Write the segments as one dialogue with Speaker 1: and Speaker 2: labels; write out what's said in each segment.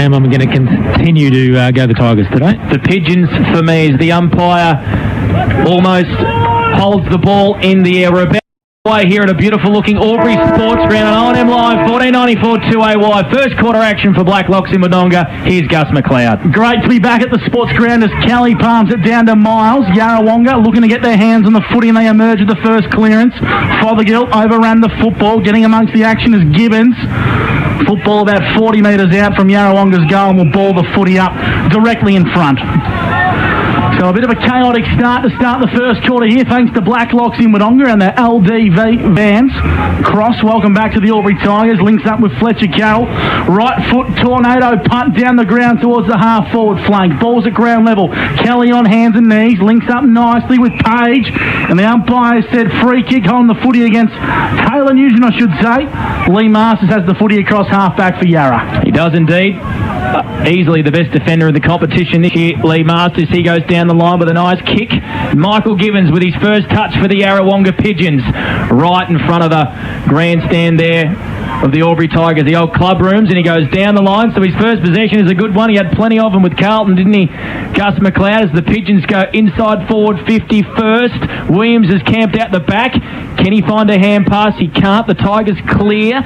Speaker 1: game, I'm going to continue to go the Tigers today.
Speaker 2: The Pigeons, for me, as the umpire almost holds the ball in the air. We're about here at a beautiful looking Albury Sports Ground on O&M Live 1494 2AY. First quarter action for Black Locks in Wodonga. Here's Gus McLeod.
Speaker 3: Great to be back at the Sports Ground as Kelly palms it down to Miles. Yarrawonga looking to get their hands on the footy, and they emerge with the first clearance. Fothergill overran the football. Getting amongst the action is Gibbons. Football about 40 metres out from Yarrawonga's goal, and will ball the footy up directly in front. So a bit of a chaotic start to start the first quarter here, thanks to Black Locks in Wodonga and the LDV vans. Cross, welcome back to the Albury Tigers, links up with Fletcher Carroll. Right foot tornado punt down the ground towards the half forward flank. Ball's at ground level. Kelly on hands and knees, links up nicely with Page. And the umpire said free kick on the footy against Taylor Nugent, I should say. Lee Masters has the footy across half back for Yarra.
Speaker 2: He does indeed. Easily the best defender in the competition this year, Lee Masters. He goes down the line with a nice kick. Michael Gibbons with his first touch for the Yarrawonga Pigeons, right in front of the grandstand there of the Albury Tigers, the old club rooms, and he goes down the line. So his first possession is a good one. He had plenty of them with Carlton, didn't he, Gus McLeod, as the Pigeons go inside forward 50 first. Williams is camped out the back. Can he find a hand pass? He can't. The Tigers clear.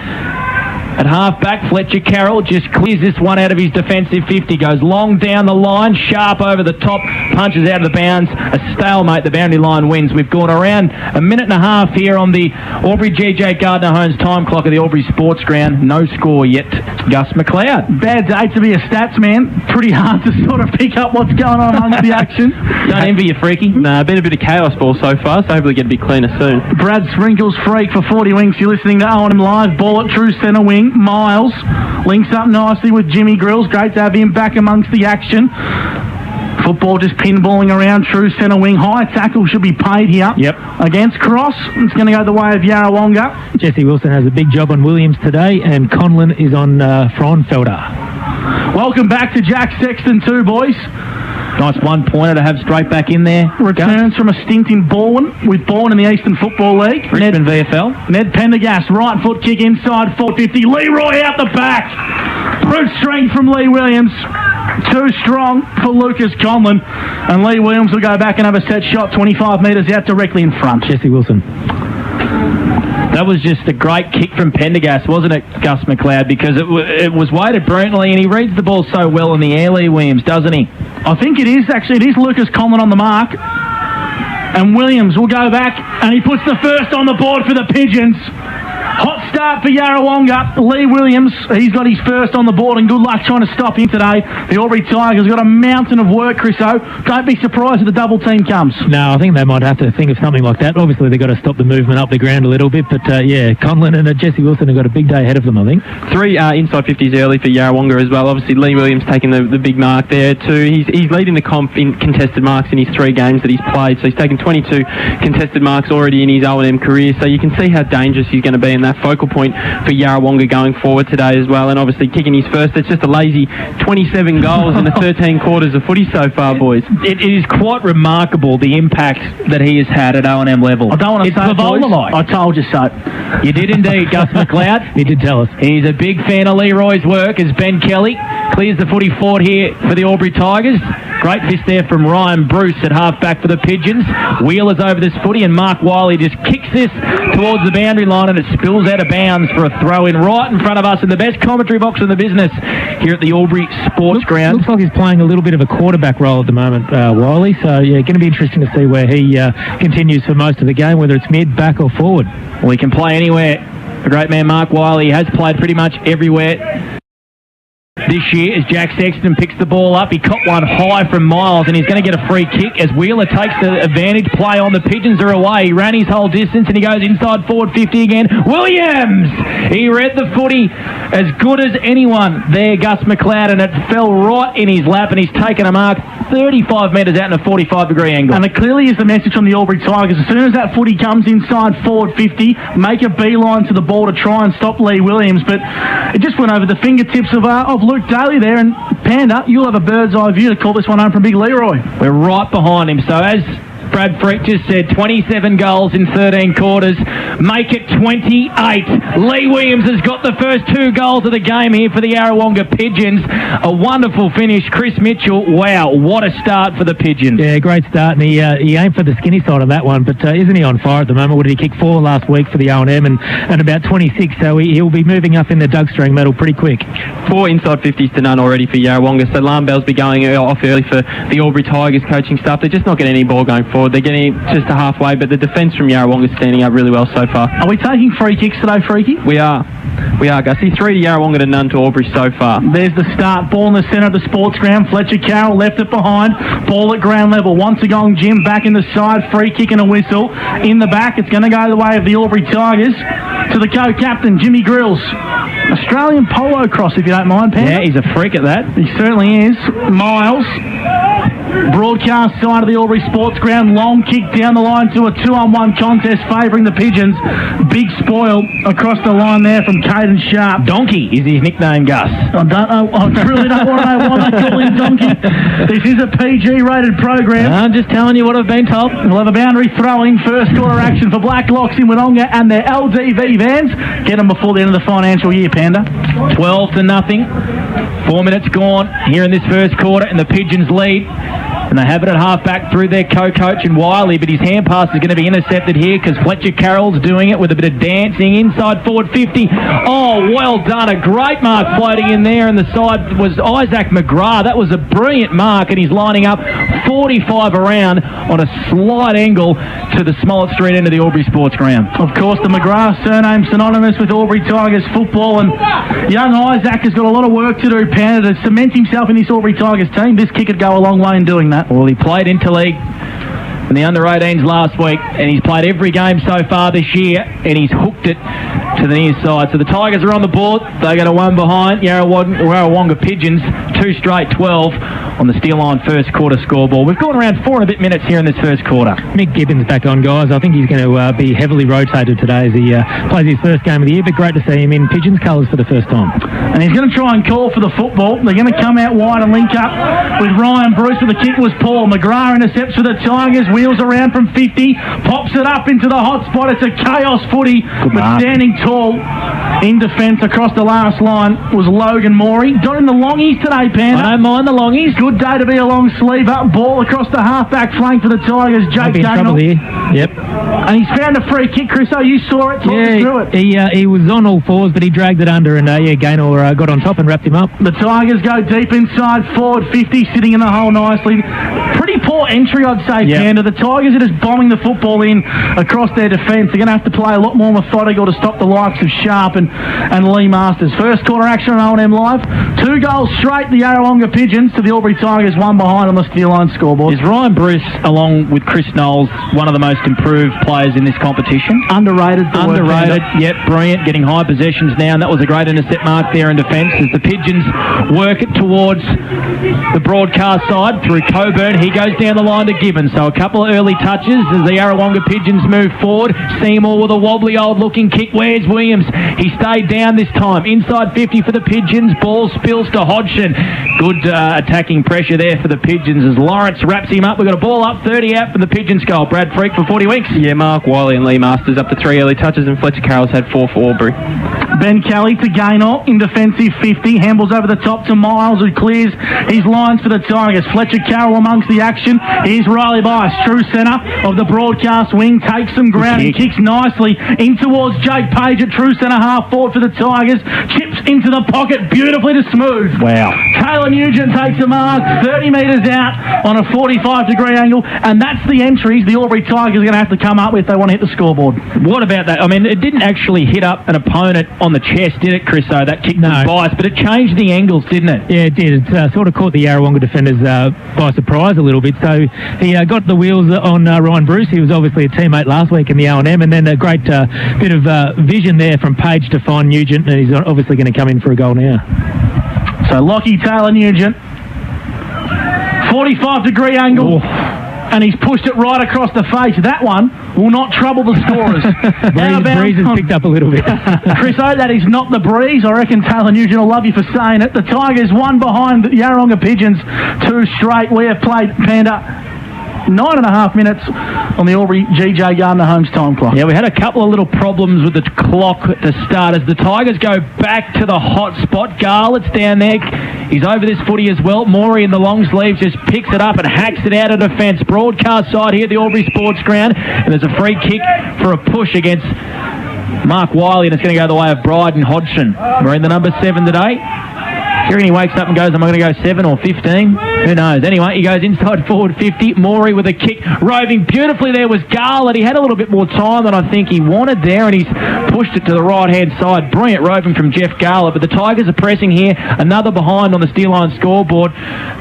Speaker 2: At half-back, Fletcher Carroll just clears this one out of his defensive 50. Goes long down the line, sharp over the top, punches out of the bounds. A stalemate, the boundary line wins. We've gone around a minute and a half here on the Albury GJ Gardner-Holmes time clock of the Albury Sports Ground. No score yet. Gus McLeod.
Speaker 3: Bad day to be a stats man. Pretty hard to sort of pick up what's going on amongst the action.
Speaker 2: Don't envy you, Freaky.
Speaker 4: Nah, been a bit of chaos ball so far, so hopefully get a bit cleaner soon.
Speaker 3: Brad Sprinkles freak for 40 Winks. You're listening to O&M Live. Ball at true centre wing. Miles links up nicely with Jimmy Grills. Great to have him back amongst the action. Football just pinballing around true centre wing. High tackle should be paid here.
Speaker 1: Yep.
Speaker 3: Against Cross. It's going to go the way of Yarrawonga.
Speaker 1: Jesse Wilson has a big job on Williams today, and Conlon is on Fraunfelder.
Speaker 3: Welcome back to Jack Sexton too, boys.
Speaker 2: Nice one-pointer to have straight back in there.
Speaker 3: Returns from a stint in Bourne, with Bourne in the Eastern Football League.
Speaker 2: Richmond VFL.
Speaker 3: Ned Pendergast, right foot kick inside 450. Leroy out the back. Brute strength from Lee Williams. Too strong for Lucas Conlon. And Lee Williams will go back and have a set shot 25 metres out directly in front.
Speaker 1: Jesse Wilson.
Speaker 2: That was just a great kick from Pendergast, wasn't it, Gus McLeod? Because it was weighted brilliantly, and he reads the ball so well in the air, Lee Williams, doesn't he?
Speaker 3: I think it is, actually. It is Lucas Conlon on the mark. And Williams will go back, and he puts the first on the board for the Pigeons. Hot start for Yarrawonga. Lee Williams, he's got his first on the board, and good luck trying to stop him today. The Albury Tigers got a mountain of work, Chriso. Don't be surprised if the double team comes.
Speaker 1: No, I think they might have to think of something like that. Obviously, they've got to stop the movement up the ground a little bit, but yeah, Conlon and Jesse Wilson have got a big day ahead of them, I think.
Speaker 4: 3 inside 50s early for Yarrawonga as well. Obviously, Lee Williams taking the big mark there too. He's leading the comp in contested marks in his 3 games that he's played, so he's taken 22 contested marks already in his O&M career, so you can see how dangerous he's going to be in that focal point for Yarrawonga going forward today as well. And obviously kicking his first, it's just a lazy 27 goals in the 13 quarters of footy so far, boys.
Speaker 2: It is quite remarkable, the impact that he has had at O&M level.
Speaker 3: I don't want to say it, boys. I told you so.
Speaker 2: You did indeed, Gus McLeod.
Speaker 1: He did tell us.
Speaker 2: He's a big fan of Leroy's work as Ben Kelly clears the footy forward here for the Albury Tigers. Great fist there from Ryan Bruce at half-back for the Pigeons. Wheeler's over this footy, and Mark Wiley just kicks this towards the boundary line, and it spills out of bounds for a throw-in right in front of us in the best commentary box in the business here at the Albury Sports Ground.
Speaker 1: Looks like he's playing a little bit of a quarterback role at the moment, Wiley. So, yeah, going to be interesting to see where he continues for most of the game, whether it's mid, back or forward.
Speaker 2: Well, he can play anywhere. The great man Mark Wiley has played pretty much everywhere this year as Jack Sexton picks the ball up. He caught one high from Miles, and he's going to get a free kick as Wheeler takes the advantage play on. The Pigeons are away. He ran his whole distance, and he goes inside forward 50 again. Williams! He read the footy as good as anyone there, Gus McLeod, and it fell right in his lap, and he's taken a mark 35 metres out in a 45-degree angle.
Speaker 3: And it clearly is the message from the Albury Tigers. As soon as that footy comes inside forward 50, make a beeline to the ball to try and stop Lee Williams. But it just went over the fingertips of Luke Daly there. And Panda, you'll have a bird's eye view to call this one home from Big Leroy.
Speaker 2: We're right behind him. So as Brad Freak just said 27 goals in 13 quarters. Make it 28. Lee Williams has got the first 2 goals of the game here for the Yarrawonga Pigeons. A wonderful finish. Chris Mitchell, wow, what a start for the Pigeons.
Speaker 1: Yeah, great start, and he aimed for the skinny side of that one, but isn't he on fire at the moment? What did he kick 4 last week for the O&M and about 26, so he'll be moving up in the Doug Strang medal pretty quick.
Speaker 4: 4 inside 50s to none already for Yarrawonga, so alarm bells be going off early for the Albury Tigers coaching staff. They're just not getting any ball going forward. They're getting it just to halfway, but the defence from Yarrawonga is standing up really well so far.
Speaker 3: Are we taking free kicks today, Freaky?
Speaker 4: We are, Gussie. 3 to Yarrawonga to none to Albury so far.
Speaker 3: There's the start. Ball in the centre of the sports ground. Fletcher Carroll left it behind. Ball at ground level. Once again, Jim back in the side. Free kick and a whistle. In the back, it's going to go the way of the Albury Tigers. To the co-captain, Jimmy Grills. Australian polo cross, if you don't mind, Pam.
Speaker 2: Yeah, he's a freak at that.
Speaker 3: He certainly is. Miles. Broadcast side of the Albury Sports Ground. Long kick down the line to a 2-on-1 contest favouring the Pigeons. Big spoil across the line there from Caden Sharp.
Speaker 2: Donkey is his nickname, Gus.
Speaker 3: I don't know. I really don't want to know why they call him Donkey. This is a PG-rated program.
Speaker 2: I'm just telling you what I've been told.
Speaker 3: We'll have a boundary throw-in. First quarter action for Black Locks in Wodonga and their LDV vans. Get them before the end of the financial year, Panda.
Speaker 2: 12 to nothing. 4 minutes gone here in this first quarter, and the Pigeons lead. And they have it at half-back through their co-coach in Wiley, but his hand pass is going to be intercepted here because Fletcher Carroll's doing it with a bit of dancing inside forward 50. Oh, well done. A great mark floating in there, and the side was Isaac McGrath. That was a brilliant mark, and he's lining up 45 around on a slight angle to the Smollett Street end of the Albury Sports Ground.
Speaker 3: Of course, the McGrath surname synonymous with Albury Tigers football, and young Isaac has got a lot of work to do, Panda, to cement himself in this Albury Tigers team. This kick could go a long way in doing that.
Speaker 2: Well, he played interleague in the under-18s last week, and he's played every game so far this year, and he's hooked it to the near side. So the Tigers are on the board. They got a 1 behind. Yarrawonga Pigeons, 2 straight 12 on the Steel Line first quarter scoreboard. We've gone around 4 and a bit minutes here in this first quarter.
Speaker 1: Mick Gibbons back on, guys. I think he's going to be heavily rotated today as he plays his first game of the year, but great to see him in Pigeons colours for the first time.
Speaker 3: And he's going to try and call for the football. They're going to come out wide and link up with Ryan Bruce, but the kick was poor. McGrath intercepts for the Tigers, wheels around from 50, pops it up into the hot spot. It's a chaos footy, but standing tall in defence across the last line was Logan Morey. Got in the longies today, Panda.
Speaker 2: I don't mind the longies.
Speaker 3: Good day to be a long sleeve up. Ball across the half-back flank for the Tigers. Jake Dagnall.
Speaker 1: Yep.
Speaker 3: And he's found a free kick, Chris. Oh, you saw it. Talk us through it.
Speaker 1: He was on all fours, but he dragged it under, and Gaynor got on top and wrapped him up.
Speaker 3: The Tigers go deep inside, forward 50, sitting in the hole nicely. Pretty poor entry, I'd say, Panda. The Tigers are just bombing the football in across their defence. They're going to have to play a lot more methodical to stop the likes of Sharp and Lee Masters. First quarter action on O&M Live. 2 goals straight, the Yarrawonga Pigeons to the Albury Tigers, 1 behind on the Steel Line scoreboard.
Speaker 2: Is Ryan Bruce, along with Chris Knowles, one of the most improved players in this competition?
Speaker 3: Underrated.
Speaker 2: Yep, brilliant. Getting high possessions now, and that was a great intercept mark there in defence as the Pigeons work it towards the broadcast side through Coburn. He goes down the line to Gibbons. So a couple of early touches as the Yarrawonga Pigeons move forward. Seymour with a wobbly old-looking kick. Where's Williams? He stayed down this time. Inside 50 for the Pigeons. Ball spills to Hodgson. Good attacking pressure there for the Pigeons as Lawrence wraps him up. We've got a ball up 30 out for the Pigeons goal. Brad Freak for 40 weeks.
Speaker 4: Yeah, Mark Wiley and Lee Masters up to 3 early touches, and Fletcher Carroll's had 4 for Albury.
Speaker 3: Ben Kelly to Gaynor in defensive 50. Handles over the top to Miles, who clears his lines for the Tigers. Fletcher Carroll amongst the action. Here's Riley Bice, true centre of the broadcast wing. Takes some ground and kicks nicely in towards Jake Page at true centre half forward for the Tigers. Chips into the pocket beautifully to Smooth.
Speaker 2: Wow.
Speaker 3: Taylor Nugent takes a mark 30 metres out on a 45-degree angle, and that's the entries the Albury Tigers are going to have to come up with if they want to hit the scoreboard.
Speaker 2: What about that? I mean, it didn't actually hit up an opponent on the chest, did it, Chris? So that kick was biased, but it changed the angles, didn't it?
Speaker 1: Yeah, it did. It sort of caught the Yarrawonga defenders by surprise a little bit. So he got the wheels on Ryan Bruce. He was obviously a teammate last week in the O&M, and then a great bit of vision there from Page to find Nugent, and he's obviously going to come in for a goal now.
Speaker 3: So Lockie Taylor Nugent, 45-degree angle. And he's pushed it right across the face. That one will not trouble the scorers.
Speaker 1: breeze has picked up a little bit.
Speaker 3: Chris O, that is not the breeze. I reckon Taylor Nugent will love you for saying it. The Tigers 1 behind the Yarrawonga Pigeons, 2 straight. We have played Panda 9.5 minutes on the Albury GJ Gardner Holmes time clock.
Speaker 2: Yeah, we had a couple of little problems with the clock at the start as the Tigers go back to the hot spot. Garlett's down there. He's over this footy as well. Morey in the long sleeves just picks it up and hacks it out of defence. Broadcast side here at the Albury Sports Ground. And there's a free kick for a push against Mark Wiley, and it's going to go the way of Bryden Hodgson. We're in the number 7 today. Kieran, he wakes up and goes, am I going to go 7 or 15? Who knows? Anyway, he goes inside forward 50. Morey with a kick. Roving beautifully there was Garlett. He had a little bit more time than I think he wanted there, and he's pushed it to the right-hand side. Brilliant roving from Jeff Garlett. But the Tigers are pressing here. Another behind on the Steel Line scoreboard.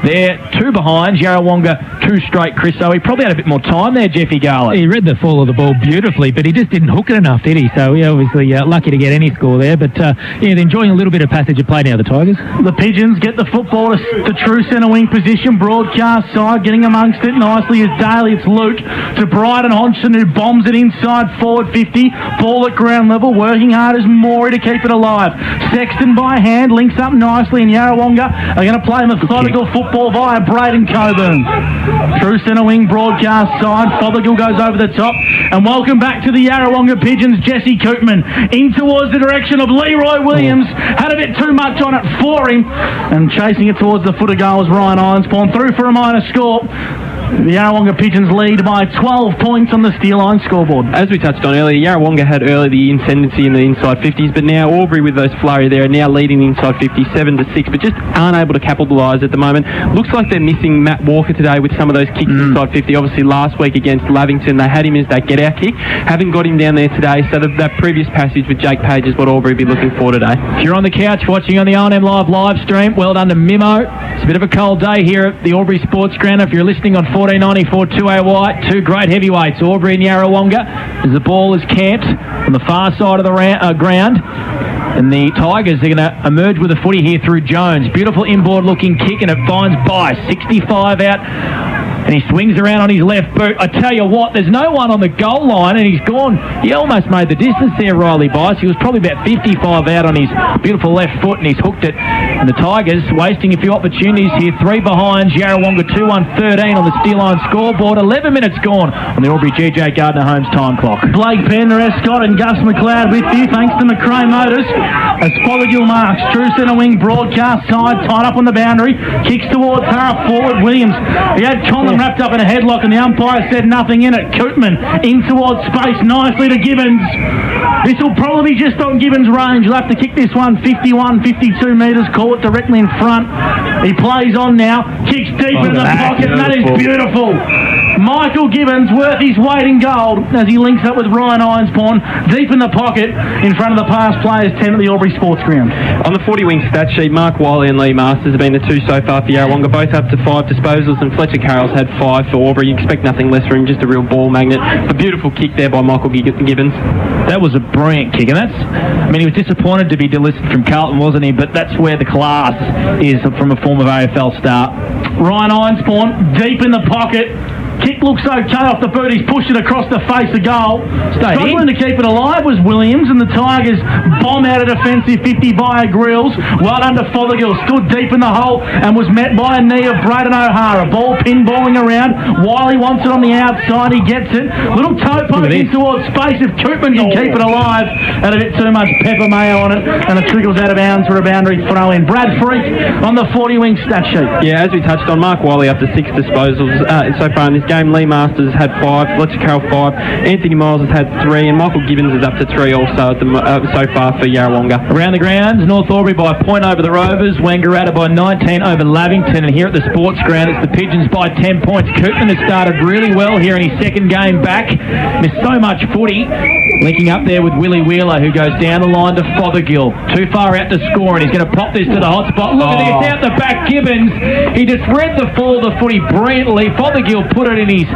Speaker 2: They're 2 behind. Yarrawonga 2 straight, Chris. So he probably had a bit more time there, Jeffy Garlett.
Speaker 1: He read the fall of the ball beautifully, but he just didn't hook it enough, did he? So he obviously lucky to get any score there. But yeah, they're enjoying a little bit of passage of play now, the Tigers.
Speaker 3: The Pigeons get the football to the true centre wing position. Broadcast side getting amongst it nicely is Daly. It's Luke to Bryden Hodgson, who bombs it inside forward 50. Ball at ground level. Working hard as Morey to keep it alive. Sexton by hand links up nicely, and Yarrawonga are going to play methodical football via Braden Coburn. True centre wing broadcast side. Fothergill goes over the top, and welcome back to the Yarrawonga Pigeons. Jesse Koopman in towards the direction of Leroy Williams. Had a bit too much on it for him, and chasing it towards the foot of goal was Ryan Ironspawn. Through for a minor score. The Yarrawonga Pigeons lead by 12 points on the Steel Line scoreboard.
Speaker 4: As we touched on earlier, Yarrawonga had early the ascendancy in the inside 50s, but now Albury with those flurry there are now leading the inside 50 7-6, but just aren't able to capitalise at the moment. Looks like they're missing Matt Walker today with some of those kicks inside 50. Obviously last week against Lavington they had him as that get-out kick. Haven't got him down there today, so that previous passage with Jake Page is what Albury will be looking for today.
Speaker 2: If you're on the couch watching on the O&M live stream, well done to Mimo. It's a bit of a cold day here at the Albury Sports Ground. If you're listening on 1494 2AY, 2 great heavyweights, Albury and Yarrawonga, as the ball is camped on the far side of the ground. And the Tigers are going to emerge with a footy here through Jones. Beautiful inboard looking kick, and it finds Bice. 65 out. And he swings around on his left boot. I tell you what, there's no one on the goal line, and he's gone. He almost made the distance there, Riley Bice. He was probably about 55 out on his beautiful left foot, and he's hooked it. And the Tigers wasting a few opportunities here. 3 behind. Yarrawonga 2-1-13 on the Steel Line scoreboard. 11 minutes gone on the Albury GJ Gardner Holmes time clock.
Speaker 3: Blake Pendergast, Scott and Gus McLeod with you, thanks to McRae Motors. As Fothergill marks, true centre wing broadcast side, tied up on the boundary, kicks towards half forward. Williams, he had Conlon wrapped up in a headlock, and the umpire said nothing in it. Koopman in towards space nicely to Gibbons. This will probably be just on Gibbons' range. He'll have to kick this one 51, 52 metres, call it directly in front. He plays on now, kicks deep into the pocket, and that is beautiful. Michael Gibbons worth his weight in gold as he links up with Ryan Ironspawn deep in the pocket in front of the past players 10 at the Albury Sports Ground.
Speaker 4: On the 40-wing stat sheet, Mark Wiley and Lee Masters have been the 2 so far for Yarrawonga, both up to 5 disposals, and Fletcher Carroll's had 5 for Albury. You expect nothing less from him, just a real ball magnet. A beautiful kick there by Michael Gibbons.
Speaker 2: That was a brilliant kick, and he was disappointed to be delisted from Carlton, wasn't he? But that's where the class is from a former AFL star.
Speaker 3: Ryan Ironspawn deep in the pocket. Kick looks okay off the boot. He's pushed it across the face of goal. Struggling to keep it alive was Williams, and the Tigers bomb out a defensive 50 via Grills. Well done to Fothergill. Stood deep in the hole and was met by a knee of Braden O'Hara. Ball pinballing around. Wiley wants it on the outside. He gets it. Little toe poke in towards space. If Koopman can keep it alive, and a bit too much pepper mayo on it, and it trickles out of bounds for a boundary throw in. Brad Freak on the 40-wing stat sheet.
Speaker 4: Yeah, as we touched on, Mark Wiley up to 6 disposals so far in this game. Lee Masters had 5, Fletcher Carroll 5, Anthony Miles has had 3, and Michael Gibbons is up to 3 also so far for Yarrawonga.
Speaker 2: Around the grounds, North Albury by a point over the Rovers, Wangaratta by 19 over Lavington, and here at the Sports Ground it's the Pigeons by 10 points. Koopman has started really well here in his second game back. Missed so much footy. Linking up there with Willie Wheeler, who goes down the line to Fothergill. Too far out to score, and he's going to pop this to the hot spot. Look at this, out the back, Gibbons. He just read the fall of the footy brilliantly. Fothergill put it in his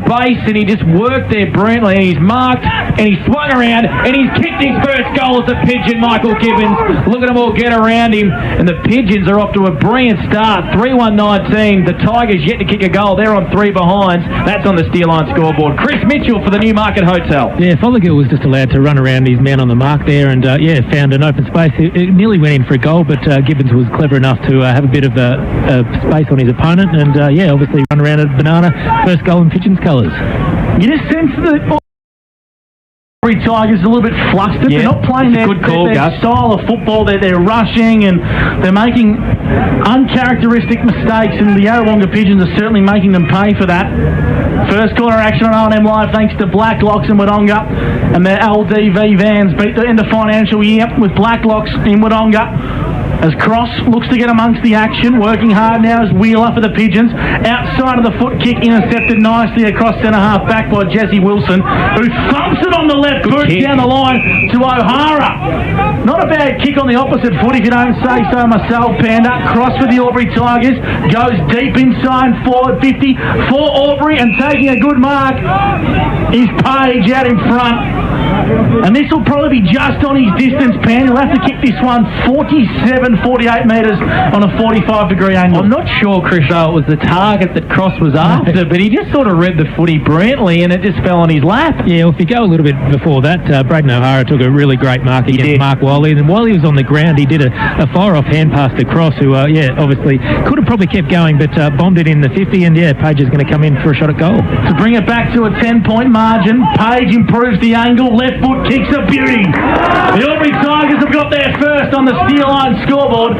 Speaker 2: space, and he just worked there brilliantly, and he's marked, and he swung around, and he's kicked his first goal as a Pigeon, Michael Gibbons. Look at them all get around him, and the Pigeons are off to a brilliant start. 3-1-19. The Tigers yet to kick a goal. They're on 3 behinds. That's on the Steel Line scoreboard. Chris Mitchell for the Newmarket Hotel.
Speaker 1: Yeah, Fothergill was just allowed to run around his man on the mark there, and found an open space. It nearly went in for a goal, but Gibbons was clever enough to have a bit of space on his opponent, and obviously run around a banana. first goal in Pigeons colours.
Speaker 3: You just sense that Albury Tigers are a little bit flustered.
Speaker 2: Yeah,
Speaker 3: they're not playing their style of football. They're rushing and they're making uncharacteristic mistakes, and the Yarrawonga Pigeons are certainly making them pay for that. First quarter action on R&M Live thanks to Blacklocks in Wodonga, and their LDV vans beat the end of financial year with Blacklocks in Wodonga. As Cross looks to get amongst the action, working hard now as Wheeler for the Pigeons. Outside of the foot kick, intercepted nicely across centre half back by Jesse Wilson, who thumps it on the left boot down the line to O'Hara. Not a bad kick on the opposite foot, if you don't say so myself, Panda. Cross for the Albury Tigers, goes deep inside forward 50 for Albury, and taking a good mark is Page out in front. And this will probably be just on his distance, Pan. He'll have to kick this one 48 metres on a 45-degree angle.
Speaker 2: I'm not sure, Chris, though, it was the target that Cross was after, but he just sort of read the footy brilliantly and it just fell on his lap.
Speaker 1: Yeah, well, if you go a little bit before that, Braden O'Hara took a really great mark against Mark Wiley, and while he was on the ground, he did a fire-off hand pass to Cross, who, obviously could have probably kept going, but bombed it in the 50, and, Page is going to come in for a shot at goal.
Speaker 3: To bring it back to a 10-point margin, Page improves the angle, left foot kicks a beauty. The Albury Tigers have got their first on the steel line scoreboard.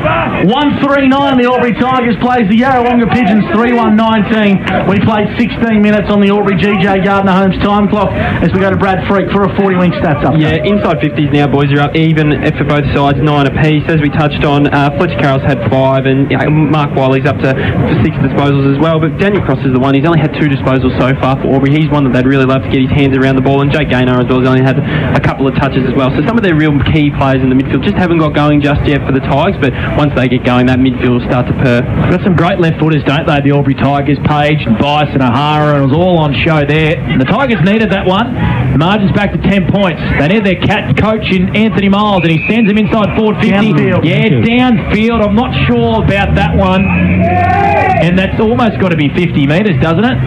Speaker 3: 1-3-9, the Albury Tigers plays the Yarrawonga Pigeons 3-1-19. We played 16 minutes on the Albury GJ Gardner Holmes time clock as we go to Brad Freak for a 40-wing stats update.
Speaker 4: Yeah, inside 50s now, boys are up even for both sides, 9 apiece. As we touched on, Fletcher Carroll's had 5, and Mark Wiley's up to 6 disposals as well. But Daniel Cross is the one. He's only had 2 disposals so far for Albury. He's one that they'd really love to get his hands around the ball, and Jake Gaynor as well has only had a couple of touches as well. So some of their real key players in the midfield just haven't got going just yet for the Tigers, but once they get going, that midfield will start to purr.
Speaker 2: They've got some great left footers, don't they? The Albury Tigers, Page and Bice and O'Hara, and it was all on show there. And the Tigers needed that one. The margin's back to 10 points. They need their coach in Anthony Miles, and he sends him inside forward 50.
Speaker 3: Downfield.
Speaker 2: Downfield. I'm not sure about that one. And that's almost got to be 50 metres, doesn't it?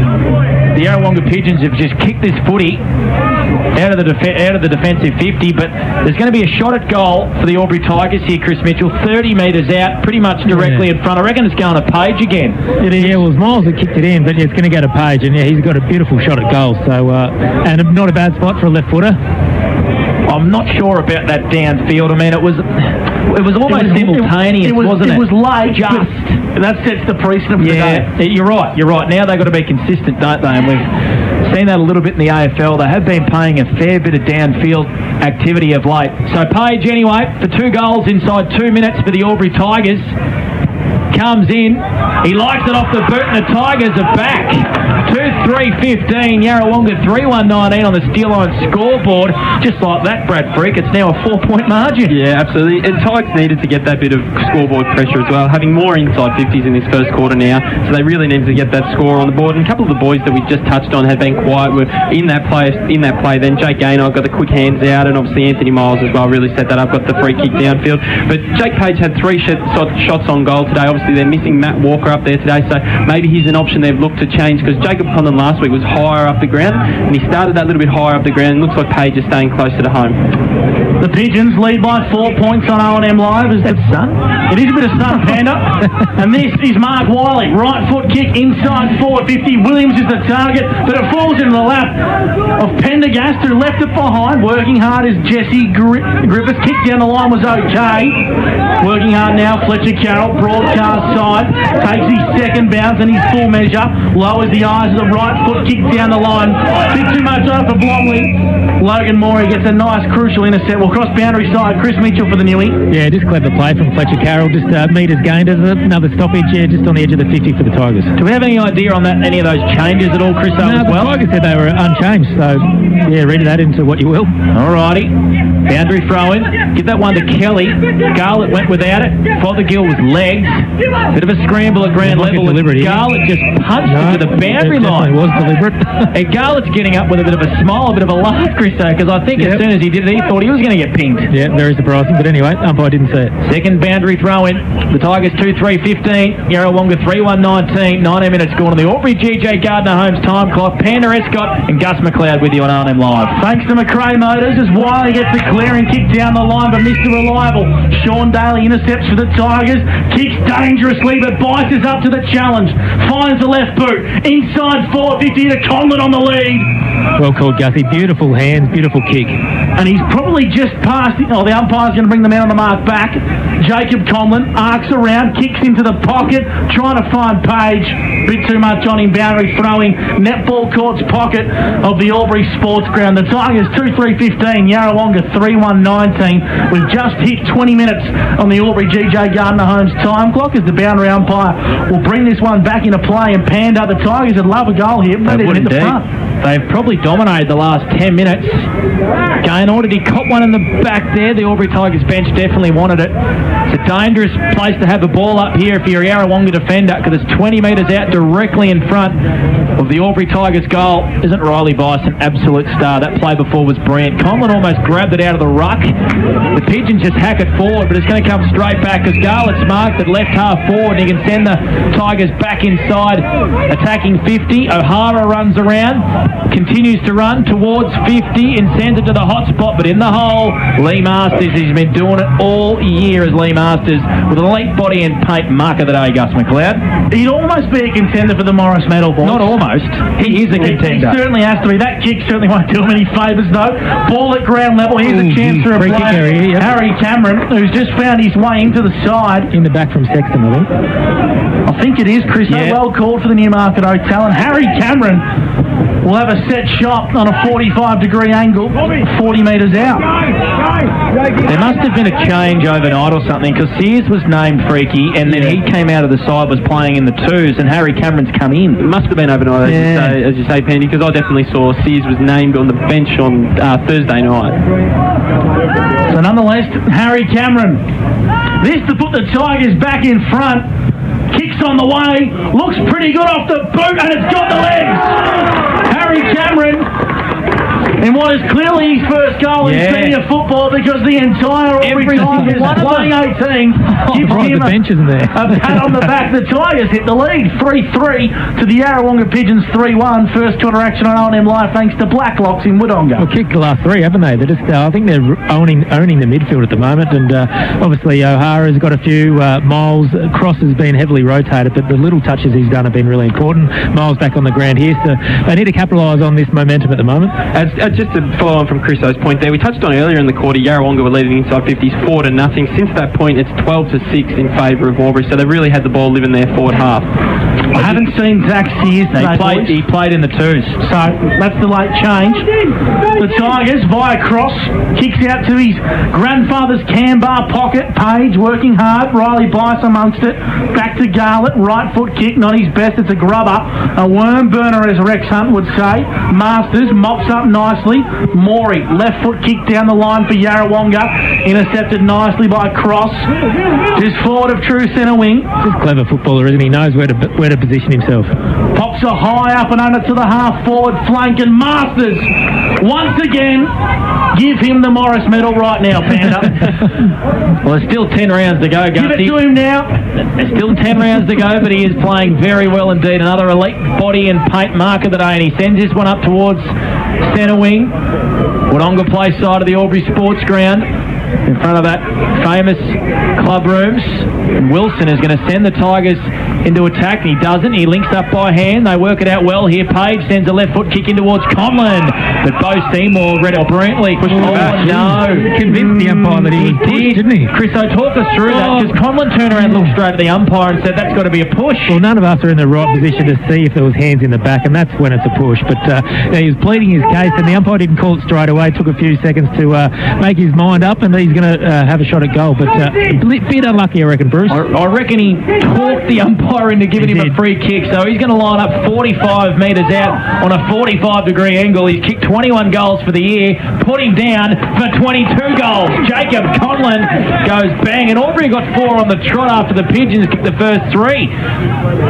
Speaker 2: The Yarrawonga Pigeons have just kicked this footy out of the defensive 50, but there's going to be a shot at goal for the Albury Tigers here, Chris Mitchell. 30 metres out, pretty much directly in front. I reckon it's going to Page again.
Speaker 1: It is. Yeah, well, it was Miles that kicked it in, but it's going to go to Page, and he's got a beautiful shot at goal. So, and not a bad spot for a left footer.
Speaker 2: I'm not sure about that downfield. I mean, it was almost simultaneous, wasn't it?
Speaker 3: It was late, that sets the precedent for the day.
Speaker 2: You're right. Now they've got to be consistent, don't they? And we've seen that a little bit in the AFL. They have been playing a fair bit of downfield activity of late. So Page, anyway, for 2 goals inside 2 minutes for the Albury Tigers. Comes in, he likes it off the boot, and the Tigers are back. 2-3-15, Yarrawonga 3-1-19 on the steel line scoreboard. Just like that, Brad Freak, it's now a 4-point margin.
Speaker 4: Yeah, absolutely. And Tigers needed to get that bit of scoreboard pressure as well, having more inside 50s in this first quarter now, so they really needed to get that score on the board. And a couple of the boys that we just touched on had been quiet, were in that play. Then Jake Gaynor got the quick hands out, and obviously Anthony Miles as well really set that up, got the free kick downfield. But Jake Page had 3 shots on goal today. Obviously they're missing Matt Walker up there today, so maybe he's an option they've looked to change, because Jacob Condon last week was higher up the ground, and he started that little bit higher up the ground, and looks like Page is staying closer to home.
Speaker 3: The Pigeons lead by 4 points on R&M Live. Is that sun? It is a bit of sun, Panda. And this is Mark Wiley. Right foot kick inside forward 50. Williams is the target, but it falls into the lap of Pendergast, who left it behind. Working hard is Jesse Griffiths. Kick down the line was okay. Working hard now, Fletcher Carroll, broadcast side. Takes his second bounce and his full measure. Lowers the eyes of the right foot kick down the line. Bit too much over for Blomley. Logan Morey gets a nice crucial intercept. Well, cross boundary side, Chris Mitchell for the Newey.
Speaker 1: Yeah, just clever play from Fletcher Carroll. Just metres gained as another stoppage, just on the edge of the 50 for the Tigers.
Speaker 2: Do we have any idea on that? Any of those changes at all, Chris?
Speaker 1: No, the Tigers said they were unchanged, so read that into what you will.
Speaker 2: Alrighty. Boundary throw in. Give that one to Kelly. Garlett went without it. Fothergill was legs. Bit of a scramble at ground level. Garlett just punched it to the boundary line.
Speaker 1: It was deliberate.
Speaker 2: And Garlett's getting up with a bit of a smile, a bit of a laugh, Chris, because I think as soon as he did it, he thought he was going to get pinged.
Speaker 1: Yeah, very surprising. But anyway, umpire didn't see it.
Speaker 2: Second boundary throw in. The Tigers 2-3-15. Yarrawonga 3-1-19. 19 minutes gone on the Albury GJ Gardner Holmes time clock. Panda Escott and Gus McLeod with you on R&M Live.
Speaker 3: Thanks to McRae Motors as Wiley gets the Clearing kick down the line, but Mr. Reliable. Sean Daly intercepts for the Tigers. Kicks dangerously, but Bice is up to the challenge. Finds the left boot. Inside 450 to Conlon on the lead.
Speaker 1: Well called, Gussie. Beautiful hands, beautiful kick.
Speaker 3: And he's probably just past it. Oh, the umpire's going to bring the man on the mark back. Jacob Conlon arcs around, kicks into the pocket, trying to find Page. Bit too much on him. Boundary throwing. Netball court's pocket of the Albury Sports Ground. The Tigers 2-3-15. Yarrawonga 3-1-19. We've just hit 20 minutes on the Albury GJ Gardner Homes time clock as the boundary umpire will bring this one back into play and panda. The Tigers would love a goal here, but they didn't hit the front.
Speaker 2: They've probably dominated the last 10 minutes. Gaynor, did he cop one in the back there? The Albury Tigers bench definitely wanted it. It's a dangerous place to have the ball up here if you're a Yarrawonga defender, because it's 20 metres out directly in front of the Albury Tigers goal. Isn't Riley Bice an absolute star? That play before was brilliant. Conlon almost grabbed it out of the ruck. The Pigeons just hack it forward, but it's going to come straight back because Garlett's marked at left half forward, and he can send the Tigers back inside, attacking 50. O'Hara runs around, continues to run towards 50 and sends it to the hot spot, but in the hole, Lee Masters. He's been doing it all year as Lee Masters with an elite body and paint mark of the day, Gus McLeod.
Speaker 3: He'd almost be a contender for the Morris Medal, boys.
Speaker 2: Not almost. He is a contender.
Speaker 3: He certainly has to be. That kick certainly won't do him any favours, though. Ball at ground level. Here's a chance for a
Speaker 1: free kick area, yep.
Speaker 3: Harry Cameron, who's just found his way into the side.
Speaker 1: In the back from Sexton, I think.
Speaker 3: I think it is, Chris.
Speaker 2: Yeah.
Speaker 3: Well called for the Newmarket Hotel. And Harry Cameron will have a set shot on a 45-degree angle, 40 metres out.
Speaker 2: There must have been a change overnight or something, because Sears was named Freaky, and then he came out of the side, was playing in the twos, and Harry Cameron's come in.
Speaker 4: It must have been overnight, as you say, Pandy, because I definitely saw Sears was named on the bench on Thursday night.
Speaker 3: So nonetheless, Harry Cameron. This to put the Tigers back in front. Kicks on the way. Looks pretty good off the boot, and it's got the legs. Harry Cameron in what is clearly his first goal in senior football, because the entire Albury Tigers playing 18 gives him
Speaker 1: the bench isn't there.
Speaker 3: a pat on the back. The Tigers hit the lead 3-3 to the Yarrawonga Pigeons 3-1. First quarter action on O&M Live thanks to Blacklocks in Woodonga.
Speaker 1: Well, kicked the last three, haven't they? They're just, I think they're owning the midfield at the moment, and obviously O'Hara's got a few. Miles Cross has been heavily rotated, but the little touches he's done have been really important. Miles back on the ground here, so they need to capitalise on this momentum at the moment.
Speaker 4: Just to follow on from Chriso's point there, we touched on earlier in the quarter, Yarrawonga were leading inside 50s 4-0. Since that point, it's 12-6 in favour of Albury, so they've really had the ball living their forward half.
Speaker 3: I haven't seen Zach Sears today,
Speaker 2: He played in the twos.
Speaker 3: so that's the late change. The Tigers, via cross, kicks out to his grandfather's Canberra pocket. Page working hard. Riley Bice amongst it. Back to Garlett. Right foot kick, not his best. It's a grubber. A worm burner, as Rex Hunt would say. Masters mops up nicely. Morey, left foot kick down the line for Yarrawonga. Intercepted nicely by Cross. Just forward of true centre wing.
Speaker 1: He's a clever footballer, isn't he? Knows where to position himself.
Speaker 3: Pops a high up and under to the half forward flank, and Masters once again give him the Morris Medal right now, Panda.
Speaker 2: Well, there's still 10 rounds to go, Gussie.
Speaker 3: Give it to him now.
Speaker 2: There's still 10 rounds to go, but he is playing very well indeed. Another elite body and paint mark of the day, and he sends this one up towards centre wing. Woodonga Place side of the Albury Sports Ground, in front of that famous club rooms. And Wilson is going to send the Tigers into attack. He doesn't. He links up by hand. They work it out well here. Page sends a left foot kick in towards Conlon, but Bo Seymour read it brilliantly. No.
Speaker 1: Convinced the umpire that he did, didn't he?
Speaker 2: Chris, I talked us through that, because Conlon turned around and looked straight at the umpire and said that's got to be a push.
Speaker 1: Well, none of us are in the right position to see if there was hands in the back, and that's when it's a push. But he was pleading his case, and the umpire didn't call it straight away. It took a few seconds to make his mind up, and he's going to have a shot at goal. But a bit unlucky, I reckon, Bruce.
Speaker 2: I reckon he talked the umpire into giving him a free kick, so he's going to line up 45 metres out on a 45-degree angle. He's kicked 21 goals for the year, put him down for 22 goals. Jacob Conlon goes bang, and Albury got 4 on the trot after the Pigeons kicked the first 3.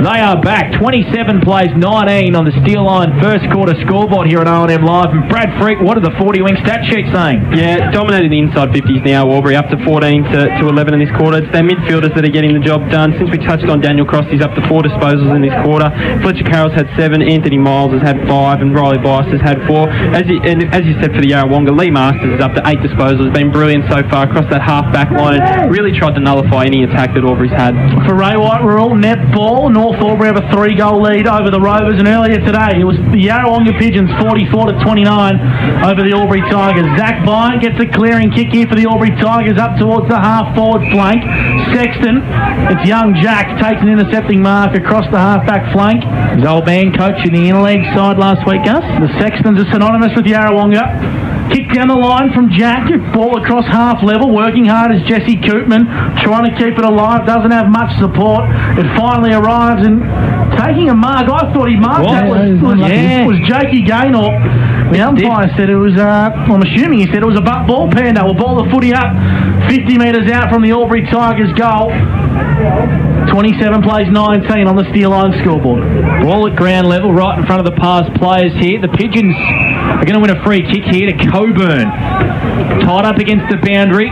Speaker 2: They are back. 27 plays 19 on the Steel Line first quarter scoreboard here at O&M Live. And Brad Freak, what are the 40-wing stat sheet saying?
Speaker 4: Yeah, dominating the inside 50s now. now Albury up to 14 to 11 in this quarter. It's their midfielders that are getting the job done. Since we touched on Daniel Cross, he's up to 4 disposals in this quarter. Fletcher Carroll's had 7, Anthony Miles has had 5, and Riley Bice has had 4. As you said for the Yarrawonga, Lee Masters is up to 8 disposals. Been brilliant so far across that half-back line and really tried to nullify any attack that Albury's had.
Speaker 3: For Ray White Rural, netball, North Albury have a 3-goal lead over the Rovers, and earlier today it was the Yarrawonga Pigeons 44-29 over the Albury Tigers. Zach Bryant gets a clearing kick here for the Albury Tigers up towards the half-forward flank. Sexton, it's young Jack, takes an intercepting mark across the half-back flank.
Speaker 2: His old man coaching the inner leg side last week, Gus.
Speaker 3: The Sextons are synonymous with Yarrawonga. Kick down the line from Jack, ball across half level, working hard is Jesse Koopman, trying to keep it alive, doesn't have much support. It finally arrives and taking a mark. I thought he marked that was Jakey Gaynor. The umpire said it was, I'm assuming he said it was a butt ball. Panda will ball the footy up 50 metres out from the Albury Tigers goal. 27 plays 19 on the steel line scoreboard.
Speaker 2: Ball at ground level, right in front of the pass players here. The Pigeons are going to win a free kick here to Coburn. Tied up against the boundary,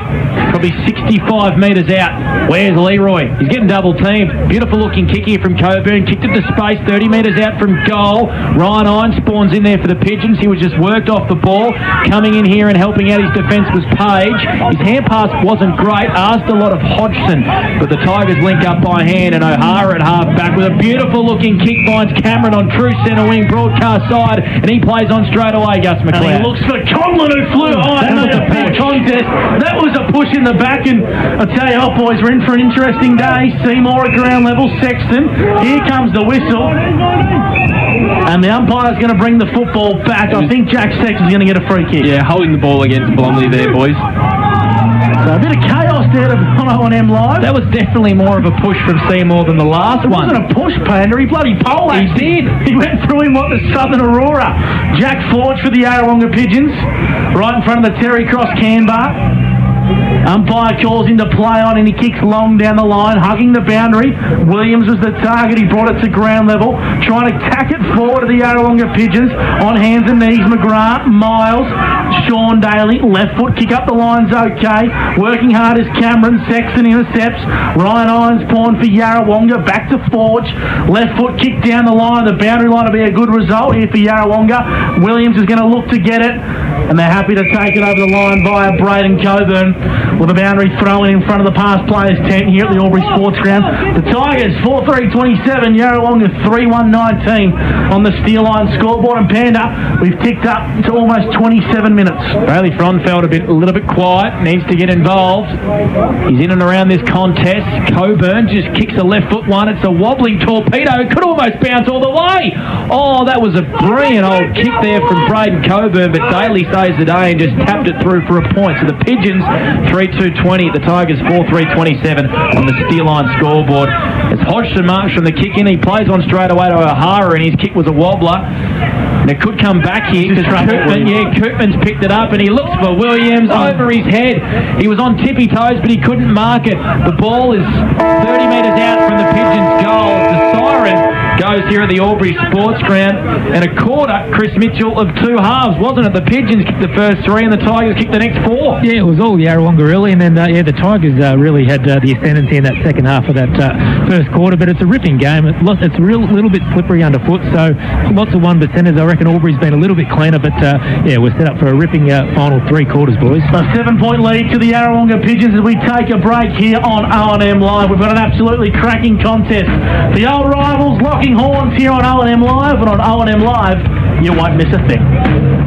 Speaker 2: probably 65 metres out. Where's Leroy? He's getting double teamed. Beautiful looking kick here from Coburn. Kicked it to space, 30 metres out from goal. Ryan Irons spawns in there for the Pigeons. He was just worked off the ball. Coming in here and helping out his defence was Page. His hand pass wasn't great. Asked a lot of Hodgson, but the Tigers link up by hand, and O'Hara at half back with a beautiful looking kick finds Cameron on true centre wing broadcast side, and he plays on straight away, Gus McLeod.
Speaker 3: And he looks for Conlon, who flew high. That was a big contest. That was a push in the back, and I tell you what, boys, we're in for an interesting day. Seymour at ground level, Sexton. Here comes the whistle. And the umpire's going to bring the football back. I think Jack Sexton's going to get a free kick.
Speaker 4: Yeah, holding the ball against Blomley there, boys.
Speaker 3: So a bit of chaos there on O&M Live.
Speaker 2: That was definitely more of a push from Seymour than the last one.
Speaker 3: It wasn't a push, Panda. He bloody poleaxed.
Speaker 2: He did.
Speaker 3: He went through him like the Southern Aurora. Jack Forge for the Yarrawonga Pigeons. Right in front of the Terry Cross Canberra. Umpire calls him to play on, and he kicks long down the line, hugging the boundary. Williams was the target. He brought it to ground level, trying to tack it forward to the Yarrawonga Pigeons. On hands and knees, McGrath, Miles, Sean Daly, left foot, kick up the line's okay. Working hard is Cameron. Sexton intercepts. Ryan Irons pawn for Yarrawonga, back to Forge. Left foot kick down the line. The boundary line will be a good result here for Yarrawonga. Williams is going to look to get it, and they're happy to take it over the line via Braden Coburn. With the boundary thrown in front of the past players' tent here at the Albury Sports Ground. The Tigers 4-3-27, Yarrawonga 3-1-19 on the steel line scoreboard. And Panda, we've ticked up to almost 27 minutes.
Speaker 2: Bailey Fronfeld a little bit quiet, needs to get involved. He's in and around this contest. Coburn just kicks a left foot one. It's a wobbling torpedo. Could almost bounce all the way. Oh, that was a brilliant old kick there from Braden Coburn, but Daly saves the day and just tapped it through for a point. So the Pigeons 3-2-20, the Tigers 4-3-27 on the steel line scoreboard. As Hodgson marks from the kick in, he plays on straight away to O'Hara, and his kick was a wobbler. And it could come back here because Koopman's picked it up, and he looks for Williams over his head. He was on tippy toes, but he couldn't mark it. The ball is 30 metres out from the Pigeons' goal. The siren goes here at the Albury Sports Ground, and a quarter, Chris Mitchell, of 2 halves, wasn't it? The Pigeons kicked the first 3 and the Tigers kicked the next 4.
Speaker 1: Yeah, it was all Yarrawonga early, and then the Tigers really had the ascendancy in that second half of that first quarter, but it's a ripping game. It's a little bit slippery underfoot, so lots of 1%ers. I reckon Albury's been a little bit cleaner, but we're set up for a ripping final 3 quarters, boys.
Speaker 3: A 7-point lead to the Yarrawonga Pigeons as we take a break here on O&M Live. We've got an absolutely cracking contest. The old rivals locking horns here on O&M Live, and on O&M Live, you won't miss a thing.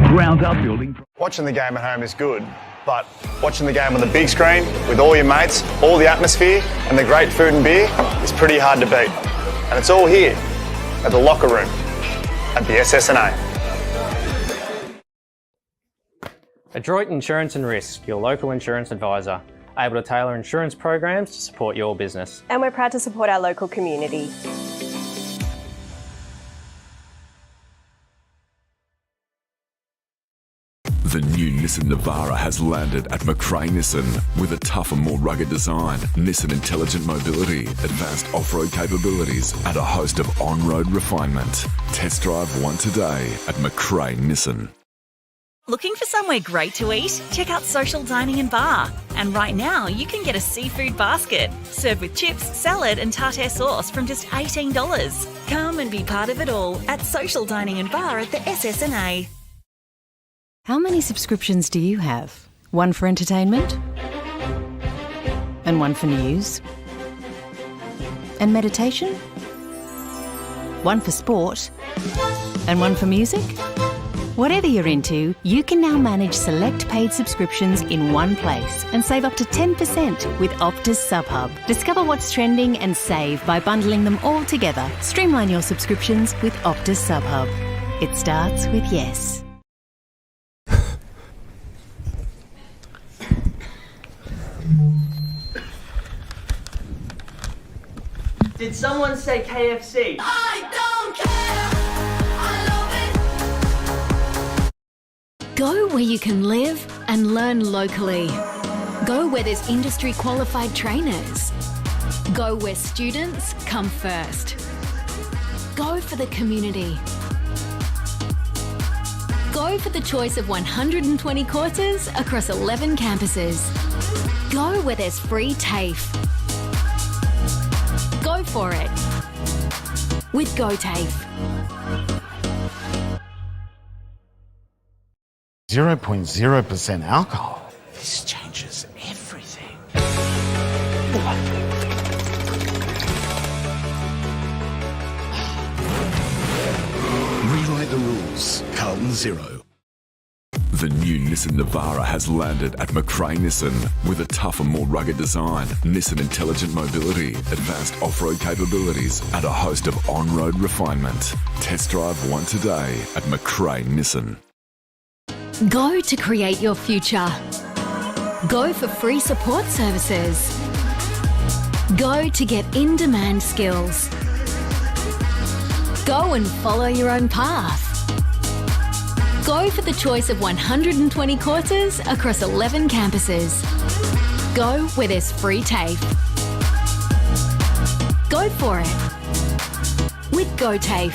Speaker 5: Grounds up building.
Speaker 6: Watching the game at home is good, but watching the game on the big screen with all your mates, all the atmosphere and the great food and beer is pretty hard to beat. And it's all here at the locker room at the SSNA.
Speaker 7: Adroit Insurance and Risk, your local insurance advisor, able to tailor insurance programs to support your business.
Speaker 8: And we're proud to support our local community.
Speaker 5: The new Nissan Navara has landed at McRae Nissan. With a tougher, more rugged design, Nissan intelligent mobility, advanced off-road capabilities, and a host of on-road refinement. Test drive one today at McRae Nissan.
Speaker 9: Looking for somewhere great to eat? Check out Social Dining and Bar. And And right now, you can get a seafood basket, served with chips, salad and tartare sauce from just $18. Come and be part of it all at Social Dining and Bar at the SSNA.
Speaker 10: How many subscriptions do you have? One for entertainment? And one for news? And meditation? One for sport? And one for music? Whatever you're into, you can now manage select paid subscriptions in one place and save up to 10% with Optus SubHub. Discover what's trending and save by bundling them all together. Streamline your subscriptions with Optus SubHub. It starts with yes.
Speaker 11: Did someone say KFC?
Speaker 12: I don't care. I love it.
Speaker 13: Go where you can live and learn locally. Go where there's industry qualified trainers. Go where students come first. Go for the community. Go for the choice of 120 courses across 11 campuses. Go where there's free TAFE. Go for it with GoTAFE.
Speaker 14: 0.0% alcohol. This changes everything.
Speaker 5: Rewrite the rules. Carlton Zero. The new Nissan Navara has landed at McRae Nissan with a tougher, more rugged design, Nissan intelligent mobility, advanced off-road capabilities, and a host of on-road refinement. Test drive one today at McRae Nissan.
Speaker 13: Go to create your future. Go for free support services. Go to get in-demand skills. Go and follow your own path. Go for the choice of 120 courses across 11 campuses. Go where there's free TAFE. Go for it with GoTAFE.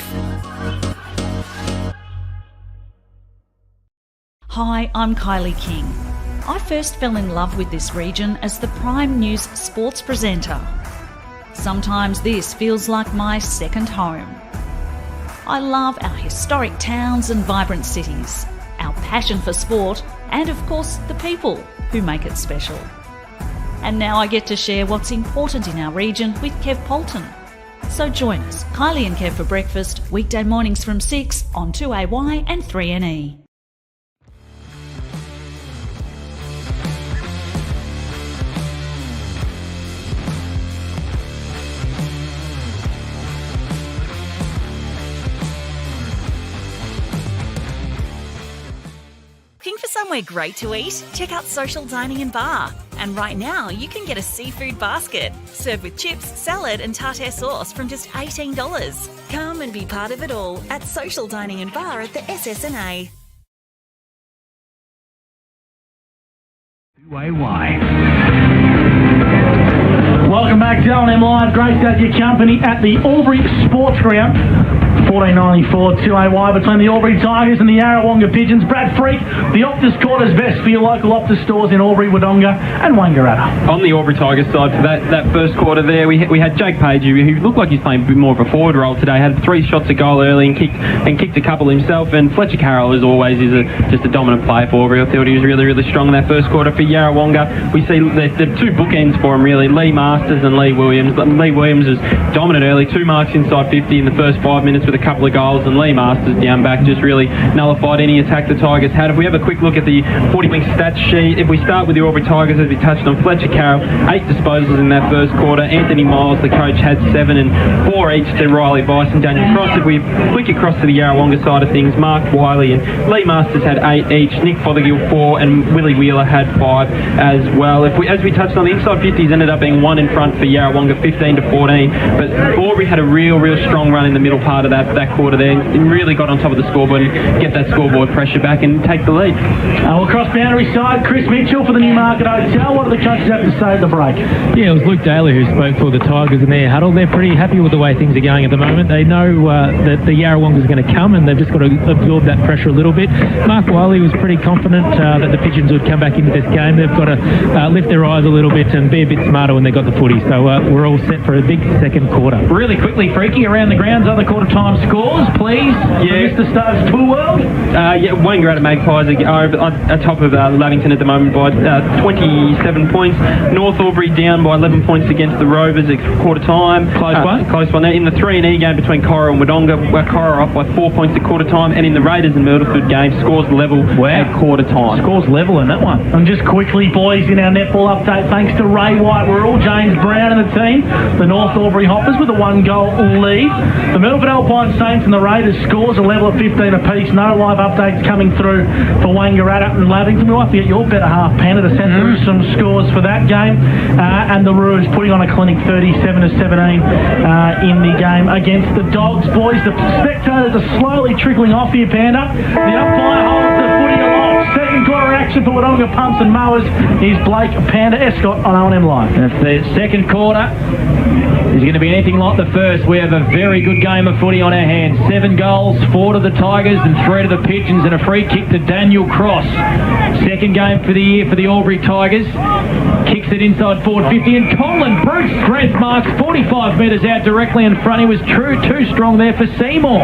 Speaker 15: Hi, I'm Kylie King. I first fell in love with this region as the Prime News sports presenter. Sometimes this feels like my second home. I love our historic towns and vibrant cities, our passion for sport, and of course the people who make it special. And now I get to share what's important in our region with Kev Polton. So join us, Kylie and Kev for breakfast, weekday mornings from 6 on 2AY and 3NE.
Speaker 9: Looking for somewhere great to eat? Check out Social Dining and Bar. And right now, you can get a seafood basket, served with chips, salad and tartare sauce from just $18. Come and be part of it all at Social Dining and Bar at the SSNA.
Speaker 3: 2AY. Welcome back to L&M Live. Great to have your company at the Albury Sports Ground. 1494 2AY between the Albury Tigers and the Yarrawonga Pigeons. Brad Freak, the Optus Quarters best for your local Optus stores in Albury, Wodonga and Wangaratta.
Speaker 4: On the Albury Tigers side for that first quarter there, we had Jake Page, who looked like he's playing a bit more of a forward role today. Had 3 shots at goal early and kicked a couple himself. And Fletcher Carroll, as always, is just a dominant player for Albury. I thought he was really, really strong in that first quarter. For Yarrawonga, we see the 2 bookends for him really, Lee Masters and Lee Williams. Lee Williams was dominant early, 2 marks inside 50 in the first 5 minutes with a couple of goals, and Lee Masters down back just really nullified any attack the Tigers had. If we have a quick look at the 40-wing stats sheet, if we start with the Albury Tigers, as we touched on, Fletcher Carroll, 8 disposals in that first quarter. Anthony Miles, the coach, had 7 and 4 each to Riley Vice and Daniel Cross. If we flick across to the Yarrawonga side of things, Mark Wiley and Lee Masters had 8 each, Nick Fothergill 4 and Willie Wheeler had 5 as well. As we touched on, the inside 50s ended up being 1 in front for Yarrawonga, 15 to 14, but Albury had a real strong run in the middle part of that that quarter there and really got on top of the scoreboard and get that scoreboard pressure back and take the lead.
Speaker 3: Well, across boundary side, Chris Mitchell for the Newmarket Hotel. What do the coaches have to say at the break?
Speaker 1: Yeah, it was Luke Daly who spoke for the Tigers in their huddle. They're pretty happy with the way things are going at the moment. They know that the Yarrawonga is going to come, and they've just got to absorb that pressure a little bit. Mark Wiley was pretty confident that the Pigeons would come back into this game. They've got to lift their eyes a little bit and be a bit smarter when they got the footy. So we're all set for a big second quarter.
Speaker 2: Really quickly, Freaky, around the grounds, other quarter time scores, please.
Speaker 4: Yeah.
Speaker 2: Mr. Stove's Tour World.
Speaker 4: Wangaratta Magpies are atop of Lavington at the moment by 27 points. North Albury down by 11 points against the Rovers at quarter time. Close one there. In the 3-E game between Cora and Wodonga, Cora off by 4 points at quarter time, and in the Raiders and Myrtleford game, scores level at quarter time.
Speaker 3: Scores level in that one. And just quickly, boys, in our netball update, thanks to Ray White, we're all James Brown and the team. The North Albury Hoppers with a 1-goal lead. The Myrtleford Alpine Saints and the Raiders scores a level of 15 apiece. No live updates coming through for Wangaratta and Lavington. We'll have to get your better half, Panda, to send through some scores for that game. And the Roos putting on a clinic 37-17 in the game against the Dogs. Boys, the spectators are slowly trickling off here, Panda. The umpire holds the footy aloft. Second quarter action for Wodonga Pumps and Mowers is Blake Panda Escott on O&M Live.
Speaker 2: If the second quarter is going to be anything like the first, we have a very good game of footy on our hands. 7 goals, 4 to the Tigers and 3 to the Pigeons, and a free kick to Daniel Cross. Second game for the year for the Albury Tigers. Kicks it inside forward 50, and Colin Bruce strength marks 45 metres out directly in front. He was too strong there for Seymour.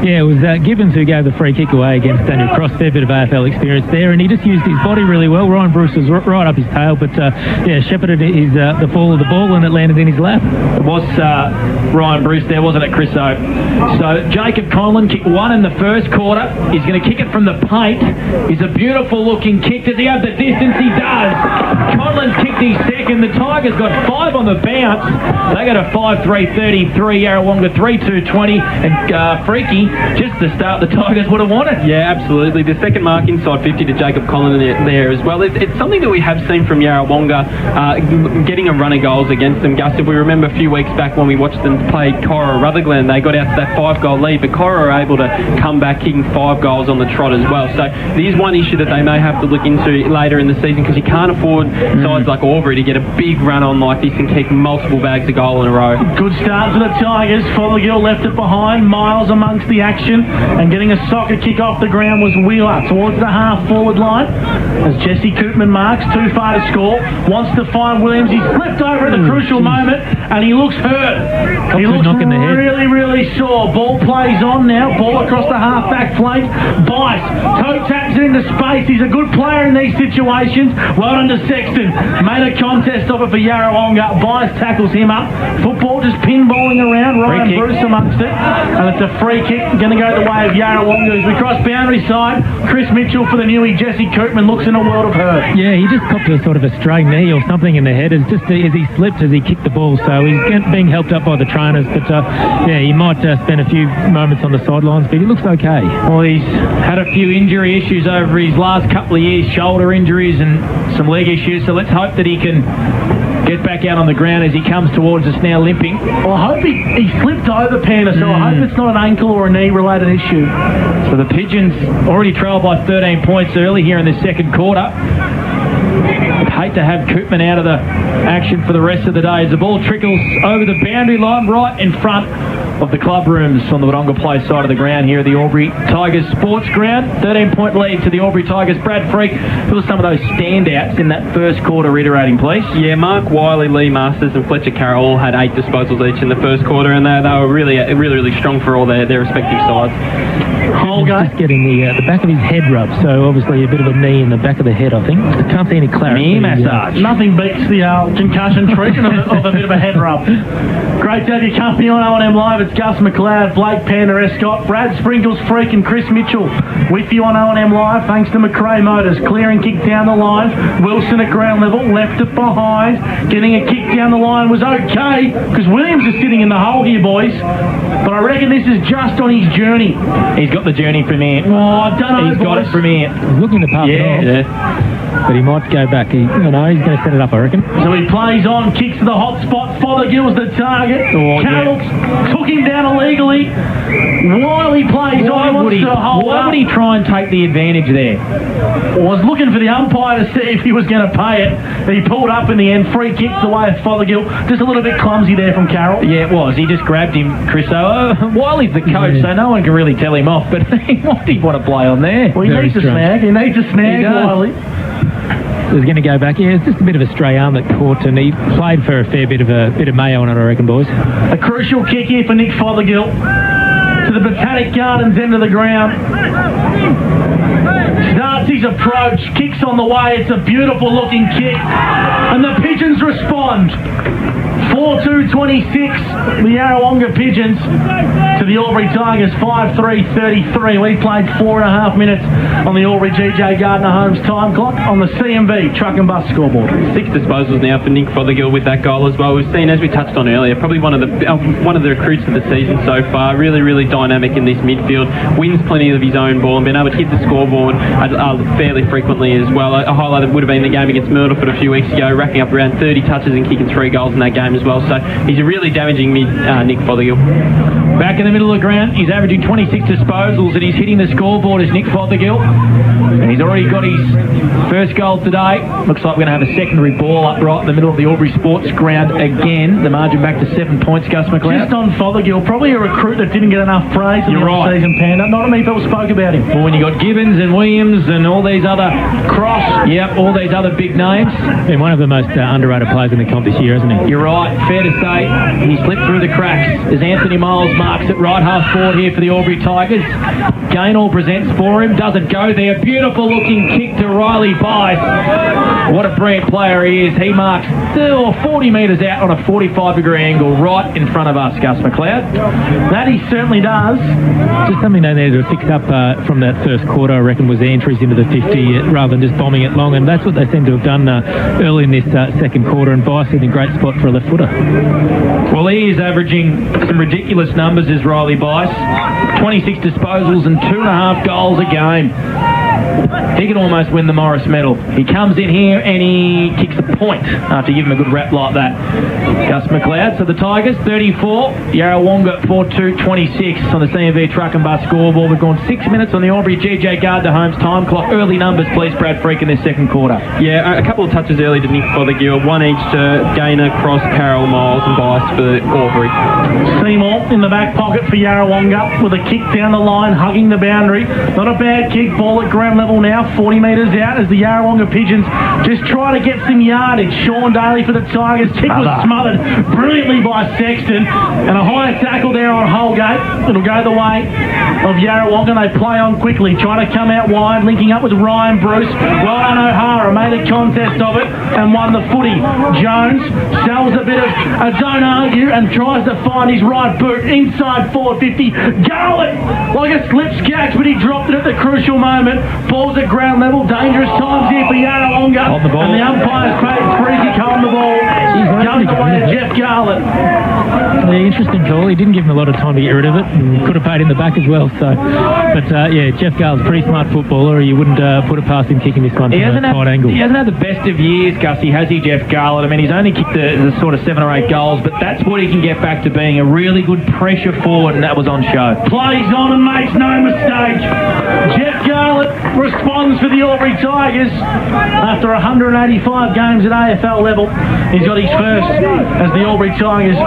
Speaker 1: Yeah, it was Gibbons who gave the free kick away against Daniel Cross. Fair bit of AFL experience there, and he just used his body really well. Ryan Bruce was right up his tail, but shepherded the fall of the ball, and it landed in his lap.
Speaker 2: It was Ryan Bruce there, wasn't it, Chris? So Jacob Conlon kicked 1 in the first quarter. He's going to kick it from the paint. It's a beautiful looking kick. Does he have the distance? He does. Conlon's kicked his second. The Tigers got 5 on the bounce. They got a 5-3-33. Yarrawonga 3-2-20. And Freaky, just to start, the Tigers would have won it.
Speaker 4: Yeah, absolutely. The second mark inside 50 to Jacob Conlon there as well. It's something that we have seen from Yarrawonga, getting a run of goals against them. Gus, if we remember a few weeks back when we watched them play Cora Rutherglen, they got out to that 5-goal lead, but Cora are able to come back kicking 5 goals on the trot as well. So there's one issue that they may have to look into later in the season, because you can't afford sides like Albury to get a big run on like this and kick multiple bags of goal in a row.
Speaker 3: Good start for the Tigers. Fothergill left it behind. Miles amongst the action, and getting a soccer kick off the ground was Wheeler towards the half-forward line as Jesse Koopman marks, too far to score. Wants to find Williams. He's slipped over at the crucial moment, and he looks hurt. He looks really sore. Ball plays on now. Ball across the half-back flank. Bice toe taps it into space. He's a good player in these situations. Well done to Sexton. Made a contest of it for Yarrawonga. Bice tackles him up. Football just pinballing around. Ryan Bruce amongst it. And it's a free kick. Going to go the way of Yarrawonga as we cross boundary side. Chris Mitchell for the newie. Jesse Koopman looks in a world of hurt.
Speaker 1: Yeah, he just copped a sort of a stray knee or something in the head as he slipped as he kicked the ball. So he's being helped up by the trainers. But he might spend a few moments on the sidelines, but he looks okay.
Speaker 2: Well, he's had a few injury issues over his last couple of years, shoulder injuries and some leg issues. So let's hope that he can get back out on the ground as he comes towards us now limping.
Speaker 3: Well, I hope he slipped over, Panda, so I hope it's not an ankle or a knee-related issue.
Speaker 2: So the Pigeons already trailed by 13 points early here in the second quarter. I'd hate to have Koopman out of the action for the rest of the day as the ball trickles over the boundary line right in front of the club rooms on the Wodonga Place side of the ground here at the Albury Tigers Sports Ground. 13-point lead to the Albury Tigers. Brad Freak, who were some of those standouts in that first quarter, reiterating, please?
Speaker 4: Yeah, Mark Wiley, Lee Masters and Fletcher Carroll all had 8 disposals each in the first quarter, and they were really strong for all their respective sides.
Speaker 1: Just getting the back of his head rubbed, so obviously a bit of a knee in the back of the head, I think. I can't see any clarity.
Speaker 2: Knee massage.
Speaker 3: Nothing beats the concussion treatment of a bit of a head rub. Great to have your company on O&M Live. It's Gus McLeod, Blake Panda Escott, Brad Sprinkles Freak and Chris Mitchell with you on O&M Live, thanks to McRae Motors. Clearing kick down the line. Wilson at ground level, left it behind. Getting a kick down the line was okay, because Williams is sitting in the hole here, boys. But I reckon this is just on his journey.
Speaker 2: He's got the journey from here.
Speaker 3: Oh, I don't know,
Speaker 2: He's got it from here.
Speaker 1: He's looking to pass it off. Yeah. But he might go back. He's going to set it up, I reckon.
Speaker 3: So he plays on, kicks to the hot spot. Fothergill's the target. Carroll took him him down illegally. Wiley plays on.
Speaker 2: Why would he try and take the advantage there?
Speaker 3: Was looking for the umpire to see if he was going to pay it. He pulled up in the end. Free kick away at Fothergill. Just a little bit clumsy there from Carroll.
Speaker 2: Yeah, it was. He just grabbed him, Chris. Wiley's the coach, so no one can really tell him off. But what did he want to play on there?
Speaker 3: Well, he needs a snag. He needs a snag, Wiley.
Speaker 1: He was going to go back. Yeah, it's just a bit of a stray arm that caught, and he played for a fair bit of mayo on it, I reckon, boys.
Speaker 3: A crucial kick here for Nick Fothergill to the Botanic Gardens end of the ground. Starts his approach, kicks on the way. It's a beautiful looking kick, and the Pigeons respond. 4-2-26, the Yarrawonga Pigeons to the Albury Tigers 5-3-33. We played 4.5 minutes on the Albury GJ Gardner Homes time clock on the CMB truck and bus scoreboard.
Speaker 4: 6 disposals now for Nick Fothergill with that goal as well. We've seen, as we touched on earlier, probably one of the recruits of the season so far. Really, really dynamic in this midfield. Wins plenty of his own ball and been able to hit the scoreboard fairly frequently as well. A highlight would have been the game against Myrtleford a few weeks ago, racking up around 30 touches and kicking 3 goals in that game as well. So he's a really damaging mid, Nick Fothergill.
Speaker 2: Back in the middle of the ground, he's averaging 26 disposals and he's hitting the scoreboard as Nick Fothergill. And he's already got his first goal today. Looks like we're going to have a secondary ball up right in the middle of the Albury Sports Ground again. The margin back to 7 points, Gus McLeod.
Speaker 3: Just on Fothergill, probably a recruit that didn't get enough praise in the off-season, Panda. Not many people spoke about him.
Speaker 2: Well, when you got Gibbons and Williams and all these other all these other big names.
Speaker 1: Been one of the most underrated players in the comp this year, hasn't he?
Speaker 2: You're right. Fair to say, he slipped through the cracks as Anthony Miles marks at right half forward here for the Albury Tigers. Gaynor presents for him, doesn't go there. Beautiful looking kick to Riley Bice. What a brilliant player he is. He marks 40 metres out on a 45-degree angle right in front of us, Gus McLeod.
Speaker 3: That he certainly does.
Speaker 1: Just something they needed to fix up from that first quarter, I reckon, was the entries into the 50 rather than just bombing it long, and that's what they seem to have done early in this second quarter, and Bice in a great spot for a left footer.
Speaker 2: Well, he is averaging some ridiculous numbers as Riley Bice. 26 disposals and 2.5 goals a game. He could almost win the Morris medal. He comes in here and he kicks a point after giving him a good rap like that. Gus McLeod. So the Tigers 34, Yarrawonga 4-2-26 on the CMV truck and bus scoreboard. We've gone 6 minutes on the Albury GJ Gardner Homes time clock. Early numbers, please, Brad Freak, in this second quarter.
Speaker 4: Yeah, a couple of touches early to Nick Fothergill. One each to Gaynor, Cross, Carroll, Miles and Bice for Albury.
Speaker 3: Seymour in the back pocket for Yarrawonga with a kick down the line, hugging the boundary. Not a bad kick. Ball at ground level now, 40 metres out as the Yarrawonga Pigeons just try to get some yardage. Sean Daly for the Tigers. Kick was smothered brilliantly by Sexton, and a high tackle there on Holgate. It'll go the way of Yarrawonga. They play on quickly, trying to come out wide, linking up with Ryan Bruce. Well done, O'Hara made a contest of it and won the footy. Jones sells a bit of a don't argue and tries to find his right boot inside 450. Garlett like a slip catch, but he dropped it at the crucial moment. Ball's at ground level. Dangerous times here for Yarrawonga.
Speaker 2: On the ball.
Speaker 3: And the umpire's paid free kick on the ball. Goes away to Jeff Garlett.
Speaker 1: The interesting call. He didn't give him a lot of time to get rid of it, and could have paid in the back as well. So, but Jeff Garlett's a pretty smart footballer. You wouldn't put it past him kicking this one from a tight angle.
Speaker 2: He hasn't had the best of years, Gussie, has he, Jeff Garlett? I mean, he's only kicked the sort of 7 or 8 goals, but that's what he can get back to being a really good pressure forward, and that was on show.
Speaker 3: Plays on and makes no mistake. Jeff Garlett responds for the Albury Tigers after 185 games at AFL level. He's got his first as the Albury Tigers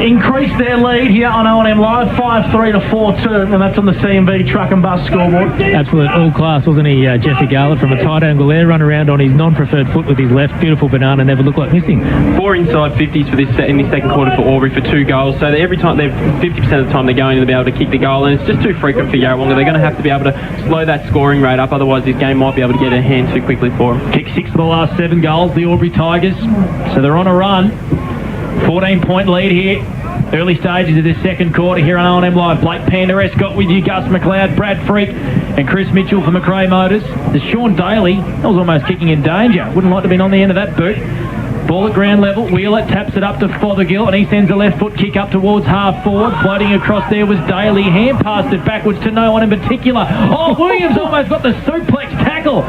Speaker 3: increase their lead here on O&M Live, 5-3 to 4-2, and that's on the CMV truck and bus scoreboard.
Speaker 1: Absolute all class, wasn't he, Jesse Garlett, from a tight angle there, run around on his non-preferred foot with his left, beautiful banana, never looked like missing.
Speaker 4: 4 inside 50s for this in the second quarter for Albury for 2 goals, so every time they're 50% of the time they're going to be able to kick the goal, and it's just too frequent for Yarrawonga. They're going to have to be able to slow that scoring rate up, otherwise this game might be able to get a hand too quickly for them.
Speaker 2: Kicked 6 of the last 7 goals, the Albury Tigers, so they're on a run. 14-point lead here. Early stages of this second quarter here on O&M Live. Blake Panderes got with you, Gus McLeod, Brad Freak and Chris Mitchell for McRae Motors. There's Sean Daly. That was almost kicking in danger. Wouldn't like to have been on the end of that boot. Ball at ground level. Wheeler taps it up to Fothergill and he sends a left foot kick up towards half forward. Floating across there was Daly. Hand passed it backwards to no one in particular. Oh, Williams almost got the suplex tackle.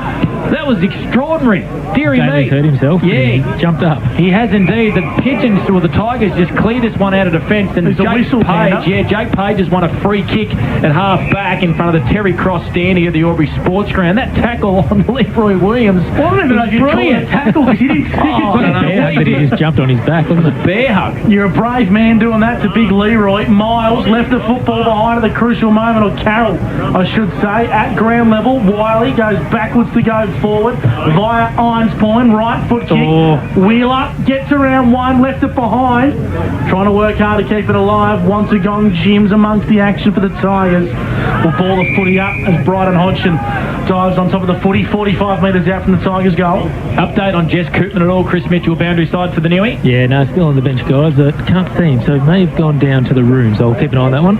Speaker 2: That was extraordinary. Deary me.
Speaker 1: Jamie's hurt himself.
Speaker 2: Yeah.
Speaker 1: He jumped up.
Speaker 2: He has indeed. The Pigeons, or the Tigers, just cleared this one out of defence. And Jake Page has won a free kick at half back in front of the Terry Cross stand here at the Albury Sports Ground. That tackle on Leroy Williams.
Speaker 3: I don't even know if you'd call it a tackle because he didn't stick it.
Speaker 1: But he just jumped on his back, wasn't it?
Speaker 2: Bear hug.
Speaker 3: You're a brave man doing that to big Leroy. Miles left the football behind at the crucial moment, or Carroll, I should say, at ground level. Wiley goes backwards to go forward via Irons Point, right foot kick. Wheeler gets around one, left it behind. Trying to work hard to keep it alive. Wontagong Jim's amongst the action for the Tigers. Will ball the footy up as Bryden Hodgson dives on top of the footy, 45 metres out from the Tigers' goal.
Speaker 2: Update on Jess Koopman at all. Chris Mitchell, boundary side for the Newie.
Speaker 1: Yeah, no, still on the bench, guys. Can't see him, so he may have gone down to the room, so I'll keep an eye on that one.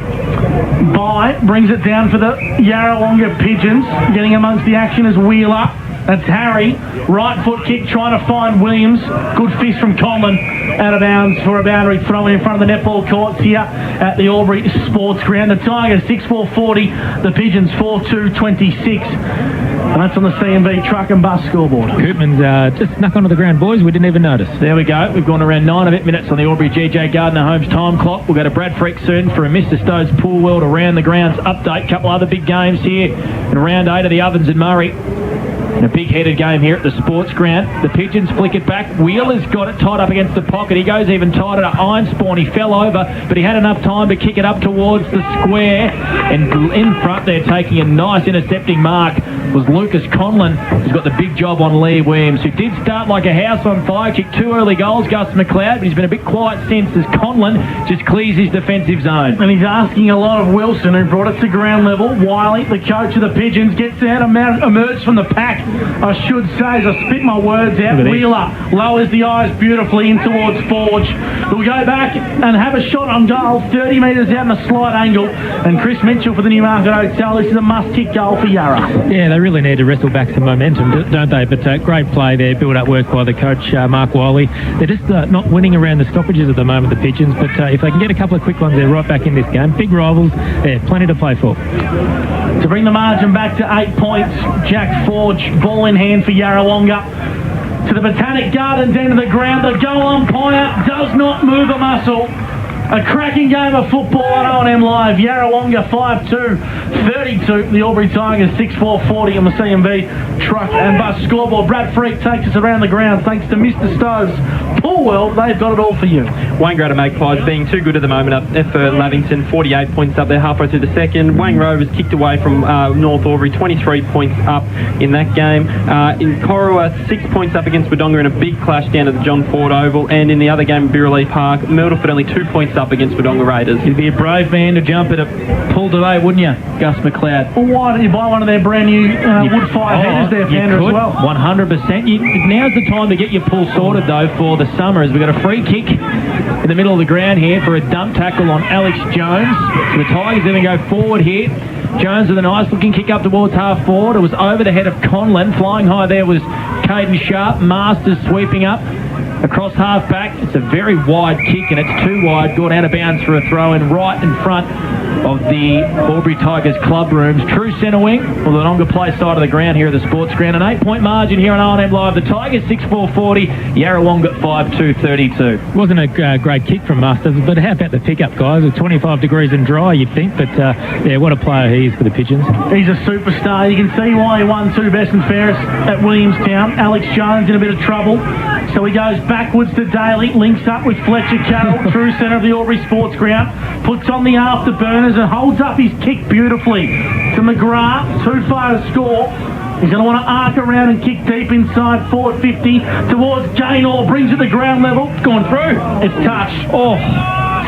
Speaker 3: By brings it down for the Yarrawonga Pigeons. Getting amongst the action is Wheeler. That's Harry. Right foot kick trying to find Williams. Good fist from Conlon. Out of bounds for a boundary throw in front of the netball courts here at the Albury Sports Ground. The Tigers 6-4-40. The Pigeons 4-2-26. And that's on the C&B truck and bus scoreboard.
Speaker 1: Koopman's just snuck onto the ground, boys. We didn't even notice.
Speaker 2: There we go. We've gone around 9 minutes on the Albury GJ Gardner Homes time clock. We'll go to Brad Freak soon for a Mr. Stowe's Pool World Around the Grounds update. Couple other big games here in round 8 of the Ovens and Murray. In a big-headed game here at the Sports Ground. The Pigeons flick it back. Wheeler's got it tied up against the pocket. He goes even tighter to Ironspawn. He fell over, but he had enough time to kick it up towards the square. And in front there, taking a nice intercepting mark, was Lucas Conlon, who's got the big job on Lee Williams, who did start like a house on fire, kicked 2 early goals, Gus McLeod, but he's been a bit quiet since as Conlon just clears his defensive zone.
Speaker 3: And he's asking a lot of Wilson, who brought it to ground level. Wiley, the coach of the Pigeons, gets out and emerged from the pack, I should say, as I spit my words out. Wheeler lowers the eyes beautifully in towards Forge. We'll go back and have a shot on goal, 30 metres out in a slight angle. And Chris Mitchell for the Newmarket Hotel. This is a must-kick goal for Yarra.
Speaker 1: Yeah, they really need to wrestle back some momentum, don't they? But great play there, build-up work by the coach, Mark Wiley. They're just not winning around the stoppages at the moment, the Pigeons, but if they can get a couple of quick ones, they're right back in this game. Big rivals, plenty to play for.
Speaker 3: To bring the margin back to 8 points, Jack Forge, ball in hand for Yarrawonga. To the Botanic Gardens end of the ground, the goal umpire does not move a muscle. A cracking game of football on O&M Live. Yarrawonga 5-2, the Albury Tigers 6-4-40 on the C&B truck and bus scoreboard. Brad Freak takes us around the ground thanks to Mr. Stowe's Pool World. They've got it all for you.
Speaker 4: Waingrada Magpies being too good at the moment up for Lavington, 48 points up there halfway through the second. Wang Rovers kicked away from North Albury, 23 points up in that game. In Corowa, 6 points up against Wodonga in a big clash down at the John Ford Oval. And in the other game, Birrelea Park, Myrtleford only 2 points up against Wodonga Raiders.
Speaker 2: You'd be a brave man to jump at a pull today, wouldn't you, Gus McLeod?
Speaker 3: Well, why don't you buy one of their brand new wood fire headers there, Founder, as well?
Speaker 2: 100%. Now's the time to get your pull sorted, though, for the summer, as we've got a free kick in the middle of the ground here for a dump tackle on Alex Jones. So the Tigers are going to go forward here. Jones with a nice looking kick up towards half forward. It was over the head of Conlon. Flying high there was Caden Sharp. Masters sweeping up across half back. It's a very wide kick, and it's too wide. Gone out of bounds for a throw in right in front of the Albury Tigers club rooms. True centre wing, or the longer play side of the ground here at the Sports Ground. An 8-point margin here on O&M Live. The Tigers 6-4-40, Yarrawonga 5-2-32.
Speaker 1: Wasn't a great kick from Masters, but how about the pickup, guys? It's 25 degrees and dry, you'd think, but yeah, what a player he is for the Pigeons.
Speaker 3: He's a superstar. You can see why he won 2 best and fairest at Williamstown. Alex Jones in a bit of trouble, so he goes backwards to Daly, links up with Fletcher Carroll, true centre of the Albury Sports Ground, puts on the afterburners and holds up his kick beautifully to McGrath, too far to score. He's going to want to arc around and kick deep inside, forward 50 towards Gaynor, brings it to ground level, gone through, it's touched.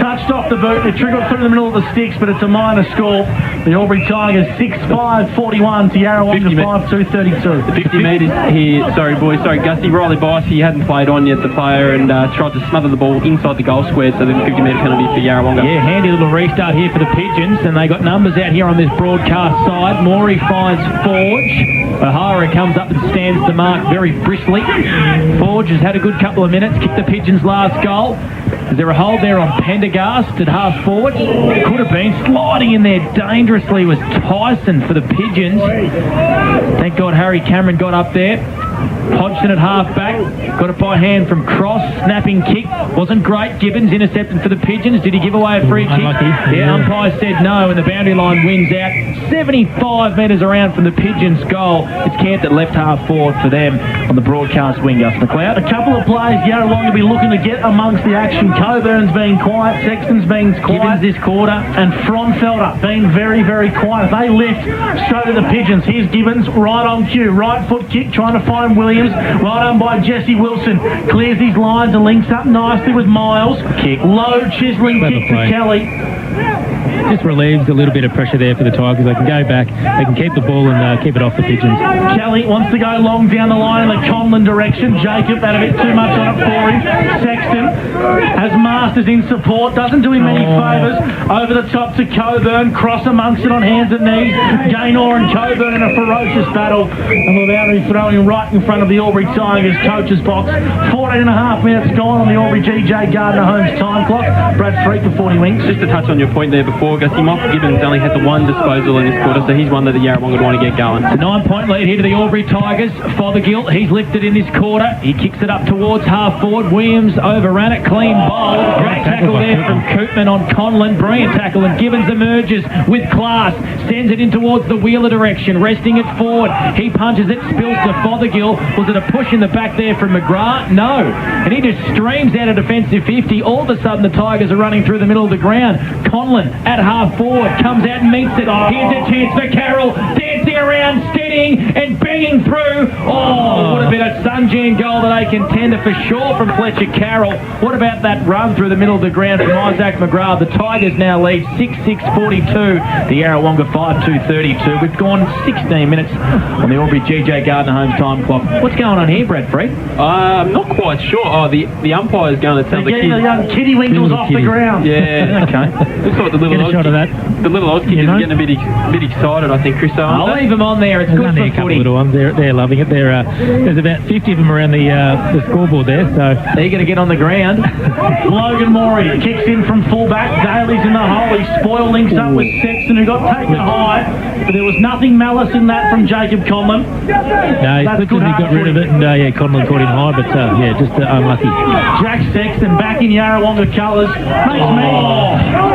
Speaker 3: Touched off the boot. It triggered through the middle of the sticks, but it's a minor score. The Albury Tigers 6-5-41 to Yarrawonga 5-2-32.
Speaker 4: The 50 metres here, sorry Gussie, Riley Bice, he hadn't played on yet, the player, and tried to smother the ball inside the goal square, so then 50-metre penalty for Yarrawonga.
Speaker 2: Yeah, handy little restart here for the Pigeons, and they got numbers out here on this broadcast side. Morey finds Forge. O'Hara comes up and stands the mark very briskly. Forge has had a good couple of minutes, kicked the Pigeons' last goal. Is there a hold there on Pendergast at half forward? Could have been. Sliding in there dangerously was Tyson for the Pigeons. Thank God Harry Cameron got up there. Hodgson at half back, got it by hand from Cross, snapping kick, wasn't great. Gibbons intercepted for the Pigeons. Did he give away a free kick? Yeah, umpire said no, and the boundary line wins out. 75 metres around from the Pigeons' goal. It's camped at left half forward for them on the broadcast wing, Gus McLeod.
Speaker 3: A couple of plays Yarrawonga will be looking to get amongst the action. Coburn's being quiet, Sexton's being quiet.
Speaker 2: Gibbons this quarter.
Speaker 3: And Fronfelder being very, very quiet. If they lift, so do the Pigeons. Here's Gibbons, right on cue. Right foot kick, trying to find Williams. Right on by Jesse Wilson. Clears his lines and links up nicely with Miles.
Speaker 2: Kick.
Speaker 3: Low chiselling kick to Kelly.
Speaker 1: Just relieves a little bit of pressure there for the Tigers. They can go back, they can keep the ball and keep it off the Pigeons.
Speaker 3: Kelly wants to go long down the line in the Conlon direction. Jacob had a bit too much on it for him. Sexton has Masters in support. Doesn't do him any favours. Over the top to Coburn. Cross amongst it on hands and knees. Gaynor and Coburn in a ferocious battle. And the boundary throwing right in front of the Albury Tigers coach's box. 14.5 minutes gone on the Albury GJ Gardner Holmes time clock. Brad Freak for 40 winks.
Speaker 4: Just to touch on your point there before, Gussie, Michael Gibbons only had the one disposal in this quarter, so he's one that the Yarrawonga would want to get going.
Speaker 2: It's a 9-point lead here to the Albury Tigers. Fothergill, he's lifted in this quarter. He kicks it up towards half forward. Williams overran it, clean bowl. Great tackle there from Koopman on Conlon. Brilliant tackle, and Gibbons emerges with class. Sends it in towards the Wheeler direction, resting it forward. He punches it, spills to Fothergill. Was it a push in the back there from McGrath? No. And he just streams out a defensive 50. All of a sudden, the Tigers are running through the middle of the ground. Conlon at half forward, comes out and meets it. Here's a chance for Carroll, dancing around, steadying and banging through. Oh, would have been a Sunjan goal that they contender for sure from Fletcher Carroll. What about that run through the middle of the ground from Isaac McGrath? The Tigers now lead 6-6-42. The Yarrawonga 5-2-32. We've gone 16 minutes on the Albury GJ Gardner Holmes time clock. What's going on here, Brad Freak?
Speaker 4: I'm not quite sure. Oh, the umpire's going to tell the kids.
Speaker 3: The young kiddie winkles off the ground.
Speaker 4: Yeah,
Speaker 2: okay.
Speaker 4: Looks like the little
Speaker 1: Get a shot of that.
Speaker 4: The little Oz kids are getting a bit excited, I think, Chris.
Speaker 2: I'll leave them on there. It's good for
Speaker 1: a couple of little ones. They're loving it. There's about 50 of them around the scoreboard there. So
Speaker 2: they're going to get on the ground.
Speaker 3: Logan Morey kicks in from fullback. Daly's in the hole. He spoil links up with Sexton, who got taken high. But there was nothing malice in that from Jacob Conlon.
Speaker 1: No, he got rid of it, and Conlon caught him high, but just unlucky.
Speaker 3: Jack Sexton back in Yarrawonga colours.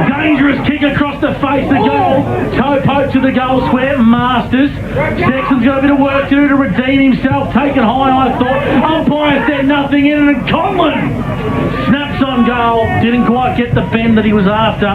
Speaker 3: Dangerous kick across the face of goal. Toe poke to the goal square. Masters. Sexton's got a bit of work to do to redeem himself. Taken high, I thought. Umpire said nothing in it, and Conlon snaps on goal. Didn't quite get the bend that he was after.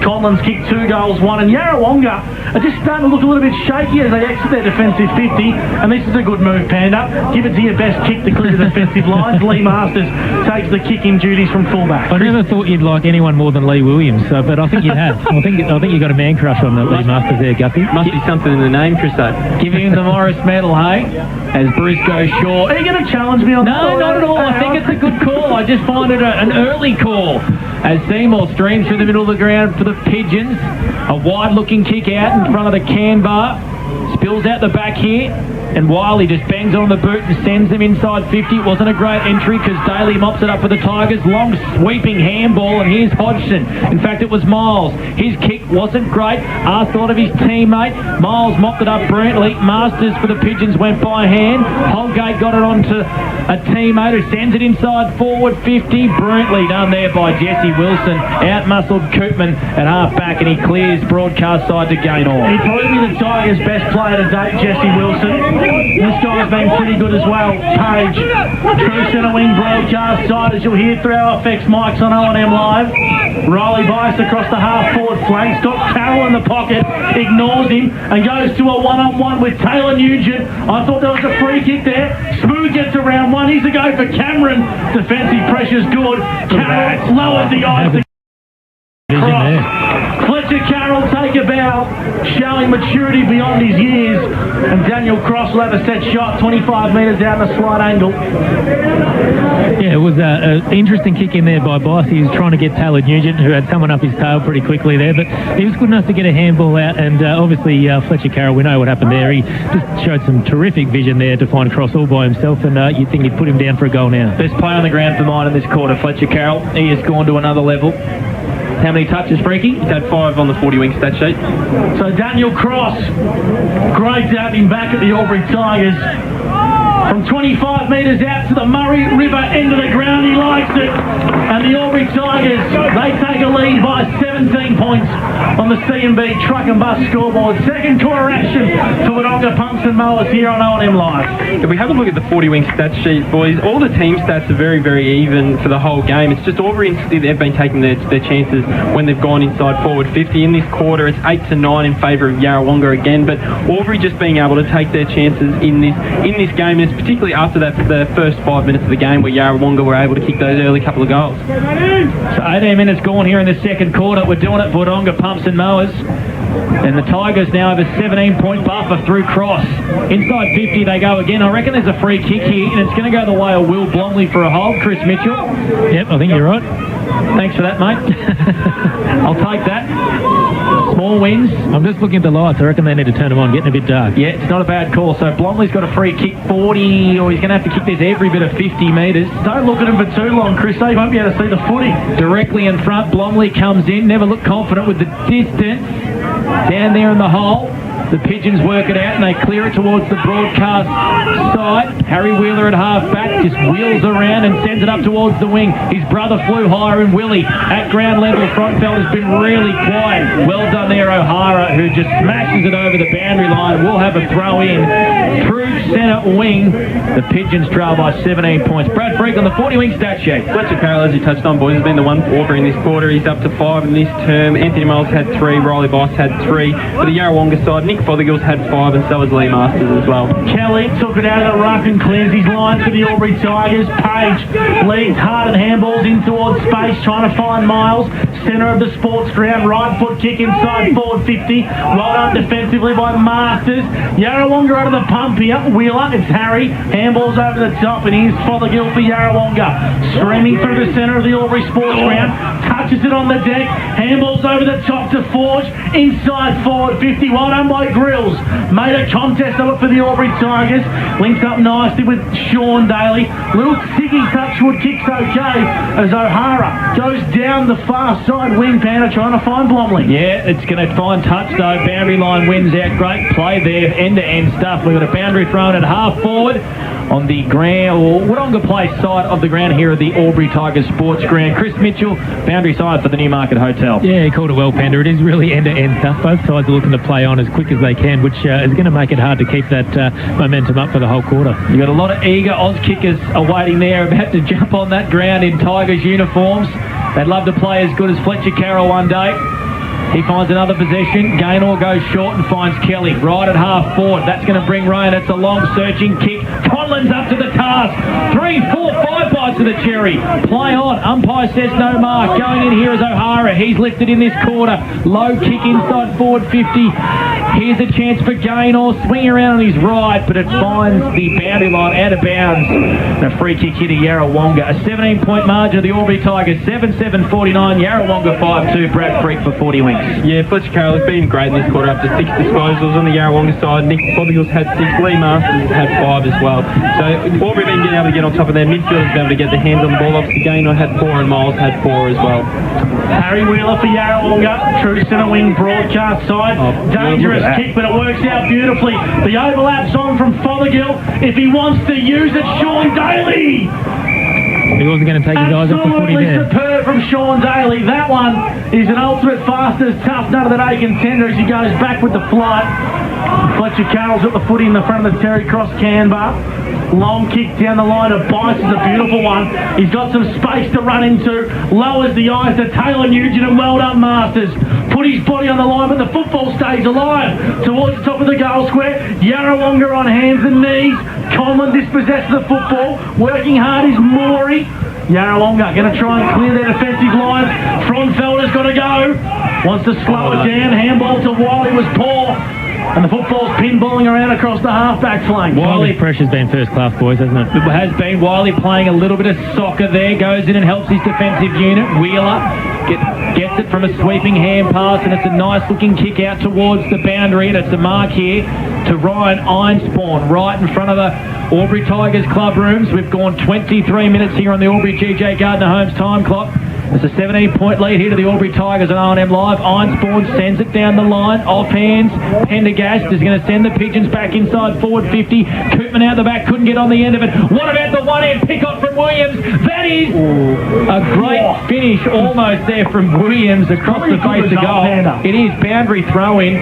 Speaker 3: Conlon's kicked 2 goals, 1, and Yarrawonga are just starting to look a little bit shaky as they exit their defensive 50, and this is a good move, Panda. Give it to your best kick to clear the defensive lines. Lee Masters takes the kicking duties from fullback.
Speaker 1: I never thought you'd like anyone more than Lee Williams, but I think you have. I think you got a man crush on Lee Masters there, Guppy.
Speaker 4: Must be something in the name, Chris.
Speaker 2: Giving him the Morris medal, hey? As Bruce goes short.
Speaker 3: Are you going to challenge me on that?
Speaker 2: No, not at all. I think it's a good call. I just find it an early call. As Seymour streams through the middle of the ground for the Pigeons. A wide-looking kick out in front of the can bar. Spills out the back here. And Wiley just bangs on the boot and sends them inside 50. It wasn't a great entry because Daly mops it up for the Tigers. Long sweeping handball, and here's Hodgson. In fact, it was Miles. His kick wasn't great. Asked a lot of his teammate. Miles mopped it up brilliantly. Masters for the Pigeons went by hand. Holgate got it onto a teammate who sends it inside forward 50. Brilliantly done there by Jesse Wilson. Out-muscled Koopman at half-back, and he clears broadcast side to Gaynor.
Speaker 3: He probably the Tigers' best player to date, Jesse Wilson. This guy's been pretty good as well. Page, true centre wing broadcast side, as you'll hear through our FX mics on O&M Live. Riley bias across the half forward flank. Got Carroll in the pocket, ignores him, and goes to a one-on-one with Taylor Nugent. I thought there was a free kick there. Smooth gets around one. He's a go for Cameron. Defensive pressure's good. Carroll lowers the eyes. Fletcher Carroll take a bow, showing maturity beyond his years. and Daniel Cross will have a set shot 25 metres out in a slight angle.
Speaker 1: Yeah, it was an interesting kick in there by Boss. He was trying to get Taylor Nugent, who had someone up his tail pretty quickly there, but he was good enough to get a handball out, and obviously Fletcher Carroll, we know what happened there. He just showed some terrific vision there to find Cross all by himself, and you'd think he'd put him down for a goal now.
Speaker 2: Best player on the ground for mine in this quarter, Fletcher Carroll. He has gone to another level. How many touches, Freaky?
Speaker 4: He's had 5 on the 40-wing stat sheet.
Speaker 3: So Daniel Cross, great to have him back at the Albury Tigers. From 25 metres out to the Murray River end of the ground, he likes it. And the Albury Tigers, they take a lead by 17 points on the C&B Truck and Bus scoreboard. Second quarter action for Wodonga Pumps and Mowers here on O&M Live.
Speaker 4: If we have a look at the 40-wing stat sheet, boys, all the team stats are very, very even for the whole game. It's just Albury, they've been taking their chances when they've gone inside forward 50. In this quarter, it's 8-9 in favour of Yarrawonga again, but Albury just being able to take their chances in this game, and particularly after the first 5 minutes of the game where Yarrawonga were able to kick those early couple of goals.
Speaker 2: So 18 minutes gone here in the second quarter. We're doing it for Wodonga Pumps and Mowers. And the Tigers now have a 17-point buffer through Cross. Inside 50 they go again. I reckon there's a free kick here, and it's going to go the way of Will Blomley for a hold. Chris Mitchell.
Speaker 1: Yep, I think you're right.
Speaker 2: Thanks for that, mate. I'll take that. Small wins.
Speaker 1: I'm just looking at the lights. I reckon they need to turn them on, getting a bit dark.
Speaker 2: Yeah, it's not a bad call. So Blomley's got a free kick 40, or he's going to have to kick this every bit of 50 metres.
Speaker 3: Don't look at him for too long, Chris. They won't be able to see the footy.
Speaker 2: Directly in front, Blomley comes in. Never looked confident with the distance. Down there in the hole. The Pigeons work it out and they clear it towards the broadcast side. Harry Wheeler at half-back just wheels around and sends it up towards the wing. His brother flew higher, and Willie at ground level. Frontfeld has been really quiet. Well done there, O'Hara, who just smashes it over the boundary line. We'll have a throw in. True centre wing. The Pigeons trail by 17 points. Brad Freak on the 40-wing stat sheet.
Speaker 4: Fletcher Carroll, as you touched on, boys, has been the one for Albury in this quarter. He's up to 5 in this term. Anthony Miles had 3. Riley Boss had 3. For the Yarrawonga side, Nick Fothergill's had 5, and so has Lee Masters as well.
Speaker 3: Kelly took it out of the ruck and clears his line for the Albury Tigers. Page leads hard and handballs in towards space, trying to find Miles. Centre of the sports ground, right foot kick inside forward 50. Well done defensively by Masters. Yarrawonga out of the pump here. Wheeler, it's Harry. Handballs over the top, and here's Fothergill for Yarrawonga. Streaming through the centre of the Albury sports ground. Touches it on the deck. Handballs over the top to Forge. Inside forward 50. Well done by Grills. Made a contest of it for the Albury Tigers. Links up nicely with Sean Daly. Little Siggy touchwood kicks okay as O'Hara goes down the far side wing, Panda, trying to find Blomley.
Speaker 2: Yeah, it's going to find touch though. Boundary line wins out. Great play there. End-to-end stuff. We've got a boundary thrown at half forward on the ground, or Wodonga Place side of the ground here at the Albury Tigers Sports Ground. Chris Mitchell, boundary side for the Newmarket Hotel.
Speaker 1: Yeah, he called it well, Panda. It is really end-to-end stuff. Both sides are looking to play on as quick as they can, which is going to make it hard to keep that momentum up for the whole quarter.
Speaker 2: You've got a lot of eager Oz kickers awaiting there, about to jump on that ground in Tigers uniforms. They'd love to play as good as Fletcher Carroll one day. He finds another possession. Gaynor goes short and finds Kelly right at half forward. That's going to bring rain. It's a long searching kick. Conlon's up to the task. 3, 4, 5 bites of the cherry. Play on. Umpire says no mark. Going in here is O'Hara. He's lifted in this quarter. Low kick inside forward 50. Here's a chance for Gaynor. Swinging around on his right, but it finds the boundary line out of bounds. And a free kick here to Yarrawonga. A 17-point margin of the Albury Tigers. 7-7-49. Yarrawonga 5-2. Brad Freak for 40 wings.
Speaker 4: Yeah, Fletcher Carroll has been great in this quarter, up to 6 disposals on the Yarrawonga side. Nick Fothergill's had 6, Lee Masters had 5 as well. So Albury been able to get on top of their midfielders, been able to get the hands on the ball. Obviously Gaynor had 4 and Miles had 4 as well.
Speaker 3: Harry Wheeler for Yarrawonga, true centre wing broadcast side. Dangerous kick, but it works out beautifully. The overlap's on from Fothergill. If he wants to use it, Sean Daly.
Speaker 1: He wasn't going to take his eyes off the footy there.
Speaker 3: Absolutely superb from Sean Daly. That one is an ultimate fastest, tough nut of the day contender as he goes back with the flight. Fletcher Carroll's got the footy in the front of the Terry Cross Canberra. Long kick down the line of Bice is a beautiful one. He's got some space to run into. Lowers the eyes to Taylor Nugent, and well done, Masters. Put his body on the line, but the football stays alive towards the top of the goal square. Yarrawonga on hands and knees. Conlon dispossessed of the football. Working hard is Morey. Yarrawonga going to try and clear their defensive lines. Frontfelder's got to go. Wants to slow it down. Handball to Wiley was poor. And the football's pinballing around across the half-back flank.
Speaker 1: Wiley's pressure's been first class, boys, hasn't it?
Speaker 2: It has been. Wiley playing a little bit of soccer there, goes in and helps his defensive unit. Wheeler gets it from a sweeping hand pass, and it's a nice looking kick out towards the boundary, and it's a mark here to Ryan Einspawn right in front of the Albury Tigers club rooms. We've gone 23 minutes here on the Albury GJ Gardner Homes time clock. It's a 17-point lead here to the Albury Tigers on O&M Live. Einspawn sends it down the line, off hands. Pendergast is going to send the Pigeons back inside forward 50. Koopman out the back, couldn't get on the end of it. What about the one-hand pick-up from Williams? That is a great finish almost there from Williams across the face of goal. It is boundary throw-in,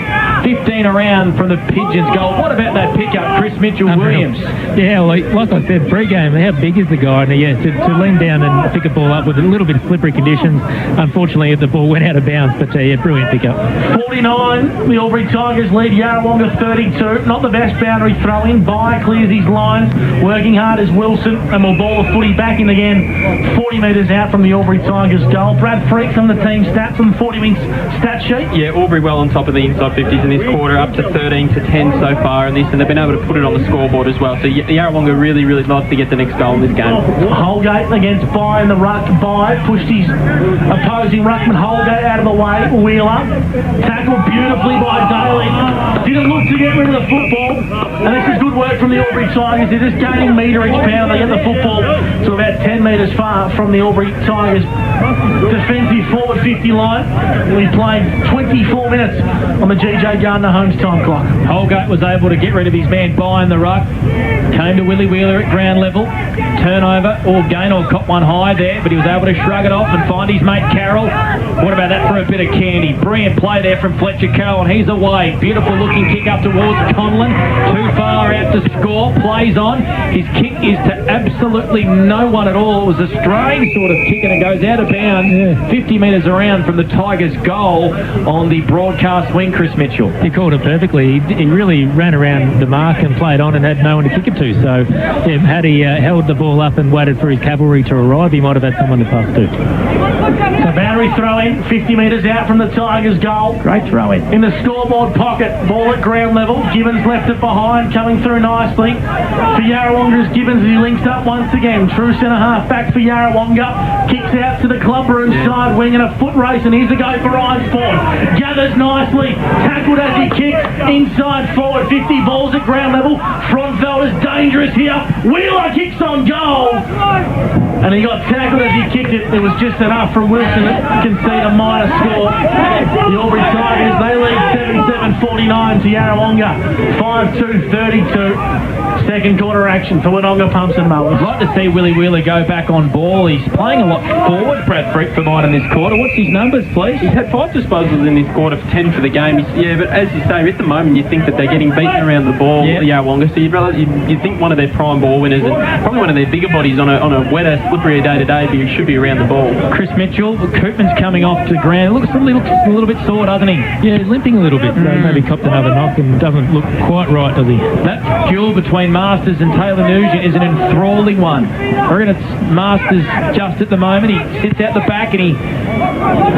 Speaker 2: 15 around from the Pigeons goal. What about that pick-up, Chris Mitchell-Williams?
Speaker 1: Yeah, like I said, pre-game, how big is the guy? And yeah, to lean down and pick a ball up with a little bit of slippery conditions. Unfortunately, the ball went out of bounds, but yeah, brilliant pick-up.
Speaker 3: 49, the Albury Tigers lead Yarrawonga 32. Not the best boundary throw-in. By clears his lines. Working hard is Wilson, and will ball the footy back in again. 40 metres out from the Albury Tigers goal. Brad Freak from the team stats on the 40-minute stat sheet.
Speaker 4: Yeah, Albury well on top of the inside 50s in this quarter, up to 13 to 10 so far in this, and they've been able to put it on the scoreboard as well. So Yarrawonga really like to get the next goal in this game.
Speaker 3: Holgate against By in the ruck. By pushed his opposing ruckman Holgate out of the way. Wheeler tackled beautifully by Daly. Didn't look to get rid of the football, and this is good work from the Albury Tigers. They're just gaining meterage power. They get the football to about 10 metres far from the Albury Tigers defensive forward 50 line. We played 24 minutes on the GJ Gardner Homes time clock.
Speaker 2: Holgate was able to get rid of his man By in the ruck. Came to Willie Wheeler at ground level. Turnover, or Gaynor caught one high there, but he was able to shrug it off and find his mate Carroll. What about that for a bit of candy? Brilliant play there from Fletcher Carroll, and he's away. Beautiful looking kick up towards Conlon. Too far out to score. Plays on. His kick is to absolutely no one at all. It was a strange sort of kick, and it goes out of bounds 50 metres around from the Tigers' goal on the broadcast wing, Chris Mitchell.
Speaker 1: He called it perfectly. He really ran around the mark and played on and had no one to kick it to. So yeah, had he held the ball up and waited for his cavalry to arrive, he might have had someone to pass to.
Speaker 3: So boundary throw-in, 50 metres out from the Tigers' goal.
Speaker 2: Great throw-in.
Speaker 3: In the scoreboard pocket, ball at ground level. Gibbons left it behind, coming through nicely. For Yarrawonga's Gibbons, he links up once again. True centre-half back for Yarrawonga. Kicks out to the club room side wing in a foot race, and here's a go for Einspawn. Gathers nicely, tackled as he kicks. Inside forward, 50 balls at ground level. Frontfelder's dangerous here. Wheeler kicks on goal. And he got tackled as he kicked it. It was just enough from Wilson to concede a minor score. The Albury Tigers, they lead 77-49 to Yarrawonga. 5-2-32. Second quarter action for Wodonga Pumps and Mowers.
Speaker 2: I'd like to see Willie Wheeler go back on ball. He's playing a lot forward, Brad Freak, for mine in this quarter. What's his numbers, please?
Speaker 4: He's had 5 disposals in this quarter for 10 for the game. But as you say, at the moment you think that they're getting beaten around the ball, Yarrawonga, so you'd think one of their prime ball winners and probably one of their bigger bodies on a wetter, slipperier day-to-day, but he should be around the ball.
Speaker 2: Chris Mitchell, Koopman's coming off to ground. Looks a little bit sore, doesn't he?
Speaker 1: Yeah, limping a little bit. So maybe copped another knock and doesn't look quite right, does he?
Speaker 2: That duel between Masters and Taylor Nugent is an enthralling one. I reckon it's Masters just at the moment. He sits out the back and he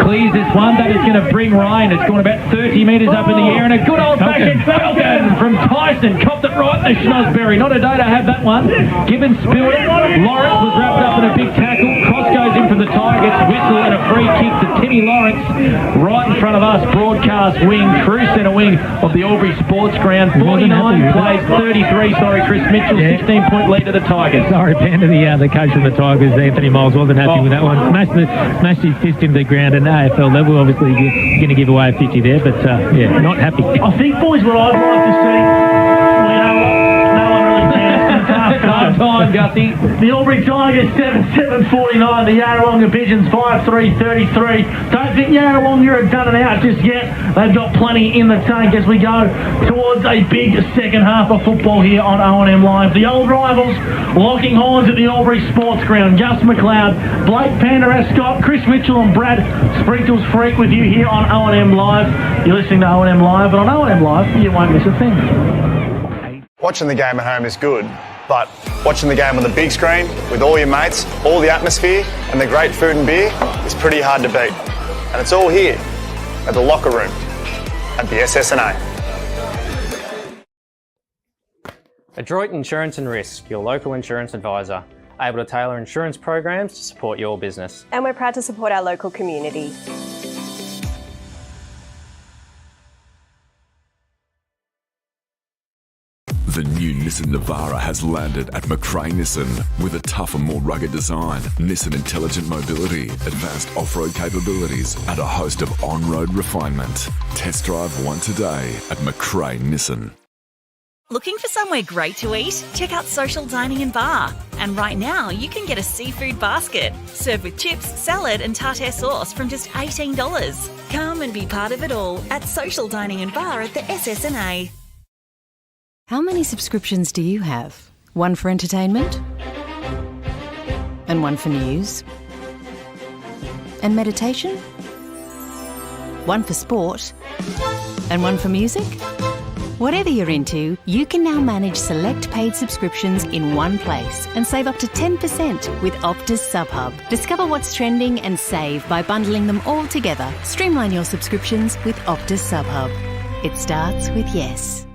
Speaker 2: clears this one. That is going to bring rain. It's gone about 30 metres up in the air, and a good old-fashioned Falcon from Tyson. Copped it right in the schnozberry. Not a day to have that one. Gibbons spilled it. Lawrence was wrapped up in a big tackle. Cross goes in for the Tigers. Whistle and a free kick to Timmy Lawrence right in front of us. Broadcast wing, true centre wing of the Albury Sports Ground. 49 plays, 33, Chris Mitchell, 16-point lead to the Tigers.
Speaker 1: Sorry, Panda, the coach from the Tigers, Anthony Miles, wasn't happy with that one. Smashed his fist into the ground, and AFL level, obviously, you're going to give away a 50 there, but yeah, not happy.
Speaker 3: I think, boys, what I'd like to see, no one really cares.
Speaker 2: Time, Gussie.
Speaker 3: The Albury Tigers 7-7-49. The Yarrawonga Pigeons 5-3-33. Don't think Yarrawonga are done and out just yet. They've got plenty in the tank as we go towards a big second half of football here on O&M Live. The old rivals locking horns at the Albury Sports Ground. Gus McLeod, Blake Panda Escott, Chris Mitchell and Brad Sprinkles Freak with you here on O&M Live. You're listening to O&M Live, and on O&M Live you won't miss a thing.
Speaker 6: Watching the game at home is good, but watching the game on the big screen with all your mates, all the atmosphere and the great food and beer is pretty hard to beat. And it's all here at the locker room at the SSNA.
Speaker 7: Adroit Insurance and Risk, your local insurance advisor, able to tailor insurance programs to support your business.
Speaker 8: And we're proud to support our local community.
Speaker 5: The new Nissan Navara has landed at McRae Nissan with a tougher, more rugged design, Nissan intelligent mobility, advanced off-road capabilities, and a host of on-road refinement. Test drive one today at McRae Nissan.
Speaker 9: Looking for somewhere great to eat? Check out Social Dining and Bar. And right now, you can get a seafood basket served with chips, salad and tartare sauce from just $18. Come and be part of it all at Social Dining and Bar at the SSNA.
Speaker 10: How many subscriptions do you have? One for entertainment? And one for news? And meditation? One for sport? And one for music? Whatever you're into, you can now manage select paid subscriptions in one place and save up to 10% with Optus SubHub. Discover what's trending and save by bundling them all together. Streamline your subscriptions with Optus SubHub. It starts with yes.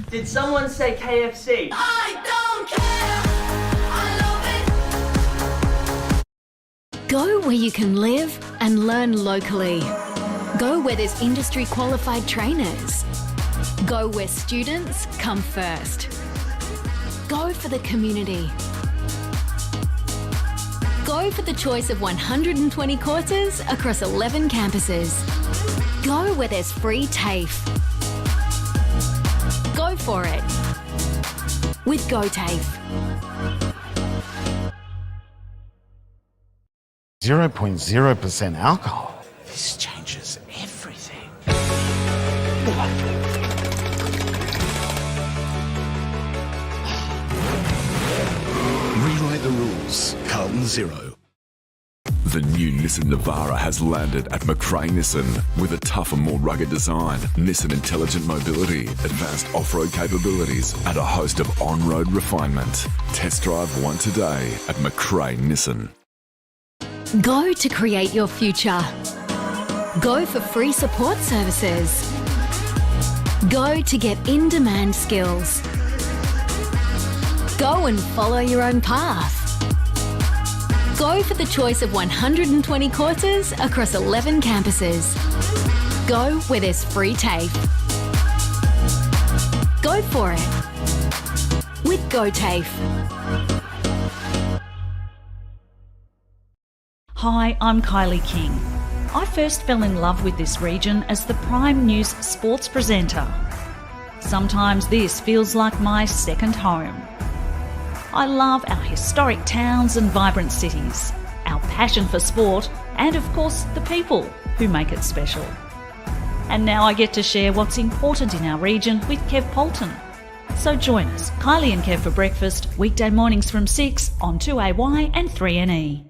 Speaker 11: Did someone say KFC?
Speaker 12: I don't care. I love it.
Speaker 13: Go where you can live and learn locally. Go where there's industry qualified trainers. Go where students come first. Go for the community. Go for the choice of 120 courses across 11 campuses. Go where there's free TAFE. Go for it with GoTAFE.
Speaker 14: 0.0% alcohol. This changes everything.
Speaker 5: Rewrite the rules. Carlton Zero. The new Nissan Navara has landed at McRae Nissan with a tougher, more rugged design, Nissan intelligent mobility, advanced off-road capabilities, and a host of on-road refinement. Test drive one today at McRae Nissan.
Speaker 13: Go to create your future. Go for free support services. Go to get in-demand skills. Go and follow your own path. Go for the choice of 120 courses across 11 campuses. Go where there's free TAFE. Go for it with GoTAFE.
Speaker 15: Hi, I'm Kylie King. I first fell in love with this region as the Prime News sports presenter. Sometimes this feels like my second home. I love our historic towns and vibrant cities, our passion for sport, and of course the people who make it special. And now I get to share what's important in our region with Kev Polton. So join us, Kylie and Kev for breakfast, weekday mornings from 6 on 2AY and 3NE.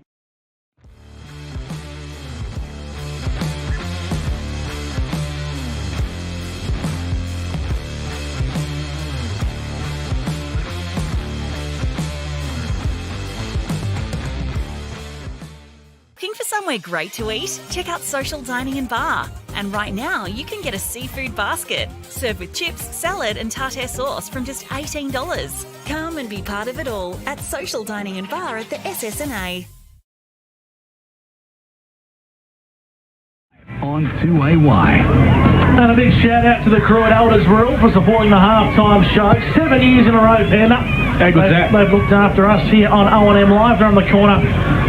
Speaker 9: Looking for somewhere great to eat? Check out Social Dining and Bar. And right now, you can get a seafood basket served with chips, salad and tartare sauce from just $18. Come and be part of it all at Social Dining and Bar at the SSNA.
Speaker 3: On 2AY. And a big shout out to the crew at Elders Rural for supporting the halftime show. 7 years in a row, Panda.
Speaker 2: How good's that?
Speaker 3: They've looked after us here on O&M Live. They're on the corner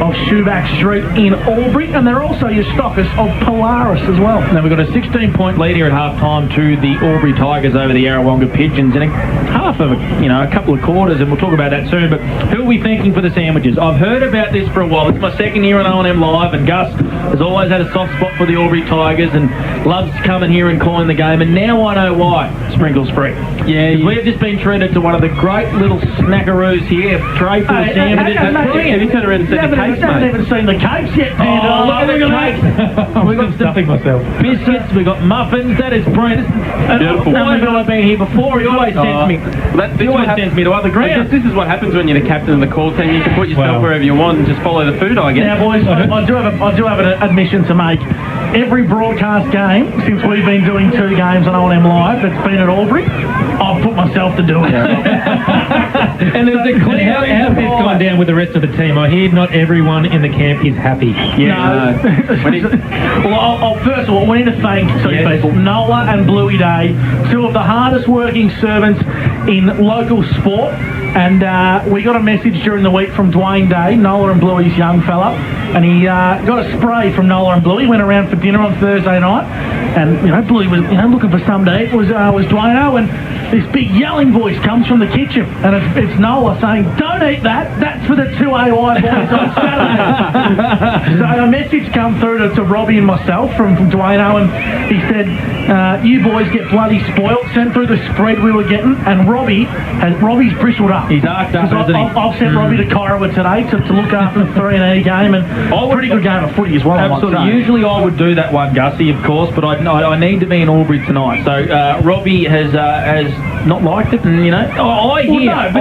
Speaker 3: of Shoeback Street in Albury, and they're also your stockers of Polaris as well.
Speaker 2: Now we've got a 16-point lead here at half-time to the Albury Tigers over the Yarrawonga Pigeons in a couple of quarters, and we'll talk about that soon. But who are we thanking for the sandwiches? I've heard about this for a while. It's my second year on O&M Live, and Gus has always had a soft spot for the Albury Tigers and loves coming here and calling the game, and now I know why. Sprinkles free.
Speaker 4: Yeah,
Speaker 2: we've just been treated to one of the great little snackaroos here. Tray full of sandwiches.
Speaker 4: Have you turned around and seen the cakes, mate?
Speaker 3: I haven't even seen the cakes yet, Panda.
Speaker 2: Oh, look at the cakes.
Speaker 1: We've got stuffing myself.
Speaker 2: Biscuits, we've got muffins. That is brilliant.
Speaker 4: Beautiful.
Speaker 2: Why have I been here before? He always sends me. He always sends me to other grounds.
Speaker 4: This is what happens when you're the captain of the call team. You can put yourself wherever you want and just follow the food, I guess.
Speaker 3: Now, boys, I do have an admission to make. Every broadcast game since we've been doing 2 games on O&M Live that's been at Albury, I've put myself to do it.
Speaker 2: And there's a clear.
Speaker 1: How has this gone down with the rest of the team? I hear not everyone in the camp is happy.
Speaker 3: Yeah. Well, first of all, we need to thank two people, Nola and Bluey Day, 2 of the hardest working servants in local sport. And we got a message during the week from Dwayne Day, Nola and Bluey's young fella, and he got a spray from Nola and Bluey. Went around for dinner on Thursday night, and Bluey was looking for some to eat. Was Dwayne, and this big yelling voice comes from the kitchen, and it's Nola saying, "Don't eat that. That's for the 2AY boys on Saturday." So a message come through to Robbie and myself from Dwayne, and he said, "You boys get bloody spoilt." Sent through the spread we were getting, and Robbie's bristled up.
Speaker 2: He's arced up, hasn't he?
Speaker 3: I've sent Robbie to Korowa today to look after the 3-80 game, and pretty good game of footy as well.
Speaker 2: Absolutely. Usually I would do that one, Gussie, of course, but I need to be in Albury tonight. So Robbie has not liked it, and I hear.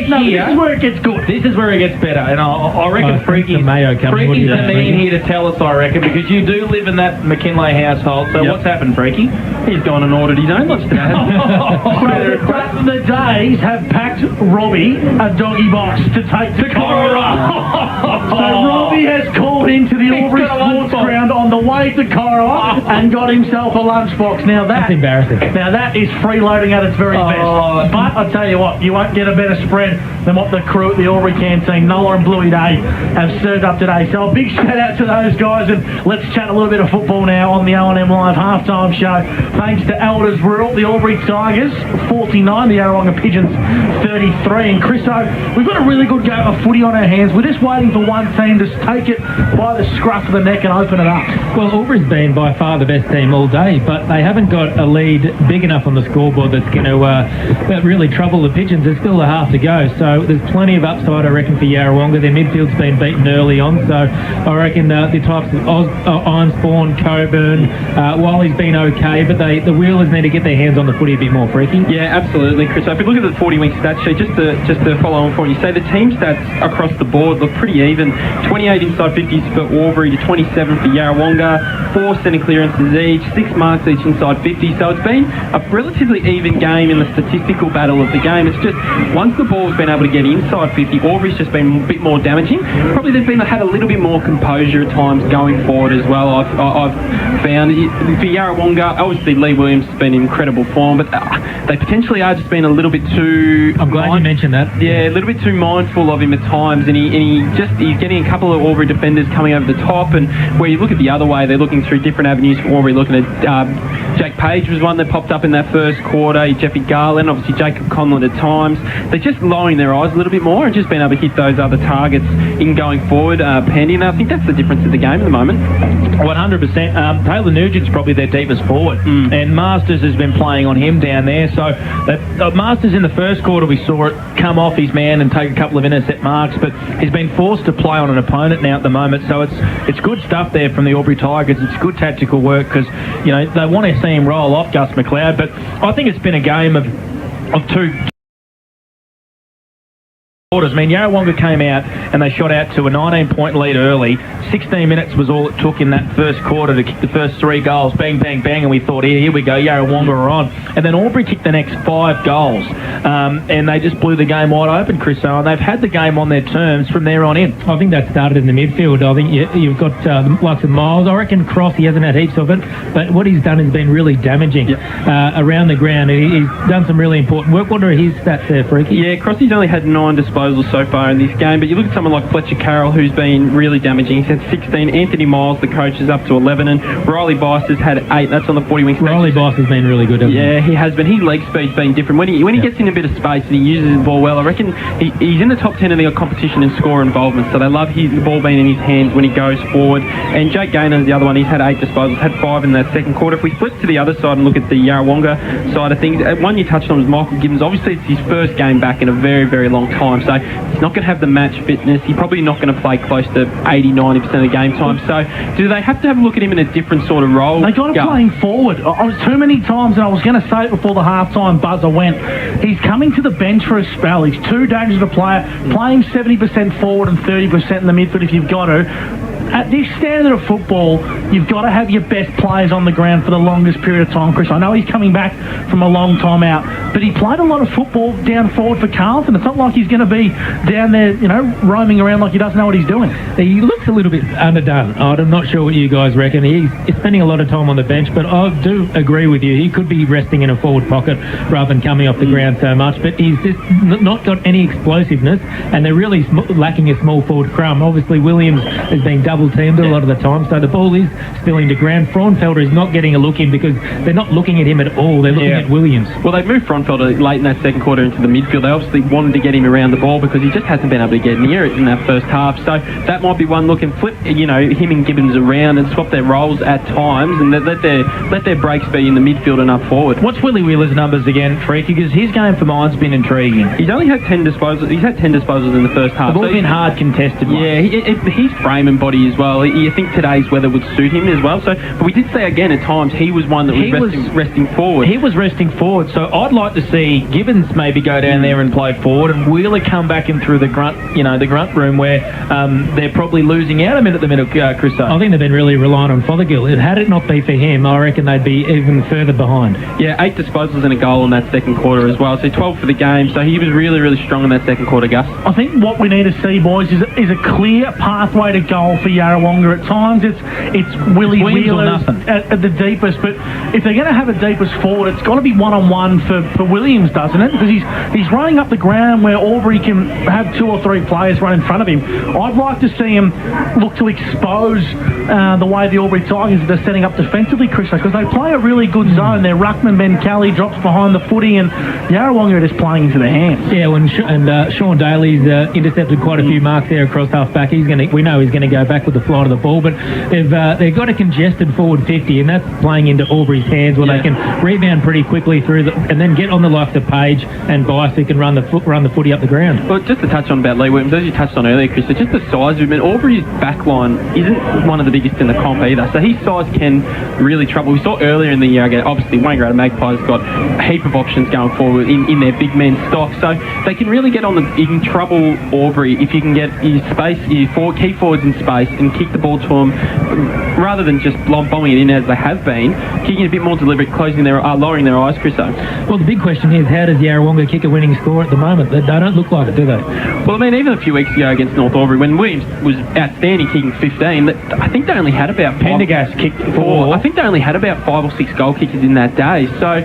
Speaker 3: This is where it gets good.
Speaker 2: This is where it gets better, and I reckon Freaky's the man here to tell us. I reckon, because you do live in that McKinlay household. So what's happened, Freaky?
Speaker 4: He's gone and ordered his own lunch today.
Speaker 3: The Days have packed Robbie a doggy box to take to Korowa. So Robbie has called into the Albury Sports Ground on the way to Korowa and got himself a lunchbox. Now that's
Speaker 1: embarrassing.
Speaker 3: Now that is freeloading at its very best. But I tell you what, you won't get a better spread than what the crew at the Albury canteen, Nola and Bluey Day, have served up today. So a big shout out to those guys, and let's chat a little bit of football now on the O&M Live halftime show. Thanks to Elders Rural, the Albury Tigers 49, the Yarrawonga Pigeons 33. And Chriso, we've got a really good game of footy on our hands. We're just waiting for one team to take it by the scruff of the neck and open it up.
Speaker 1: Well, Albury's been by far the best team all day, but they haven't got a lead big enough on the scoreboard that's going to really trouble the Pigeons. There's still a half to go, so there's plenty of upside, I reckon, for Yarrawonga. Their midfield's been beaten early on, so I reckon the types of Ironspawn, Coburn, Wally's been okay, but the Wheelers need to get their hands on the footy a bit more, Freaky.
Speaker 4: Yeah, absolutely, Chris. So if you look at the 40-week stat sheet, just to follow on from what you say, the team stats across the board look pretty even. 28 inside 50s for Albury to 27 for Yarrawonga, 4 centre clearances each, 6 marks each inside 50. So it's been a relatively even game in the statistical battle of the game. It's just once the ball's been able to get inside 50, Albury's just been a bit more damaging. Probably they've had a little bit more composure at times going forward as well. I've found for Yarrawonga, obviously Lee Williams has been in incredible form, but they potentially are just being a little bit too.
Speaker 1: I'm glad you mentioned that.
Speaker 4: Yeah, a little bit too mindful of him at times, and he's getting a couple of Albury defenders coming over the top. And where you look at the other way, they're looking through different avenues for Albury. Looking at Jack Page was one that popped up in that first quarter. Jeffy Garland, obviously Jacob Conlon at times. They're just lowering their eyes a little bit more and just being able to hit those other targets in going forward, Pandy. And I think that's the difference of the game at the moment.
Speaker 2: 100%. Taylor Nugent's probably their deepest forward, and Masters has been playing on him down there. So Masters in the first quarter, we saw it come off his man and take a couple of intercept marks, but he's been forced to play on an opponent now at the moment. So it's good stuff there from the Albury Tigers. It's good tactical work because they want to see him roll off Gus McLeod. But I think it's been a game of two quarters. I mean, Yarrawonga came out and they shot out to a 19-point lead early. 16 minutes was all it took in that first quarter to kick the first 3 goals. Bang, bang, bang, and we thought, here we go, Yarrawonga are on. And then Albury kicked the next 5 goals, and they just blew the game wide open, Chris. And they've had the game on their terms from there on in.
Speaker 1: I think that started in the midfield. I think you've got lots of Miles. I reckon Cross, he hasn't had heaps of it, but what he's done has been really damaging around the ground. He's done some really important work. What are his stats there, Freaky?
Speaker 4: Yeah, Crossy's only had 9 disposals disposals so far in this game, but you look at someone like Fletcher Carroll, who's been really damaging. He's had 16. Anthony Miles, the coach, is up to 11, and Riley Bice has had 8. That's on the 40 wing.
Speaker 1: Riley Bice has been really good, hasn't he?
Speaker 4: Yeah, he has been. His leg speed's been different. When he gets in a bit of space and he uses his ball well, I reckon he's in the top 10 of the competition in score involvement, so they love the ball being in his hands when he goes forward. And Jake Gaynor's the other one. He's had 8 disposals, had 5 in that second quarter. If we flip to the other side and look at the Yarrawonga side of things, one you touched on was Michael Gibbons. Obviously, it's his first game back in a very, very long time, so he's not going to have the match fitness. He's probably not going to play close to 80-90% of the game time. So do they have to have a look at him in a different sort of role?
Speaker 3: They got him playing forward. I was too many times, and I was going to say it before the half-time buzzer went, he's coming to the bench for a spell. He's too dangerous a player. Play him 70% forward and 30% in the midfield if you've got to. At this standard of football, you've got to have your best players on the ground for the longest period of time, Chris. I know he's coming back from a long time out, but he played a lot of football down forward for Carlton. It's not like he's going to be down there, roaming around like he doesn't know what he's doing.
Speaker 1: He looks a little bit underdone. I'm not sure what you guys reckon. He's spending a lot of time on the bench, but I do agree with you. He could be resting in a forward pocket rather than coming off the ground so much, but he's just not got any explosiveness, and they're really lacking a small forward crumb. Obviously, Williams has been double-teamed a lot of the time, so the ball is spilling to ground. Fraunfelder is not getting a look in because they're not looking at him at all. They're looking at Williams.
Speaker 4: Well, they moved Fraunfelder late in that second quarter into the midfield. They obviously wanted to get him around the ball because he just hasn't been able to get near it in that first half. So that might be one look, and flip, him and Gibbons around and swap their roles at times, and let their breaks be in the midfield and up forward.
Speaker 2: What's Willie Wheeler's numbers again, Freaky? Because his game for mine's been intriguing.
Speaker 4: He's only had 10 disposals. He's had 10 disposals in the first half.
Speaker 2: They've all been hard contested ones.
Speaker 4: Yeah, his frame and body as well. I think today's weather would suit him as well. So, but we did say again at times he was one that was resting forward.
Speaker 2: He was resting forward. So I'd like to see Gibbons maybe go down there and play forward, and Wheeler come back in through the grunt room where they're probably losing out a minute at the middle, Chris.
Speaker 1: I think they've been really relying on Fothergill. Had it not be for him, I reckon they'd be even further behind.
Speaker 4: Yeah, 8 disposals and a goal in that second quarter as well. So 12 for the game. So he was really, really strong in that second quarter, Gus.
Speaker 3: I think what we need to see, boys, is a clear pathway to goal for Yarrawonga. At times it's Willie Wheeler at the deepest, but if they're going to have a deepest forward, it's got to be one-on-one for Williams, doesn't it? Because he's running up the ground where Albury can have 2 or 3 players run in front of him. I'd like to see him look to expose the way the Albury Tigers are setting up defensively, Chris, because they play a really good zone. Their ruckman Ben Kelly drops behind the footy, and Yarrawonga are just playing into their hands.
Speaker 1: Yeah, and Sean Daly's intercepted quite a few marks there across half-back. We know he's going to go back with the flight of the ball, but they've got a congested forward 50, and that's playing into Albury's hands where they can rebound pretty quickly through and then get on the likes of Page and Bice who can run the footy up the ground.
Speaker 4: Well, just to touch on about Lee Williams, as you touched on earlier, Chris, it's just the size of him, and Albury's back line isn't one of the biggest in the comp either, so his size can really trouble. We saw earlier in the year, obviously Wangaratta Magpies got a heap of options going forward in their big men stock, so they can really get you can trouble Albury if you can get your key forwards in space and kick the ball to them rather than just bombing it in as they have been, kicking a bit more deliberate, lowering their eyes, Chris.
Speaker 1: Well, the big question is, how does Yarrawonga kick a winning score at the moment? They don't look like it, do they?
Speaker 4: Well, I mean, even a few weeks ago against North Albury, when Williams was outstanding kicking 15, I think they only had about
Speaker 2: Pendergast kicked 4.
Speaker 4: I think they only had about 5 or 6 goal kickers in that day. So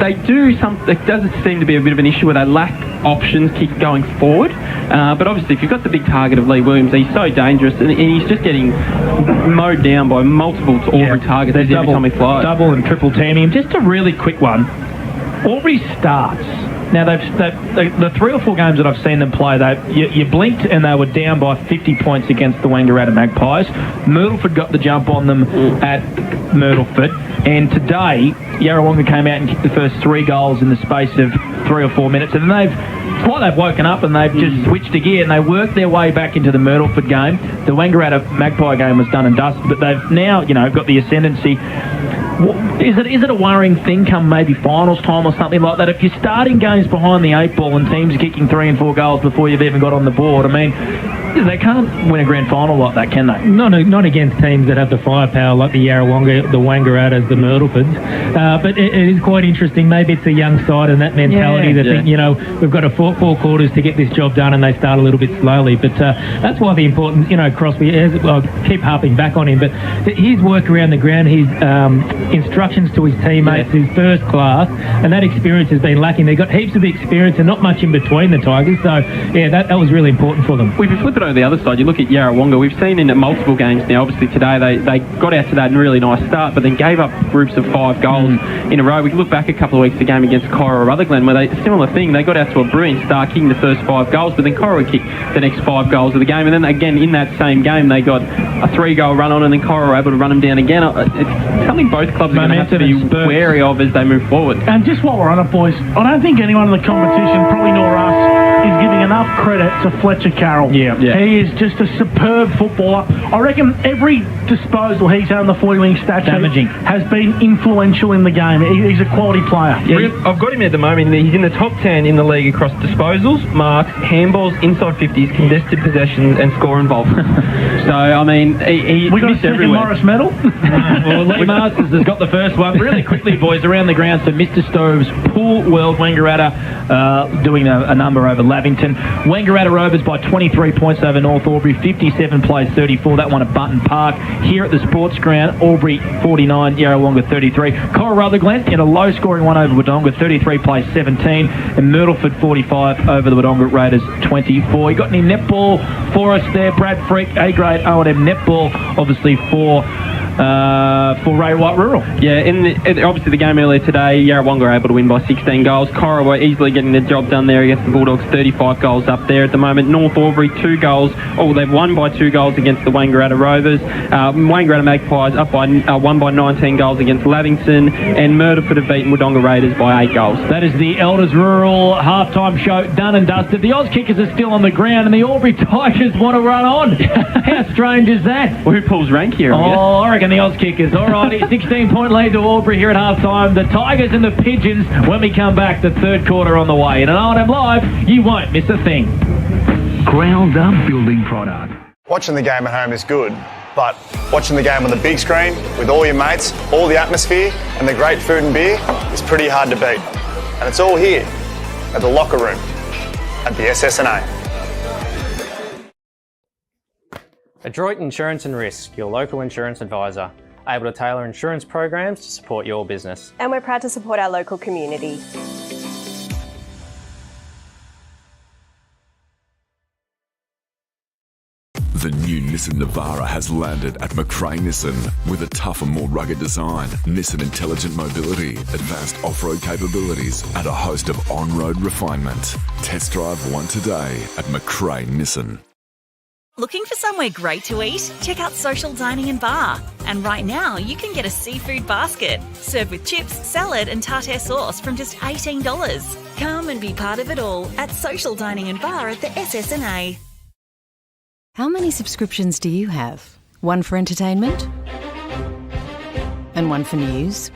Speaker 4: they do it doesn't seem to be a bit of an issue where they lack options going forward. But obviously, if you've got the big target of Lee Williams, he's so dangerous, and he's just getting mowed down by multiple Albury targets every time he flies.
Speaker 2: Double and triple teaming him. Just a really quick one. Albury starts. Now, the 3 or 4 games that I've seen them play, you blinked and they were down by 50 points against the Wangaratta Magpies. Myrtleford got the jump on them at Myrtleford, and today Yarrawonga came out and kicked the first 3 goals in the space of 3 or 4 minutes, and they've woken up and they've just switched a gear and they worked their way back into the Myrtleford game. The Wangaratta Magpie game was done and dusted, but they've now got the ascendancy. Is it a worrying thing come maybe finals time or something like that? If you're starting games behind the 8 ball and teams are kicking 3 and 4 goals before you've even got on the board, I mean, They can't win a grand final like that, can they?
Speaker 1: Not against teams that have the firepower like the Yarrawonga, the Wangaratta's, the Myrtlefords. But it is quite interesting. Maybe it's the young side and that mentality that think, we've got four quarters to get this job done, and they start a little bit slowly. But that's why the importance, Crosby, I'll keep harping back on him, but his work around the ground, his instructions to his teammates is first class, and that experience has been lacking. They've got heaps of experience and not much in between the Tigers, so that was really important for them.
Speaker 4: If we flip it over the other side, you look at Yarrawonga, we've seen in multiple games now, obviously today they got out to that really nice start, but then gave up groups of 5 goals in a row. We can look back a couple of weeks, the game against Cora or Rutherglen, where similar thing, they got out to a brilliant start, kicking the first 5 goals, but then Cora would kick the next 5 goals of the game, and then again in that same game they got a 3-goal run on, and then Cora were able to run them down again. It's something both clubs are going to have to be wary of as they move forward.
Speaker 3: And just while we're on it, boys, I don't think anyone in the competition, probably nor us, is giving enough credit to Fletcher Carroll.
Speaker 2: Yeah.
Speaker 3: He is just a superb footballer. I reckon every disposal he's had on the 40-wing stat sheet has been influential in the game. He's a quality player.
Speaker 4: Yeah, I've got him at the moment. He's in the top 10 in the league across disposals, marks, handballs, inside 50s, contested possessions, and score involvement. So, I mean, he
Speaker 3: we got a
Speaker 4: missed
Speaker 3: second
Speaker 4: everywhere.
Speaker 3: Morris medal.
Speaker 2: Well, Lee Masters has got the first one. Really quickly, boys, around the ground. So Mr. Stove's Pool World Wangaratta doing a number over Lavington. Wangaratta Rovers by 23 points over North Albury. 57 plays 34. That one at Button Park. Here at the sports ground, Albury 49, Yarrawonga 33. Cora Rutherglen in a low-scoring one over Wodonga, 33 plays 17. And Myrtleford 45 over the Wodonga Raiders 24. You got any netball for us there, Brad Freak, A-grade O&M netball, obviously for Ray White Rural.
Speaker 4: Yeah, obviously the game earlier today, Yarrawonga were able to win by 16 goals. Cora were easily getting the job done there against the Bulldogs, 35 goals up there at the moment. North Albury, 2 goals. They've won by 2 goals against the Wangaratta Rovers. Wangaratta Magpies up by won by 19 goals against Lavington, and Myrtleford have beaten Wodonga Raiders by 8 goals.
Speaker 2: That is the Elders Rural halftime show done and dusted. The Oz Kickers are still on the ground, and the Albury Tigers want to run on. How strange is that?
Speaker 4: Well, who pulls rank here?
Speaker 2: I reckon the Oz Kickers. Alrighty, 16-point lead to Albury here at halftime. The Tigers and the Pigeons when we come back, the third quarter on the way. And on O&M Live, you won't miss a thing.
Speaker 3: Ground up building product.
Speaker 6: Watching the game at home is good, but watching the game on the big screen with all your mates, all the atmosphere, and the great food and beer is pretty hard to beat. And it's all here at the locker room at the SSNA.
Speaker 7: Adroit Insurance and Risk, your local insurance advisor, able to tailor insurance programs to support your business.
Speaker 8: And we're proud to support our local community.
Speaker 5: The new Nissan Navara has landed at McRae Nissan with a tougher, more rugged design, Nissan Intelligent Mobility, advanced off-road capabilities, and a host of on-road refinement. Test drive one today at McRae Nissan.
Speaker 9: Looking for somewhere great to eat? Check out Social Dining and Bar. And right now, you can get a seafood basket, served with chips, salad and tartare sauce from just $18. Come and be part of it all at Social Dining and Bar at the SSNA.
Speaker 10: How many subscriptions do you have? One for entertainment? And one for news?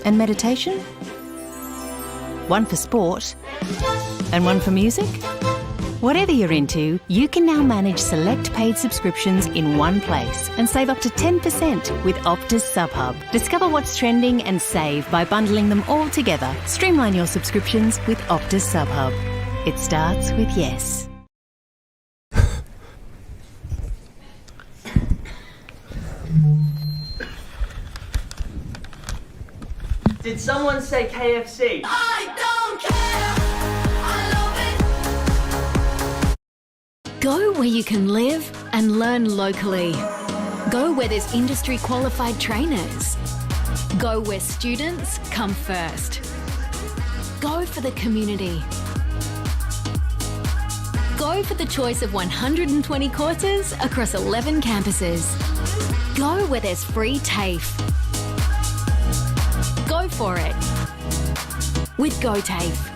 Speaker 10: And meditation? One for sport? And one for music? Whatever you're into, you can now manage select paid subscriptions in one place and save up to 10% with Optus SubHub. Discover what's trending and save by bundling them all together. Streamline your subscriptions with Optus SubHub. It starts with yes.
Speaker 11: Did someone say KFC?
Speaker 12: I don't care.
Speaker 13: Go where you can live and learn locally. Go where there's industry qualified trainers. Go where students come first. Go for the community. Go for the choice of 120 courses across 11 campuses. Go where there's free TAFE. Go for it with GoTAFE.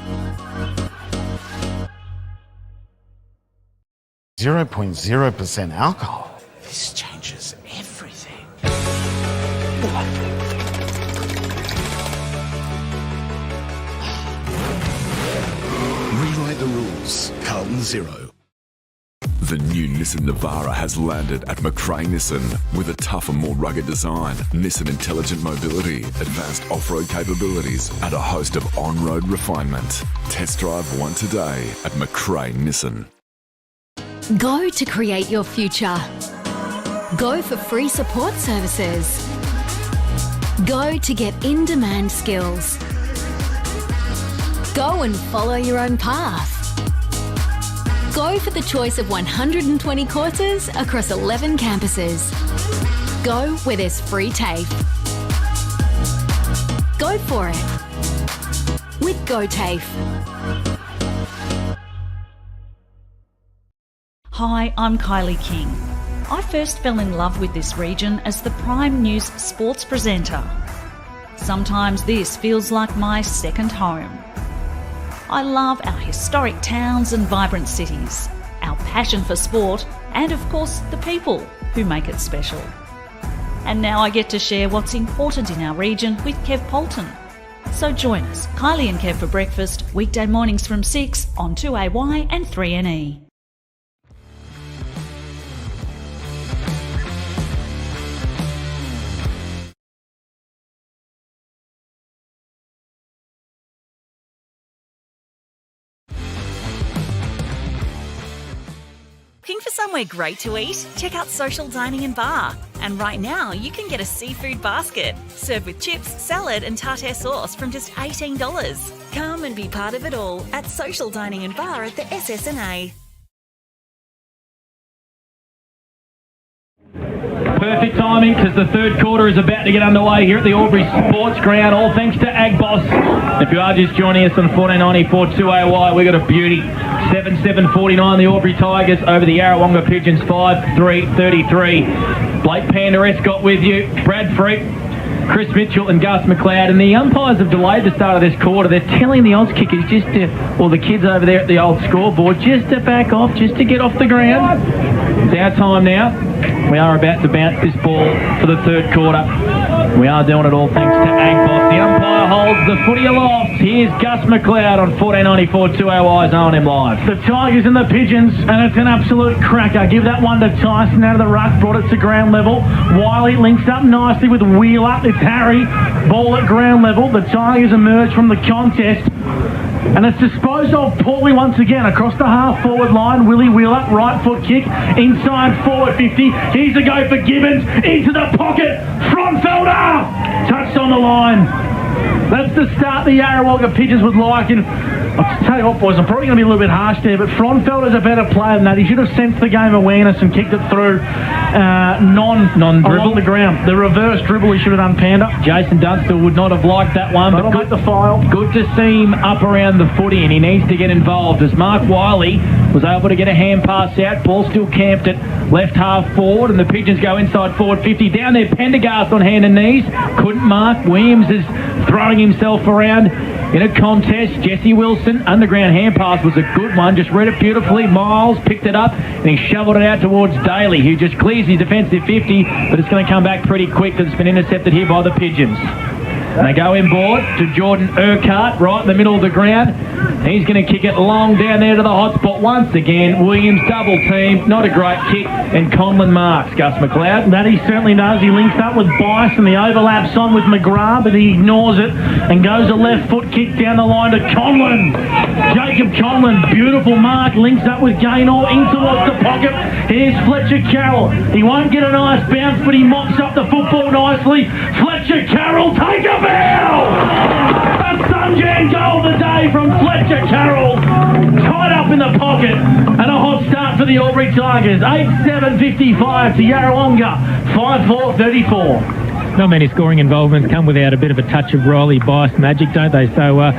Speaker 14: 0.0% alcohol. This changes everything.
Speaker 5: Rewrite the rules. Carlton Zero. The new Nissan Navara has landed at McRae Nissan with a tougher, more rugged design, Nissan intelligent mobility, advanced off-road capabilities, and a host of on-road refinement. Test drive one today at McRae Nissan.
Speaker 13: Go to create your future. Go for free support services. Go to get in-demand skills. Go and follow your own path. Go for the choice of 120 courses across 11 campuses. Go where there's free TAFE. Go for it with GoTAFE.
Speaker 15: Hi, I'm Kylie King. I first fell in love with this region as the Prime News sports presenter. Sometimes this feels like my second home. I love our historic towns and vibrant cities, our passion for sport, and of course the people who make it special. And now I get to share what's important in our region with Kev Polton. So join us, Kylie and Kev for breakfast, weekday mornings from 6 on 2AY and 3NE.
Speaker 9: Looking for somewhere great to eat? Check out Social Dining and Bar. And right now, you can get a seafood basket, served with chips, salad and tartare sauce from just $18. Come and be part of it all at Social Dining and Bar at the SSNA.
Speaker 2: Perfect timing because the third quarter is about to get underway here at the Albury Sports Ground, all thanks to Ag Boss. If you are just joining us on 1494 2AY, we've got a beauty. 7-7-49 the Albury Tigers over the Yarrawonga Pigeons 5-3-33. Blake Panda-Escott with you, Brad Freak, Chris Mitchell and Gus McLeod, and the umpires have delayed the start of this quarter. They're telling the odds kickers just to, or the kids over there at the old scoreboard, just to back off, just to get off the ground. It's our time now. We are about to bounce this ball for the third quarter. We are doing it all thanks to Ag Boss. The umpire holds the footy aloft. Here's Gus McLeod on 1494 2AY's O&M Live.
Speaker 3: The Tigers and the Pigeons, and it's an absolute cracker. Give that one to Tyson out of the ruck, brought it to ground level. Wiley links up nicely with Wheeler. It's Harry, ball at ground level. The Tigers emerge from the contest. And it's disposed of poorly once again across the half-forward line. Willie Wheeler, right foot kick, inside forward 50. Here's a go for Gibbons, into the pocket. Frontfelder, touched on the line. That's the start the Yarrawonga Pigeons would like. And I'll tell you what, boys, I'm probably going to be a little bit harsh there, but Frontfelder's a better player than that. He should have sensed the game awareness and kicked it through non-dribble along the ground. The reverse dribble he should have done, Panda.
Speaker 2: Jason Dunstall would not have liked that one, but
Speaker 3: good, the file.
Speaker 2: Good to see him up around the footy, and he needs to get involved as Mark Wiley was able to get a hand pass out. Ball still camped at left half forward, and the Pigeons go inside forward 50. Down there, Pendergast on hand and knees. Couldn't mark. Williams is throwing himself around in a contest. Jesse Wilson, underground hand pass was a good one. Just read it beautifully. Miles picked it up and he shoveled it out towards Daly, who just clears his defensive 50, but it's going to come back pretty quick because it's been intercepted here by the Pigeons. And they go inboard to Jordan Urquhart, right in the middle of the ground. He's going to kick it long down there to the hot spot once again. Williams double team, not a great kick, and Conlon marks. Gus McLeod.
Speaker 3: That he certainly does. He links up with Bice and the overlap's on with McGrath, but he ignores it and goes a left foot kick down the line to Conlon. Jacob Conlon, beautiful mark, links up with Gaynor in towards the pocket. Here's Fletcher Carroll. He won't get a nice bounce, but he mops up the football nicely. Fletcher Carroll, take a bell! A Sunjan goal of the day from Fletcher Carroll. Tied up in the pocket, and a hot start for the Albury Tigers. 8-7-55 to Yarrawonga. 5-4-34.
Speaker 1: Not many scoring involvements come without a bit of a touch of Riley Bice magic, don't they? So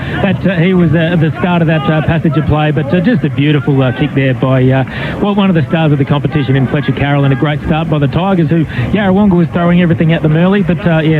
Speaker 1: he was at the start of that passage of play, but just a beautiful kick there by one of the stars of the competition in Fletcher Carroll, and a great start by the Tigers, who Yarrawonga was throwing everything at them early, but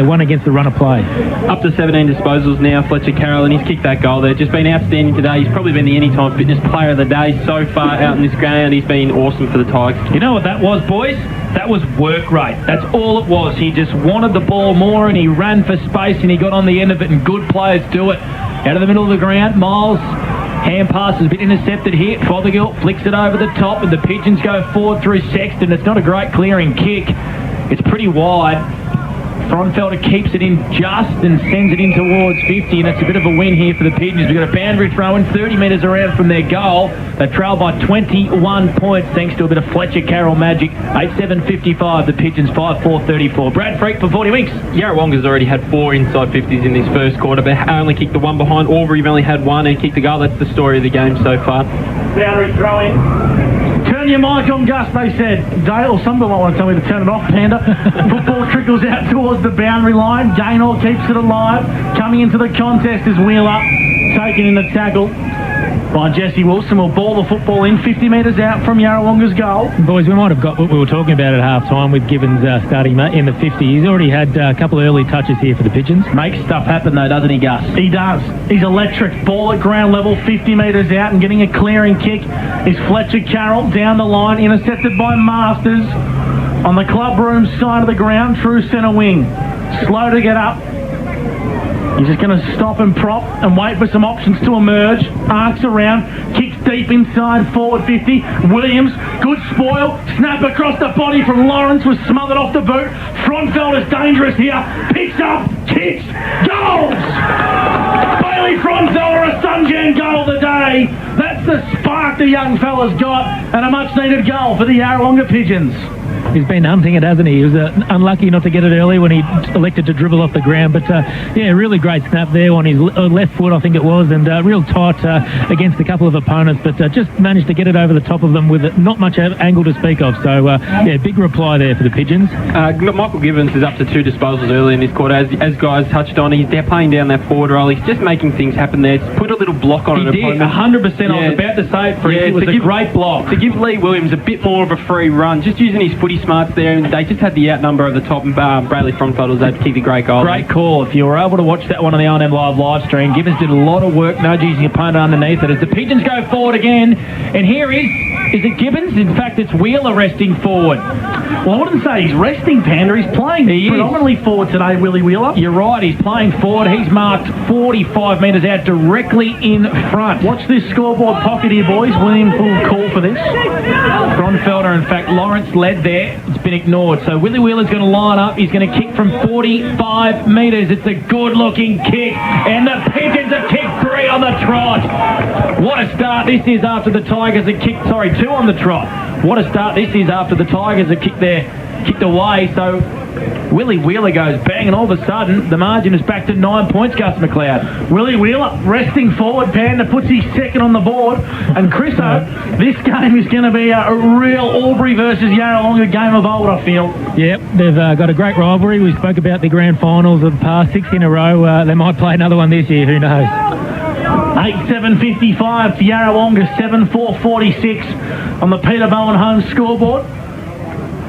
Speaker 1: one against the run of play.
Speaker 4: Up to 17 disposals now, Fletcher Carroll, and he's kicked that goal there. Just been outstanding today. He's probably been the Anytime Fitness Player of the Day so far out in this ground. He's been awesome for the Tigers.
Speaker 2: You know what that was, boys? That was work rate. That's all it was. He just wanted the ball more, and he ran for space, and he got on the end of it, and good players do it. Out of the middle of the ground, Miles Hand pass has been intercepted here. Fothergill flicks it over the top, and the Pigeons go forward through Sexton. It's not a great clearing kick. It's pretty wide. Fronfelder keeps it in just and sends it in towards 50, and it's a bit of a win here for the Pigeons. We've got a boundary throw in 30 metres around from their goal. They trail by 21 points thanks to a bit of Fletcher Carroll magic. 8-7-55, the Pigeons 5-4-34. Brad Freak for 40 Winks.
Speaker 4: Yarrawonga's already had 4 inside 50s in this first quarter, but only kicked the one behind. Albury have only had 1 and kicked the goal. That's the story of the game so far.
Speaker 3: Boundary throw in. Turn your mic on, Gus, they said. Dale, or somebody might want to tell me to turn it off, Panda. Football trickles out towards the boundary line. Gaynor keeps it alive. Coming into the contest is Wheeler. Taken in the tackle by Jesse Wilson. Will ball the football in 50 metres out from Yarrawonga's goal.
Speaker 1: Boys, we might have got what we were talking about at half-time with Gibbons starting in the 50. He's already had a couple of early touches here for the Pigeons.
Speaker 2: Makes stuff happen though, doesn't he, Gus?
Speaker 3: He does. He's electric. Ball at ground level, 50 metres out, and getting a clearing kick is Fletcher Carroll down the line, intercepted by Masters on the club room side of the ground, true centre wing. Slow to get up. He's just going to stop and prop and wait for some options to emerge. Arcs around, kicks deep inside, forward 50. Williams, good spoil. Snap across the body from Lawrence, was smothered off the boot. Frontfelder's dangerous here. Picks up, kicks, goals! Bailey Frontfelder, a Sunjan goal of the day. That's the spark the young fella's got, and a much-needed goal for the Yarrawonga Pigeons.
Speaker 1: He's been hunting it, hasn't he? He was unlucky not to get it early when he elected to dribble off the ground. But, yeah, really great snap there on his left foot, I think it was, and real tight against a couple of opponents, but just managed to get it over the top of them with not much angle to speak of. So, yeah, big reply there for the Pigeons.
Speaker 4: Michael Gibbons is up to 2 disposals early in this quarter. As guys touched on, they're playing down that forward role. He's just making things happen there. Put a little block on it.
Speaker 2: He did, 100%. Yeah. I was about to say it for him. It was a great block.
Speaker 4: To give Lee Williams a bit more of a free run, just using his footy smarts there, and they just had the outnumber over the top, and Brayley Frontfelder was able to kick a great goal.
Speaker 2: Great call. If you were able to watch that one on the O&M live stream, Gibbons did a lot of work nudging his opponent underneath it as the Pigeons go forward again, and here is it Gibbons? In fact, it's Wheeler resting forward.
Speaker 3: Well, I wouldn't say he's resting, Panda. He's playing predominantly forward today, Willie Wheeler.
Speaker 2: You're right, he's playing forward. He's marked 45 metres out directly in front.
Speaker 3: Watch this scoreboard pocket here, boys. Williams will call for this.
Speaker 2: Frontfelder, in fact, Lawrence led there. It's been ignored. So Willie Wheeler's going to line up. He's going to kick from 45 metres. It's a good-looking kick. And the Pigeons have kicked 3 on the trot. What a start this is after the Tigers have kicked, 2 on the trot. What a start this is after the Tigers have kicked away. So Willie Wheeler goes bang, and all of a sudden the margin is back to 9 points, Gus McLeod.
Speaker 3: Willie Wheeler resting forward, Panda puts his second on the board. And Chriso, this game is going to be a real Albury versus Yarrawonga game of old, I feel.
Speaker 1: Yep, they've got a great rivalry. We spoke about the grand finals of the past 6 in a row. They might play another one this year, who knows?
Speaker 3: 8-7-55 to Yarrawonga, 7-4-46 on the Peter Bowen home scoreboard.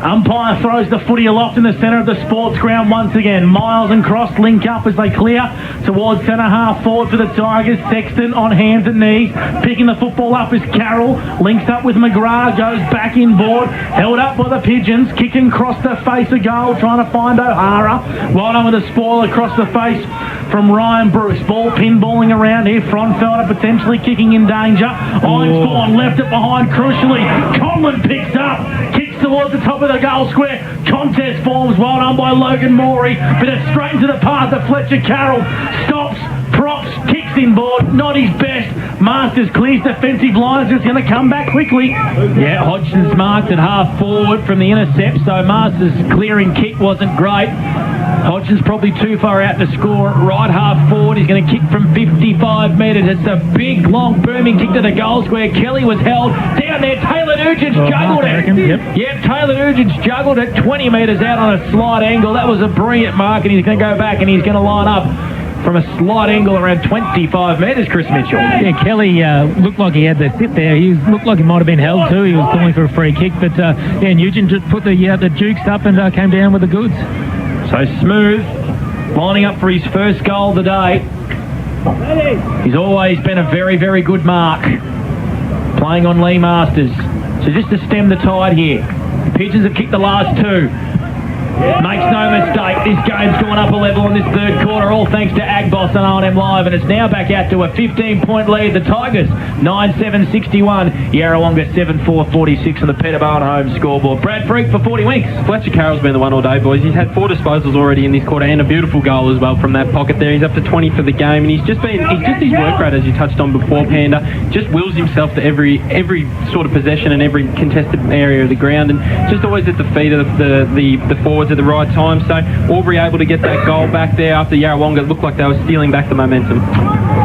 Speaker 3: Umpire throws the footy aloft in the centre of the sports ground once again. Miles and Cross link up as they clear towards centre half forward for the Tigers. Sexton on hands and knees. Picking the football up is Carroll. Links up with McGrath. Goes back inboard. Held up by the Pigeons. Kicking across the face of goal. Trying to find O'Hara. Right on with a spoil across the face from Ryan Bruce. Ball pinballing around here. Frontfelder potentially kicking in danger. Einsborn left it behind crucially. Conlon picks up. Kicks towards the top of the goal square. Contest forms, well done by Logan Morey, but it's straight into the path of Fletcher Carroll. Stops, props, kicks inboard, not his best. Masters clears defensive lines, it's going to come back quickly.
Speaker 2: Yeah, Hodgson's marked at half forward from the intercept, so Masters' clearing kick wasn't great. Hodgson's probably too far out to score. Right half forward, he's going to kick from 55 metres. It's a big, long, booming kick to the goal square. Kelly was held down there. Taylor Nugent juggled it. Yep, Taylor Nugent juggled it 20 metres out on a slight angle. That was a brilliant mark, and he's going to go back and he's going to line up from a slight angle around 25 metres, Chris Mitchell.
Speaker 1: Yeah, Kelly looked like he had to sit there. He looked like he might have been held too. He was calling for a free kick, but yeah, Nugent just put the Dukes up and came down with the goods.
Speaker 2: So Smooth, lining up for his first goal of the day. He's always been a very, very good mark. Playing on Lee Masters. So just to stem the tide here. The Pigeons have kicked the last 2. Makes no mistake, this game's gone up a level in this third quarter, all thanks to Agboss on R&M Live, and it's now back out to a 15-point lead. The Tigers 9-7-61, Yarrawonga 7-4-46 on the Peterborough home scoreboard. Brad Freak for 40 winks.
Speaker 4: Fletcher Carroll's been the one all day, boys. He's had 4 disposals already in this quarter and a beautiful goal as well from that pocket there. He's up to 20 for the game, and he's just his work rate, as you touched on before, Panda, just wills himself to every sort of possession and every contested area of the ground, and just always at the feet of the forwards at the right time. So Albury able to get that goal back there after Yarrawonga. It looked like they were stealing back the momentum.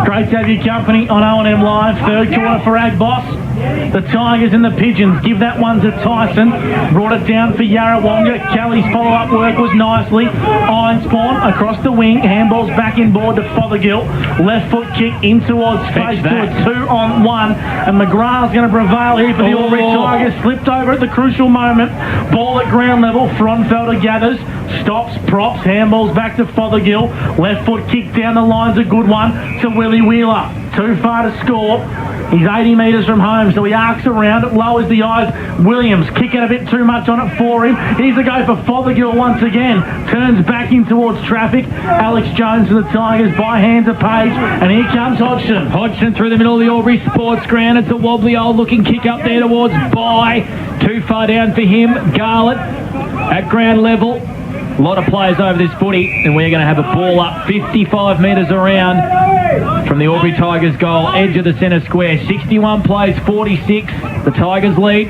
Speaker 3: Great to have your company on O&M Live. Third quarter for Agboss. The Tigers and the Pigeons give that one to Tyson. Brought it down for Yarrawonga. Kelly's follow-up work was nicely. Ironspawn across the wing. Handball's back in board to Fothergill. Left foot kick in towards face to a 2-on-1. And McGrath's going to prevail here for the Albury Tigers. Slipped over at the crucial moment. Ball at ground level. Fronfelder gathers. Stops, props. Handball's back to Fothergill. Left foot kick down the line's a good one to Willie Wheeler. Too far to score. He's 80 metres from home, so he arcs around it, lowers the eyes. Williams kicking a bit too much on it for him. Here's a go for Fothergill once again. Turns back in towards traffic. Alex Jones for the Tigers by hand to Page. And here comes Hodgson.
Speaker 2: Hodgson through the middle of the Albury Sports Ground. It's a wobbly old looking kick up there towards Bye. Too far down for him. Garlett at ground level. A lot of players over this footy, and we're going to have a ball up 55 metres around from the Albury Tigers goal, edge of the centre square. 61 plays, 46. The Tigers lead.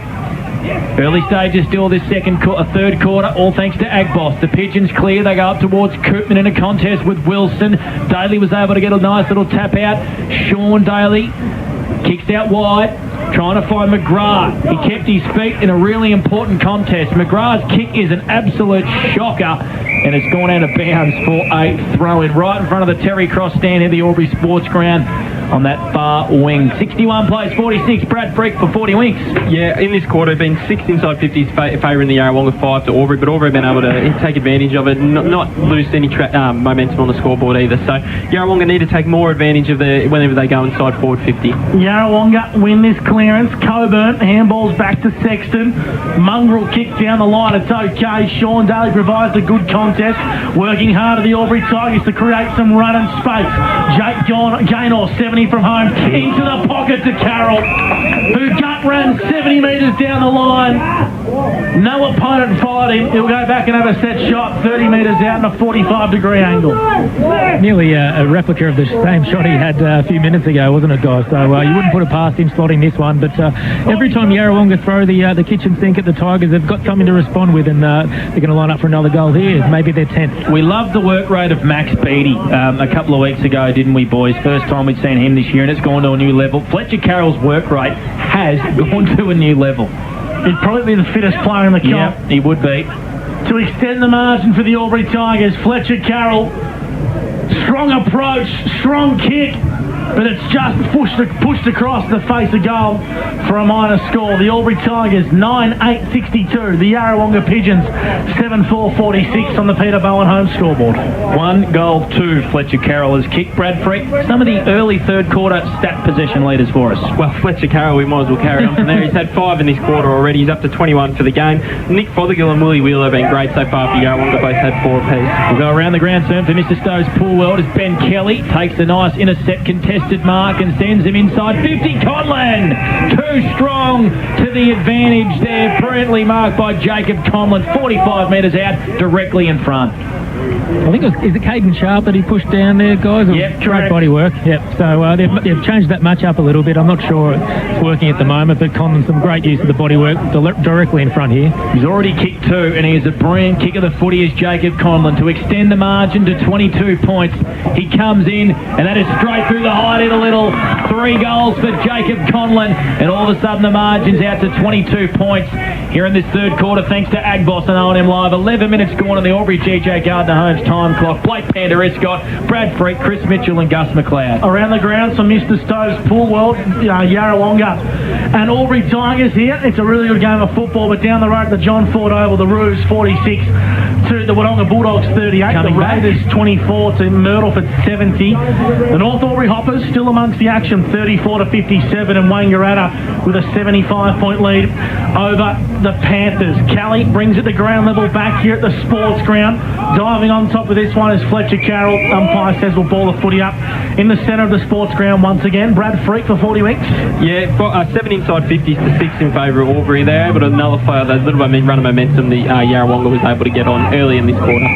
Speaker 2: Early stages still this third quarter, all thanks to Agboss. The Pigeons clear, they go up towards Koopman in a contest with Wilson. Daly was able to get a nice little tap out. Sean Daly kicks out wide, trying to find McGrath. He kept his feet in a really important contest. McGrath's kick is an absolute shocker, and it's gone out of bounds for a throw-in right in front of the Terry Cross stand in the Albury Sports Ground on that far wing. 61 plays, 46. Brad Freak for 40 winks.
Speaker 4: Yeah, in this quarter, been 6 inside 50s favouring the Yarrawonga 5 to Albury, but Albury have been able to take advantage of it, not lose any momentum on the scoreboard either. So Yarrawonga need to take more advantage of whenever they go inside forward 50.
Speaker 3: Yarrawonga win this clearance. Coburn handballs back to Sexton. Mongrel kick down the line. It's okay. Sean Daly provides a good contest. Working hard at the Albury Tigers to create some run and space. Jake Gaynor, 70 from home, into the pocket to Carroll, who gut ran 70 metres down the line. No opponent followed him. He'll go back and have a set shot 30 metres out in a 45-degree angle.
Speaker 1: Nearly a replica of the same shot he had a few minutes ago, wasn't it, guys? So you wouldn't put it past him slotting this one, but every time Yarrawonga throw the kitchen sink at the Tigers, they've got something to respond with, and they're going to line up for another goal here. Maybe their 10th.
Speaker 2: We loved the work rate of Max Beattie a couple of weeks ago, didn't we, boys? First time we'd seen him this year, and it's gone to a new level. Fletcher Carroll's work rate has gone to a new level.
Speaker 3: He'd probably be the fittest player in the comp.
Speaker 2: Yeah, he would be.
Speaker 3: To extend the margin for the Albury Tigers, Fletcher Carroll. Strong approach, strong kick, but it's just pushed across the face of goal for a minor score. The Albury Tigers 9-8-62. The Yarrawonga Pigeons 7-4-46 on the Peter Bowen home scoreboard.
Speaker 2: 1 goal, 2 Fletcher Carroll has kicked. Brad Freak, some of the early third quarter stat possession leaders for us.
Speaker 4: Well, Fletcher Carroll, we might as well carry on from there. He's had 5 in this quarter already. He's up to 21 for the game. Nick Fothergill and Willie Wheeler have been great so far for Yarrawonga. Both had 4 apiece.
Speaker 2: We'll go around the ground soon for Mr. Stowe's pool world as Ben Kelly takes a nice intercept contested mark and sends him inside 50. Conlon, too strong to the advantage there. Brilliantly marked by Jacob Conlon, 45 metres out, directly in front.
Speaker 1: I think is it Caden Sharp that he pushed down there, guys?
Speaker 2: Yep,
Speaker 1: great body work. Yep. So they've changed that match up a little bit. I'm not sure it's working at the moment, but Conlon, some great use of the body work directly in front here.
Speaker 2: He's already kicked 2, and he is a brilliant kick of the footy as Jacob Conlon to extend the margin to 22 points. He comes in, and that is straight through the height in a little. 3 goals for Jacob Conlon, and all of a sudden the margin's out to 22 points here in this third quarter, thanks to Agboss and O&M Live. 11 minutes gone on the Albury GJ Gardner Homes time clock. Blake Panda Escott, Brad Freak, Chris Mitchell and Gus McLeod.
Speaker 3: Around the ground, so Mr. Stowe's pool world, Yarrawonga and Albury Tigers here. It's a really good game of football, but down the road at the John Ford Oval, the Roos 46, to the Wodonga Bulldogs 38.
Speaker 2: Coming
Speaker 3: the
Speaker 2: back.
Speaker 3: Raiders 24 to Murdoch at 70. The North Albury Hoppers still amongst the action, 34 to 57, and Wangaratta with a 75-point lead over the Panthers. Kelly brings it to ground level back here at the sports ground. Diving on top of this one is Fletcher Carroll. Umpire says we'll ball the footy up in the centre of the sports ground once again. Brad Freak for 40 weeks.
Speaker 4: Yeah, 7 inside 50s to 6 in favour of Albury. They're able to nullify that little run of momentum the Yarrawonga was able to get on early in this quarter.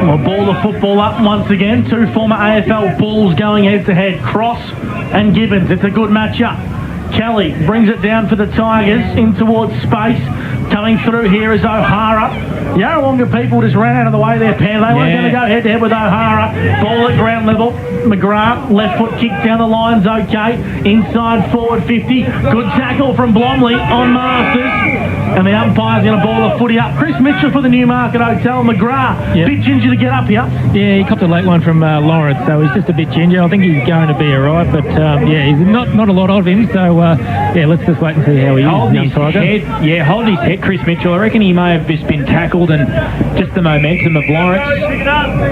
Speaker 3: We'll ball the football up once again. Two former AFL Bulls going head-to-head. Cross and Gibbons. It's a good matchup. Kelly brings it down for the Tigers in towards space. Coming through here is O'Hara. Yarrawonga people just ran out of the way there, Pan. They weren't going to go head-to-head with O'Hara. Ball at ground level. McGrath, left foot kick down the line's okay. Inside forward 50. Good tackle from Blomley on Masters. And the umpire's going to ball the footy up. Chris Mitchell for the Newmarket Hotel. McGrath, bit ginger to get up here.
Speaker 1: Yeah, he copped a late one from Lawrence, so he's just a bit ginger. I think he's going to be all right, but he's not a lot of him, so let's just wait and see how he is.
Speaker 2: Hold his head, Chris Mitchell. I reckon he may have just been tackled and just the momentum of Lawrence.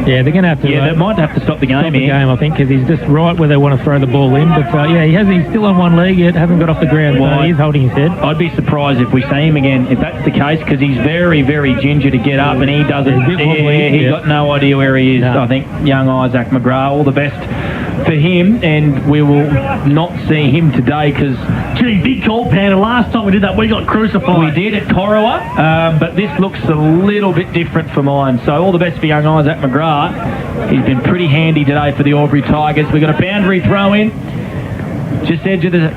Speaker 1: Yeah, they're going to have to...
Speaker 2: Yeah, they might have to stop the game here.
Speaker 1: I think, because he's just right where they want to throw the ball in, but he's still on one leg yet, hasn't got off the ground, so he's holding his head.
Speaker 2: I'd be surprised if we see him again, if that's the case, because he's very, very ginger to get up, and he doesn't... He's got no idea where he is. No. I think young Isaac McGrath, all the best for him, and we will not see him today because...
Speaker 3: Gee, big call, Panda. Last time we did that, we got crucified.
Speaker 2: We did at Corowa, but this looks a little bit different for mine. So all the best for young Isaac McGrath. He's been pretty handy today for the Albury Tigers. We've got a boundary throw in. Just edge of the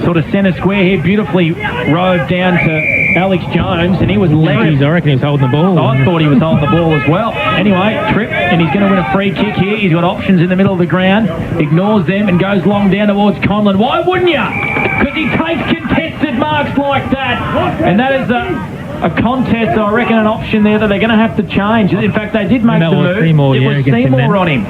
Speaker 2: sort of centre square here, beautifully rode down to Alex Jones, and he was legged.
Speaker 1: I reckon he was holding the ball.
Speaker 2: I thought he was holding the ball as well. Anyway, trip, and he's going to win a free kick here. He's got options in the middle of the ground, ignores them, and goes long down towards Conlon. Why wouldn't you? Because he takes contested marks like that. And that is a contest, I reckon, an option there that they're going to have to change. In fact, they did make the move.
Speaker 1: Seymour,
Speaker 2: it was Seymour on him.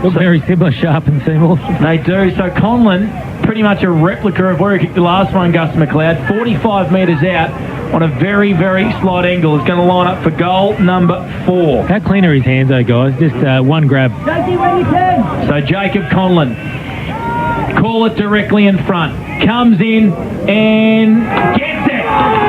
Speaker 1: Look very similar, Sharp and Seymour.
Speaker 2: They do. So Conlon, pretty much a replica of where he kicked the last one, Gus McLeod, 45 metres out on a very, very slight angle. Is going to line up for goal number 4.
Speaker 1: How clean are his hands, though, guys? Just one grab.
Speaker 2: So Jacob Conlon, call it directly in front. Comes in and gets it.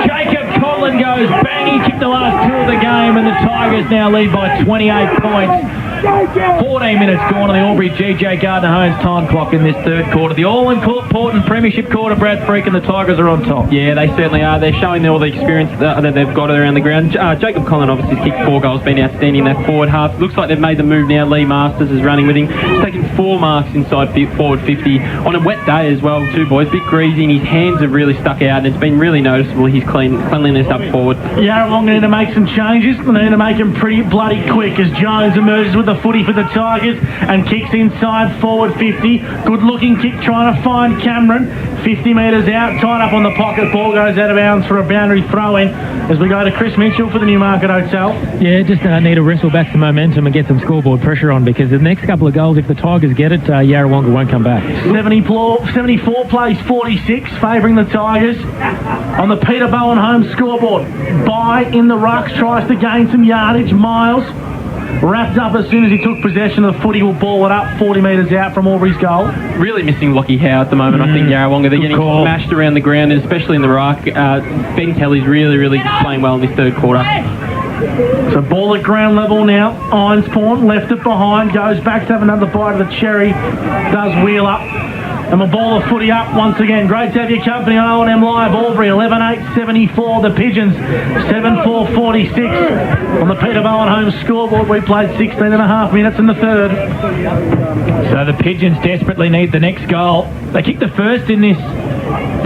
Speaker 2: Jacob Conlon goes bang. He kicked the last 2 of the game, and the Tigers now lead by 28 points. 14 minutes gone on the Albury GJ Gardner-Holmes time clock in this third quarter. The all-important premiership quarter, Brad Freak, and the Tigers are on top.
Speaker 4: Yeah, they certainly are. They're showing all the experience that they've got around the ground. Jacob Conlon obviously has kicked 4 goals, been outstanding in that forward half. Looks like they've made the move now. Lee Masters is running with him. He's taken 4 marks inside forward 50 on a wet day as well, too, boys. Bit greasy, and his hands have really stuck out, and it's been really noticeable, his cleanliness up forward.
Speaker 3: Yarrawonga need to make some changes. They need to make them pretty bloody quick as Jones emerges with the footy for the Tigers and kicks inside forward 50. Good looking kick trying to find Cameron. 50 metres out, tied up on the pocket. Ball goes out of bounds for a boundary throw in as we go to Chris Mitchell for the Newmarket Hotel.
Speaker 1: Yeah, just need to wrestle back some momentum and get some scoreboard pressure on, because the next couple of goals, if the Tigers get it, Yarrawonga won't come back.
Speaker 3: 74 plays 46, favouring the Tigers. On the Peter Bowen home scoreboard, By in the rucks, tries to gain some yardage. Miles wrapped up as soon as he took possession of the footy. Will ball it up 40 metres out from Albury's goal.
Speaker 4: Really missing Lockie Howe at the moment. I think Yarrawonga, they're getting smashed around the ground, and especially in the ruck. Ben Kelly's really playing well in this third quarter.
Speaker 3: So ball at ground level now. Ironspawn left it behind, goes back to have another bite of the cherry, does wheel up. And we'll ball the footy up once again. Great to have your company on O&M Live. Albury 11-8-74. The Pigeons 7-4-46. On the Peter Bowen home scoreboard, we played 16.5 minutes in the third.
Speaker 2: So the Pigeons desperately need the next goal. They kicked the first in this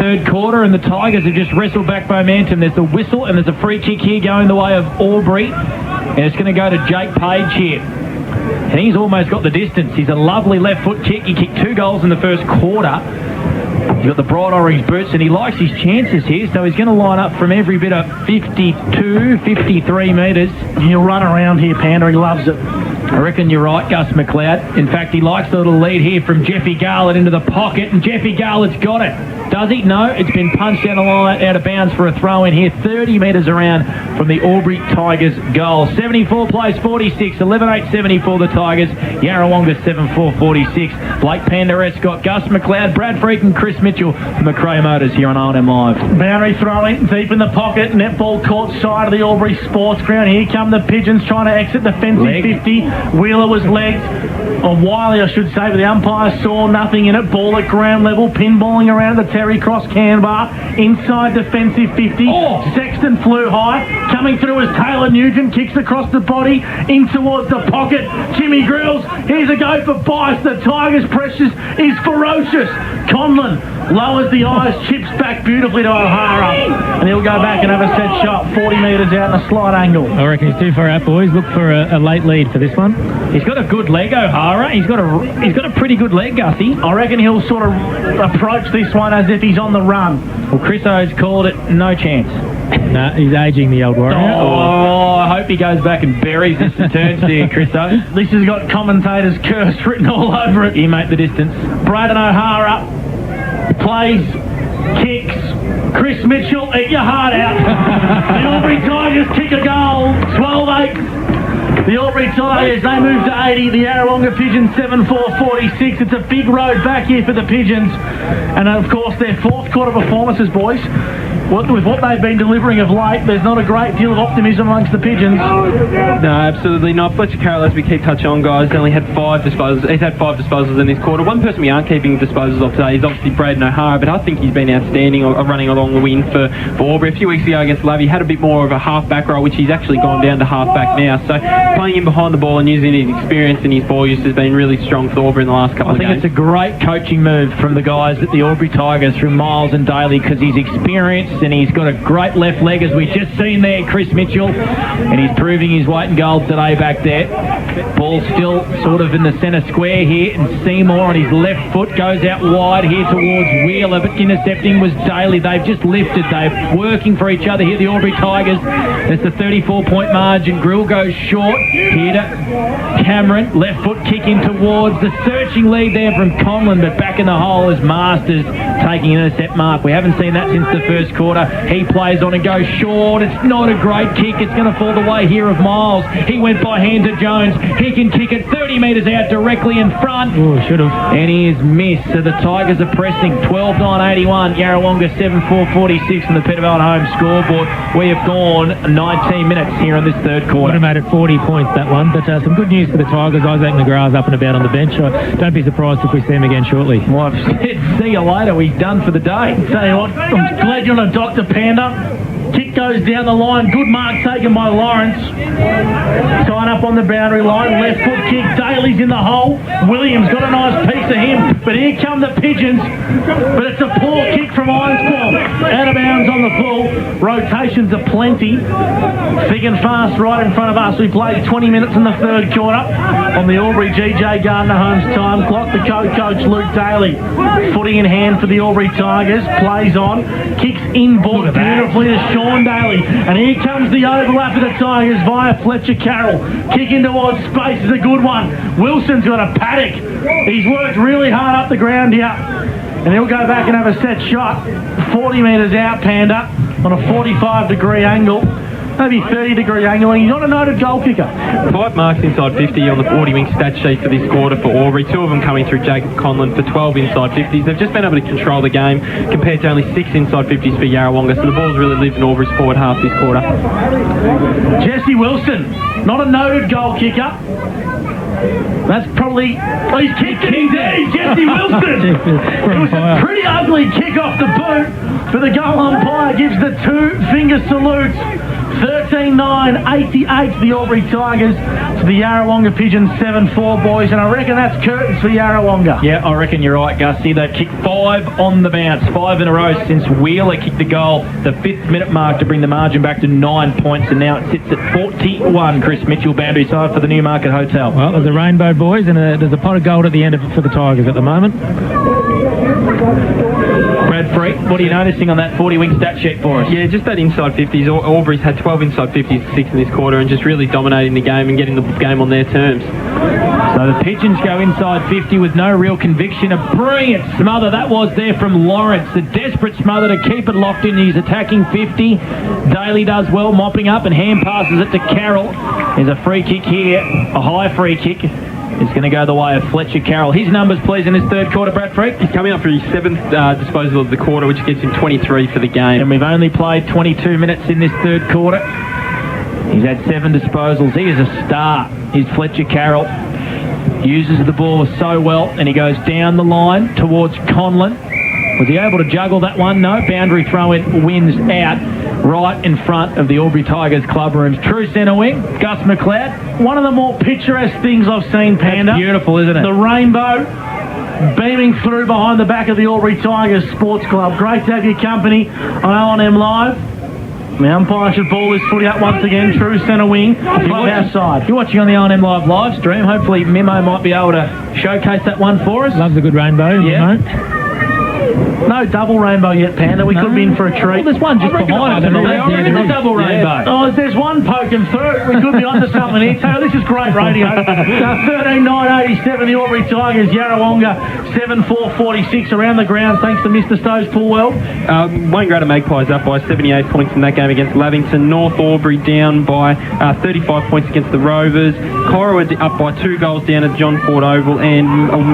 Speaker 2: third quarter, and the Tigers have just wrestled back momentum. There's a whistle, and there's a free kick here going the way of Albury. And it's going to go to Jake Page here. And he's almost got the distance. He's a lovely left foot kick. He kicked 2 goals in the first quarter. He's got the bright orange boots, and he likes his chances here, so he's going to line up from every bit of 52, 53 metres.
Speaker 3: He'll run around here, Panda. He loves it.
Speaker 2: I reckon you're right, Gus McLeod. In fact, he likes the little lead here from Jeffy Garlett into the pocket, and Jeffy Garlett's got it. Does he? No, it's been punched down the line, out of bounds for a throw in here, 30 metres around from the Albury Tigers goal. 74 plays 46, 11-8-70 the Tigers. Yarrawonga 7-4-46. Blake Penderes got Gus McLeod, Brad Freak and Chris Mitchell from McRae Motors here on R&M Live.
Speaker 3: Boundary throwing deep in the pocket. Netball court side of the Albury Sports Ground. Here come the Pigeons trying to exit defensive
Speaker 2: Leg.
Speaker 3: 50. Wheeler was legged. Or Wiley, I should say, but the umpire saw nothing in it. Ball at ground level. Pinballing around the Terry Cross Canberra. Inside defensive 50. Sexton flew high. Coming through as Taylor Nugent kicks across the body in towards the pocket. Jimmy Grills. Here's a go for Bice. The Tigers' pressure is ferocious. Conlon lowers the eyes, chips back beautifully to O'Hara, and he'll go back and have a set shot 40 metres out in a slight angle.
Speaker 1: I reckon he's too far out, boys. Look for a late lead for this one.
Speaker 2: He's got a good leg, O'Hara. He's got a pretty good leg, Gussie.
Speaker 3: I reckon he'll sort of approach this one as if he's on the run.
Speaker 2: Well, Chris O's called it no chance.
Speaker 1: No, he's ageing the old warrior.
Speaker 2: Oh, I hope he goes back and buries this and turns to you, Chris O.
Speaker 3: This has got commentators' curse written all over it.
Speaker 2: You make the distance.
Speaker 3: Braden O'Hara plays, kicks. Chris Mitchell, eat your heart out. The Albury Tigers kick a goal. 12-8. The Albury Tigers, they move to 80. The Yarrawonga Pigeons 7-4-46. It's a big road back here for the Pigeons. And of course, their fourth quarter performances, boys. With what they've been delivering of late, there's not a great deal of optimism amongst the Pigeons.
Speaker 4: No, absolutely not. Fletcher Carroll, as we keep touching on, guys, only had 5 disposals. He's had 5 disposals in this quarter. One person we aren't keeping disposals of today is obviously Braden O'Hara, but I think he's been outstanding running along the wing for Albury. A few weeks ago against Love, he had a bit more of a half-back role, which he's actually gone down to half-back now. So playing in behind the ball and using his experience and his ball use has been really strong for Albury in the last couple of games.
Speaker 2: I think it's a great coaching move from the guys at the Albury Tigers through Miles and Daly, because he's experienced and he's got a great left leg, as we've just seen there, Chris Mitchell, and he's proving his weight in gold today back there. Ball still sort of in the centre square here, and Seymour on his left foot goes out wide here towards Wheeler, but intercepting was Daly. They've just lifted. They're working for each other here, the Albury Tigers. It's the 34-point margin. Grill goes short here to Cameron. Left foot kick in towards the searching lead there from Conlon, but back in the hole is Masters taking an intercept mark. We haven't seen that since the first quarter. He plays on and goes short. It's not a great kick. It's going to fall the way here of Miles. He went by hand to Jones. He can kick it 30 metres out directly in front.
Speaker 1: Oh, should have.
Speaker 2: And he is missed. So the Tigers are pressing 12-9-81. Yarrawonga 7-4-46 on the Peterbilt home scoreboard. We have gone 19 minutes here in this third quarter.
Speaker 1: Would have made it 40 points, that one. But some good news for the Tigers. Isaac McGrath's up and about on the bench. Don't be surprised if we see him again shortly.
Speaker 2: Well, I've said, see you later. We're done for the day.
Speaker 3: Tell you what, I'm glad you're on a Dr. Panda. Kick goes down the line. Good mark taken by Lawrence. Sign up on the boundary line. Left foot kick. Daly's in the hole. Williams got a nice piece of him. But here come the Pigeons. But it's a poor kick from Ironspawn. Out of bounds on the full. Rotations are plenty. Thick and fast right in front of us. We played 20 minutes in the third quarter on the Albury GJ Gardner Homes time clock. The co-coach Luke Daly. Footing in hand for the Albury Tigers. Plays on. Kicks inboard beautifully to Sean Daly. And here comes the overlap of the Tigers via Fletcher Carroll. Kicking towards space is a good one. Wilson's got a paddock. He's worked really hard up the ground here. And he'll go back and have a set shot. 40 metres out, Panda, on a 45-degree angle. Maybe 30-degree angle, and he's not a noted goal kicker.
Speaker 4: 5 marks inside 50 on the 40-wing stat sheet for this quarter for Albury. 2 of them coming through Jacob Conlon for 12 inside 50s. They've just been able to control the game compared to only 6 inside 50s for Yarrawonga, so the ball's really lived in Albury's forward half this quarter.
Speaker 3: Jesse Wilson, not a noted goal kicker. That's probably... Oh, he's kicked it indeed, Jesse Wilson! It was a pretty ugly kick off the boot, but the goal umpire gives the 2-finger salute. 13-9-88 the Albury Tigers to the Yarrawonga Pigeons 7-4, boys, and I reckon that's curtains for Yarrawonga.
Speaker 2: Yeah, I reckon you're right, Gussie. They've kicked 5 on the bounce, 5 in a row since Wheeler kicked the goal, the 5th minute mark to bring the margin back to 9 points, and now it sits at 41. Chris Mitchell, boundary side for the Newmarket Hotel.
Speaker 1: Well, there's a rainbow, boys, and there's a pot of gold at the end of it for the Tigers at the moment.
Speaker 2: Brad Freak, what are you noticing on that 40-wing stat sheet for us?
Speaker 4: Yeah, just that inside 50s. Albury's had 12 inside 50s, 6 in this quarter, and just really dominating the game and getting the game on their terms.
Speaker 2: So So the Pigeons go inside 50 with no real conviction. A brilliant smother that was there from Lawrence. The desperate smother to keep it locked in. He's attacking 50. Daly does well, mopping up and hand passes it to Carroll. There's a free kick here, a high free kick. It's going to go the way of Fletcher Carroll. His numbers, please, in his third quarter, Brad Freak.
Speaker 4: He's coming up for his 7th disposal of the quarter, which gets him 23 for the game.
Speaker 2: And we've only played 22 minutes in this third quarter. He's had 7 disposals. He is a star. He's Fletcher Carroll. Uses the ball so well, and he goes down the line towards Conlon. Was he able to juggle that one? No. Boundary throw-in wins out right in front of the Albury Tigers club rooms. True centre wing, Gus McLeod.
Speaker 3: One of the more picturesque things I've seen, Panda.
Speaker 2: That's beautiful, isn't it?
Speaker 3: The rainbow beaming through behind the back of the Albury Tigers Sports Club. Great to have your company on O&M Live. The umpire should ball this footy up once again. True centre wing, clubhouse side.
Speaker 2: If you're watching on the O&M Live live stream, hopefully Mimo might be able to showcase that one for us.
Speaker 1: Loves a good rainbow.
Speaker 2: Yeah.
Speaker 1: Mimo.
Speaker 3: No double rainbow yet, Panda. We could be in for a treat.
Speaker 2: Well, there's one just behind us. There is a double rainbow.
Speaker 3: Oh, there's one poking through. We could be onto something here. Taylor, this is great radio. 13-9-87, the Albury Tigers, Yarrawonga 7-4-46 around the ground thanks to Mr. Stowe's Pool World.
Speaker 4: Wayne Grada Magpies up by 78 points in that game against Lavington. North Albury down by 35 points against the Rovers. Corowa up by 2 goals down at John Ford Oval, and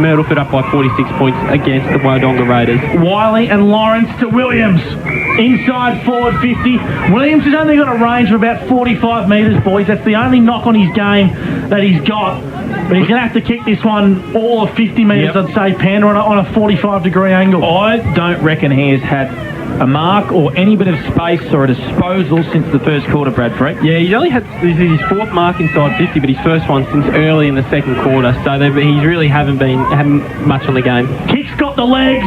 Speaker 4: Myrtleford up by 46 points against the Wodonga Raiders.
Speaker 3: Wiley and Lawrence to Williams. Inside forward 50. Williams has only got a range of about 45 metres, boys. That's the only knock on his game that he's got. But he's going to have to kick this one all of 50 metres, I'd say, Panda, on a 45-degree angle.
Speaker 2: I don't reckon he has had a mark or any bit of space or a disposal since the first quarter, Brad Freak.
Speaker 4: Yeah, he's only had his 4th mark inside 50, but his first one since early in the second quarter. So he's really haven't much on the game.
Speaker 3: Kick's got the legs.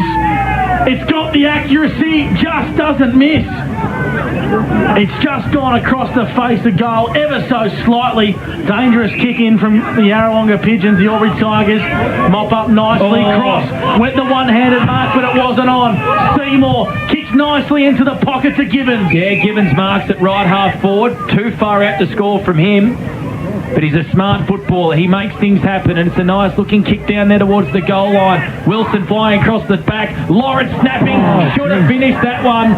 Speaker 3: It's got the accuracy, just doesn't miss. It's just gone across the face of goal ever so slightly. Dangerous kick in from the Yarrawonga Pigeons, the Albury Tigers. Mop up nicely, cross. Went the one-handed mark, but it wasn't on. Seymour kicks nicely into the pocket to Gibbons.
Speaker 2: Yeah, Gibbons marks it right half forward. Too far out to score from him. But he's a smart footballer. He makes things happen, and it's a nice-looking kick down there towards the goal line. Wilson flying across the back. Lawrence snapping. Should have finished that one.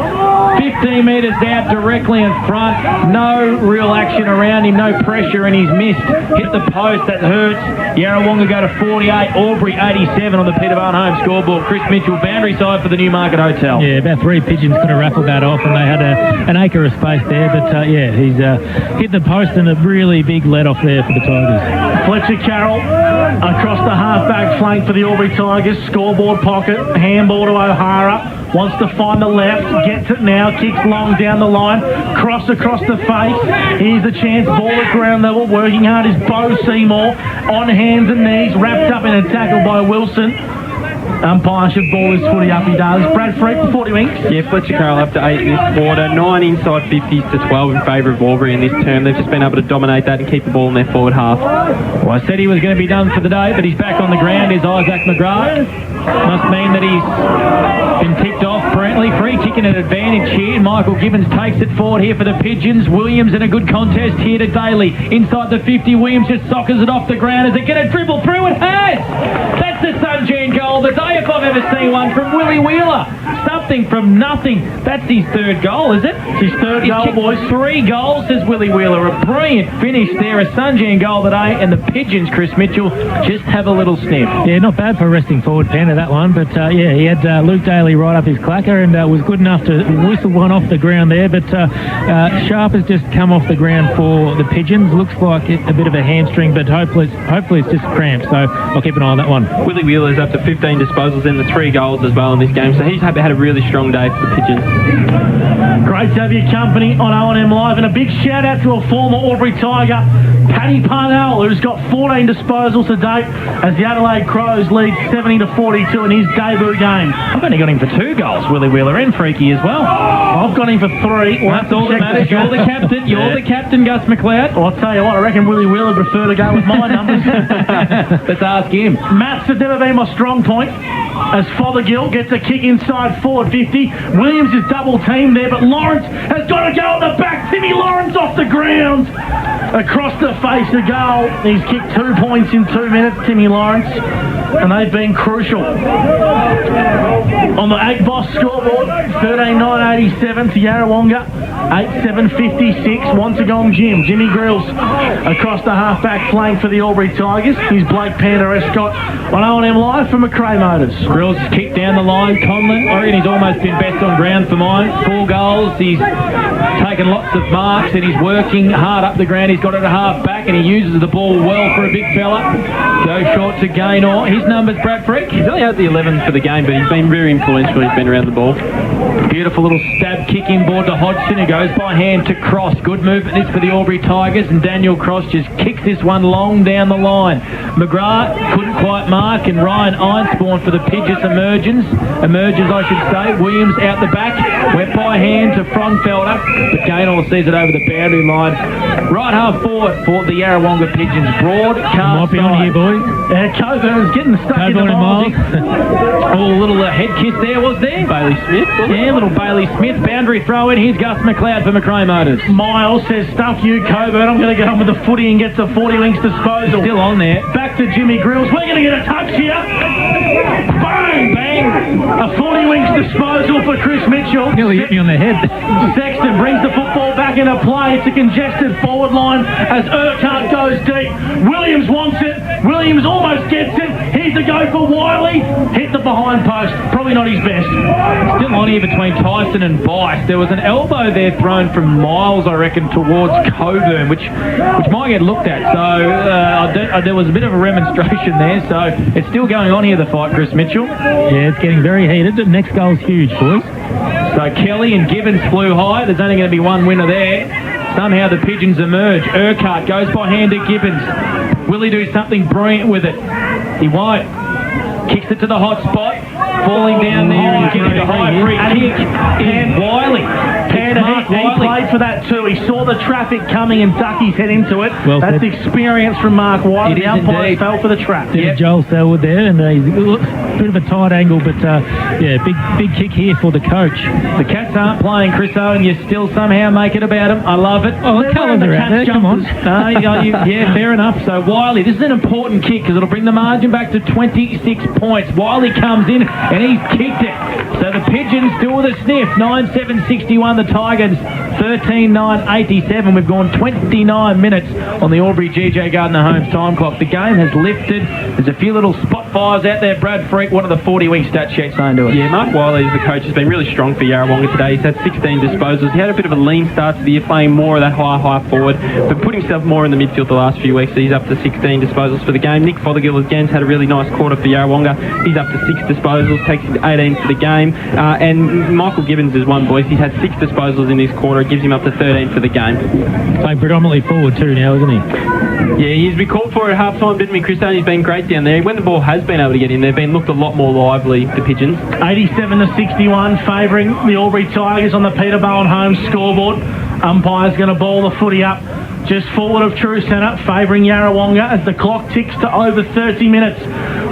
Speaker 2: 15 metres out, directly in front. No real action around him. No pressure, and he's missed. Hit the post. That hurts. Yarrawonga go to 48. Aubrey 87 on the Peterborough home scoreboard. Chris Mitchell, boundary side for the Newmarket Hotel.
Speaker 1: Yeah, about 3 Pigeons could have raffled that off, and they had an acre of space there. But, yeah, he's hit the post and a really big let-off there for the Tigers.
Speaker 3: Fletcher Carroll across the half-back flank for the Albury Tigers. Scoreboard pocket, handball to O'Hara. Wants to find the left, gets it now, kicks long down the line, cross across the face. Here's the chance, ball at ground level. Working hard is Bo Seymour on hands and knees, wrapped up in a tackle by Wilson. Umpire should ball his footy up, he does. Brad Freak, 40 winks.
Speaker 4: Yeah, Fletcher Carroll up to 8 in this quarter. 9 inside 50s to 12 in favour of Albury in this term. They've just been able to dominate that and keep the ball in their forward half.
Speaker 2: Well, I said he was going to be done for the day, but he's back on the ground. Is Isaac McGrath. Must mean that he's been ticked off brilliantly. Free kicking an advantage here. Michael Gibbons takes it forward here for the Pigeons. Williams in a good contest here to Daly. Inside the 50, Williams just soccers it off the ground. Is it going to dribble through? It has! That's the Sunshine goal. The day if I've ever seen one from Willie Wheeler. Something from nothing. That's his 3rd goal, is it?
Speaker 3: It's his 3rd goal, boys.
Speaker 2: 3 goals, says Willie Wheeler. A brilliant finish there. A Sunshine goal today. And the Pigeons, Chris Mitchell, just have a little sniff.
Speaker 1: Yeah, not bad for resting forward Panda, that one. But, yeah, he had Luke Daly right up his clacker and was good enough to whistle one off the ground there. But Sharp has just come off the ground for the Pigeons. Looks like a bit of a hamstring, but hopefully it's just cramped. So I'll keep an eye on that one.
Speaker 4: Willie Wheeler's up to 15 disposals and the 3 goals as well in this game. So he's had a really strong day for the Pigeons.
Speaker 3: Great to have your company on O&M Live, and a big shout out to a former Albury Tiger, Paddy Parnell, who's got 14 disposals to date as the Adelaide Crows lead 70-42 in his debut game.
Speaker 2: I've only got him for 2 goals, Willie Wheeler, and Freaky as well.
Speaker 3: I've got him for 3.
Speaker 2: That's all that matters. You're the captain. You're the captain, Gus McLeod.
Speaker 3: Well, I'll tell you what, I reckon Willie Wheeler would prefer to go with my numbers.
Speaker 2: Let's ask him.
Speaker 3: Maths has never been my strong point, as Fothergill gets a kick inside forward 50. Williams is double teamed there, but Lawrence has got to go at the back. Timmy Lawrence off the ground. across the face of goal. He's kicked 2 points in 2 minutes, Timmy Lawrence, and they've been crucial. On the 8 Boss scoreboard, 13,987 to Yarrawonga, 8,756. Wontagong Jim, Jimmy Grills across the half-back flank for the Albury Tigers. He's Blake Panda Escott on O&M Live from McRae Motors.
Speaker 2: Grills has kicked down the line. Conlon, I reckon he's almost been best on ground for mine. 4 goals. He's taken lots of marks and he's working hard up the ground. He's got it at half-back and he uses the ball well for a big fella. Goes short to Gaynor. His number's Brad Freak.
Speaker 4: He's only had the 11 for the game, but he's been very influential. He's been around the ball.
Speaker 2: Beautiful little stab kick inboard to Hodgson, who goes by hand to Cross. Good movement this for the Albury Tigers, and Daniel Cross just kicks this one long down the line. McGrath couldn't quite mark, and Ryan Einspawn for the Pidgeys emerges, I should say. Williams out the back, went by hand to Fronfelder, but Gaynor sees it over the boundary line. Right half forward for the Yarrawonga Pigeons. Broad, cast
Speaker 1: might be on here, boys.
Speaker 3: Coburn's getting stuck in the ball.
Speaker 2: Oh, a little head kiss there, was there?
Speaker 4: Bailey Smith,
Speaker 2: yeah, little Bailey Smith. Boundary throw in. Here's Gus McLeod for McRae Motors.
Speaker 3: Miles says, stuff you, Coburn. I'm going to get on with the footy and get to 40 links disposal.
Speaker 2: Still on there.
Speaker 3: Back to Jimmy Grills. We're going to get a touch here. Bang! Bang! A 40 links disposal for Chris Mitchell.
Speaker 1: Nearly hit me on the head.
Speaker 3: Sexton brings the football back into play. It's a congested forward line as Urquhart goes deep. Williams wants it. Williams almost gets it. Here's a go for Wiley. Hit the behind post. Probably not his best.
Speaker 2: Still on here between Tyson and Bice. There was an elbow there thrown from Miles, I reckon, towards Coburn, which might get looked at. So there was a bit of a remonstration there. So it's still going on here, the fight, Chris Mitchell.
Speaker 1: Yeah, it's getting very heated. The next goal's huge, boys.
Speaker 2: So Kelly and Gibbons flew high. There's only going to be one winner there. Somehow the Pigeons emerge. Urquhart goes by hand to Gibbons. Will he do something brilliant with it? He won't. Kicks it to the hot spot. Falling down there and getting a high free kick. And Wiley.
Speaker 3: He played for that too. He saw the traffic coming and ducked his head into it.
Speaker 1: Well
Speaker 3: That's
Speaker 1: said.
Speaker 3: experience from Mark Wiley. The umpire fell for the trap.
Speaker 1: Yeah, Joel Selwood there, and a bit of a tight angle, but yeah, big kick here for the coach.
Speaker 2: The Cats aren't playing, Chris Owen. You still somehow make it about them. I love it.
Speaker 1: Oh, the colours are out there. Come on.
Speaker 2: Yeah, fair enough. So Wiley, this is an important kick because it'll bring the margin back to 26 points. Wiley comes in and he's kicked it. So the Pigeons still with a sniff. 9-7-61 the Tigers. 13-9-87. We've gone 29 minutes on the Albury GJ Gardner Homes time clock. The game has lifted. There's a few little spot fires out there. Brad Freak, what are the 40-week stat sheets saying to us?
Speaker 4: Yeah, Mark Wiley, the coach, has been really strong for Yarrawonga today. He's had 16 disposals. He had a bit of a lean start to the year, playing more of that high forward, but put himself more in the midfield the last few weeks. So he's up to 16 disposals for the game. Nick Fothergill again's had a really nice quarter for Yarrawonga. He's up to 6 disposals, takes him to 18 for the game. And Michael Gibbons is one, boys. He's had 6 disposals in this quarter. It gives him up to 13 for the game.
Speaker 1: Playing predominantly forward too now, isn't he?
Speaker 4: Yeah, he's been called for at half-time, didn't he, Chris? He's been great down there. When the ball has been able to get in, they've been looked a lot more lively, the Pigeons.
Speaker 3: 87-61, favouring the Albury Tigers on the Peter Bowen Homes scoreboard. Umpire's going to ball the footy up just forward of true centre, favouring Yarrawonga as the clock ticks to over 30 minutes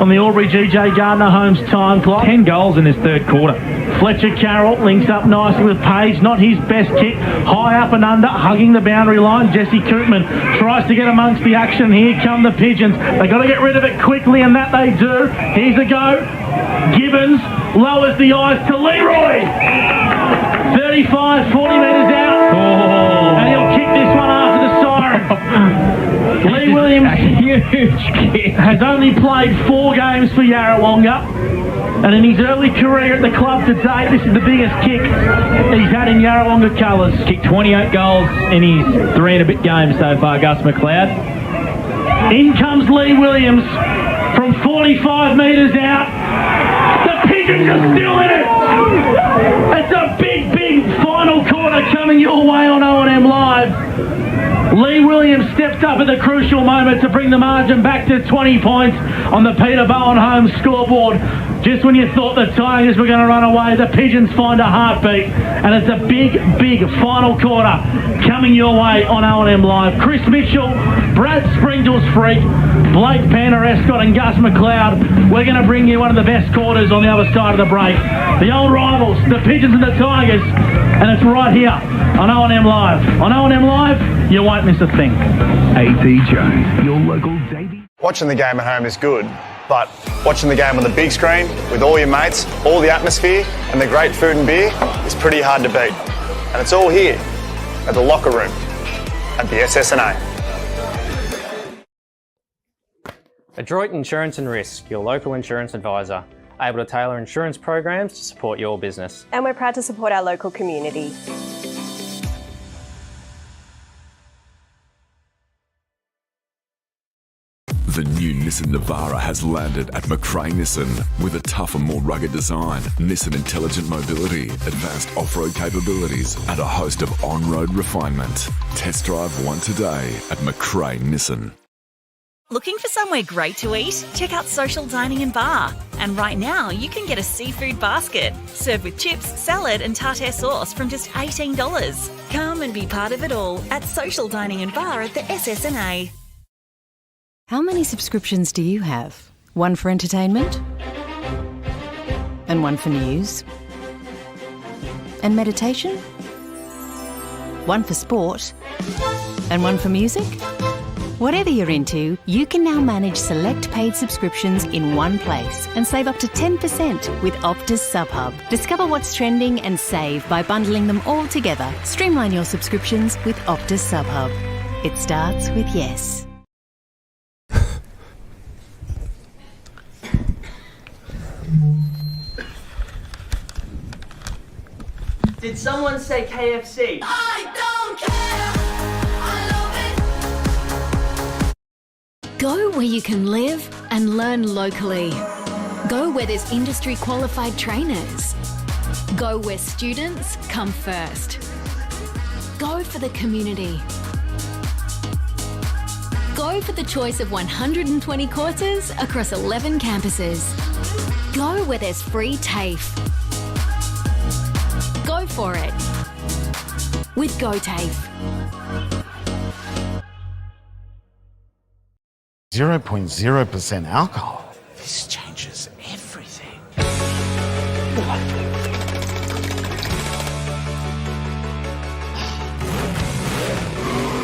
Speaker 3: on the Albury GJ Gardner Homes time clock.
Speaker 2: 10 goals in this third quarter.
Speaker 3: Fletcher Carroll links up nicely with Page. Not his best kick. High up and under, hugging the boundary line. Jesse Koopman tries to get amongst the action. Here come the Pigeons. They've got to get rid of it quickly, and that they do. Here's a go. Gibbons lowers the eyes to Leroy. 35, 40 metres out. And he'll kick this one after the siren. Lee Williams
Speaker 2: huge kick.
Speaker 3: has only played 4 games for Yarrawonga. And in his early career at the club to date, this is the biggest kick he's had in Yarrawonga colours.
Speaker 2: Kicked 28 goals in his 3 and a bit games so far, Gus McLeod.
Speaker 3: In comes Lee Williams from 45 metres out. The Pigeons are still in it. It's a big final quarter coming your way on O&M Live. Lee Williams stepped up at the crucial moment to bring the margin back to 20 points on the Peter Bowen Homes scoreboard. Just when you thought the Tigers were going to run away, the Pigeons find a heartbeat. And it's a big final quarter coming your way on O&M Live. Chris Mitchell, Brad Springle's Freak, Blake Panda Escott and Gus McLeod. We're going to bring you one of the best quarters on the other side of the break. The old rivals, the Pigeons and the Tigers. And it's right here on O&M Live. On O&M Live, You won't miss a thing.
Speaker 16: AP Jones, your local Davey.
Speaker 6: Watching the game at home is good, but watching the game on the big screen with all your mates, all the atmosphere and the great food and beer is pretty hard to beat. And it's all here at the locker room at the SSNA.
Speaker 7: Adroit Insurance and Risk, your local insurance advisor, able to tailor insurance programs to support your business.
Speaker 8: And we're proud to support our local community.
Speaker 5: The new Nissan Navara has landed at McRae Nissan with a tougher, more rugged design, Nissan intelligent mobility, advanced off-road capabilities and a host of on-road refinement. Test drive one today at McRae Nissan.
Speaker 9: Looking for somewhere great to eat? Check out Social Dining and Bar. And right now, you can get a seafood basket, served with chips, salad and tartare sauce from just $18. Come and be part of it all at Social Dining and Bar at the SSNA.
Speaker 10: How many subscriptions do you have? One for entertainment? And one for news? And meditation? One for sport? And one for music? Whatever you're into, you can now manage select paid subscriptions in one place and save up to 10% with Optus SubHub. Discover what's trending and save by bundling them all together. Streamline your subscriptions with Optus SubHub. It starts with yes.
Speaker 11: Did someone say KFC?
Speaker 12: I don't care.
Speaker 13: Go where you can live and learn locally. Go where there's industry qualified trainers. Go where students come first. Go for the community. Go for the choice of 120 courses across 11 campuses. Go where there's free TAFE. Go for it with GoTAFE.
Speaker 14: 0.0% alcohol. This changes everything.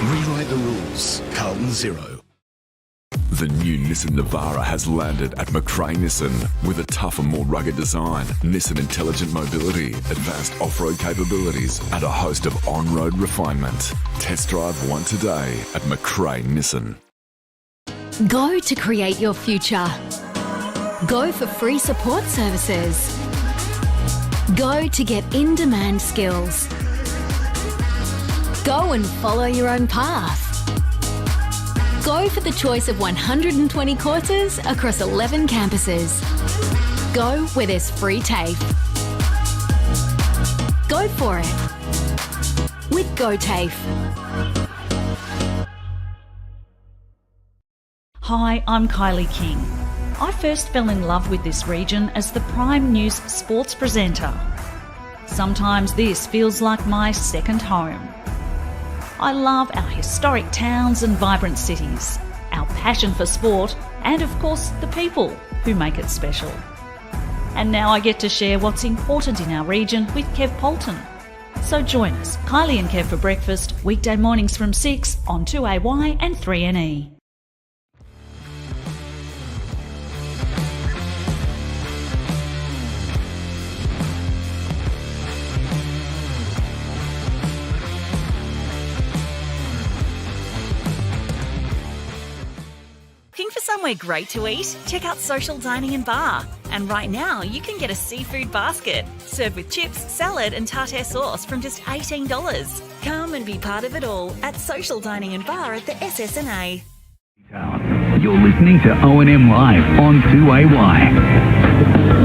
Speaker 16: Rewrite the rules. Carlton 0.
Speaker 5: The new Nissan Navara has landed at McRae Nissan with a tougher, more rugged design, Nissan intelligent mobility, advanced off-road capabilities and a host of on-road refinement. Test drive one today at McRae Nissan.
Speaker 13: Go to create your future. Go for free support services. Go to get in-demand skills. Go and follow your own path. Go for the choice of 120 courses across 11 campuses. Go where there's free TAFE. Go for it with GoTAFE.
Speaker 15: Hi, I'm Kylie King. I first fell in love with this region as the Prime News sports presenter. Sometimes this feels like my second home. I love our historic towns and vibrant cities, our passion for sport, and of course the people who make it special. And now I get to share what's important in our region with Kev Polton. So join us, Kylie and Kev for breakfast, weekday mornings from 6 on 2AY and 3NE.
Speaker 9: Looking for somewhere great to eat? Check out Social Dining and Bar. And right now, you can get a seafood basket, served with chips, salad and tartare sauce from just $18. Come and be part of it all at Social Dining and Bar at the SSNA.
Speaker 16: You're listening to O&M Live on 2AY.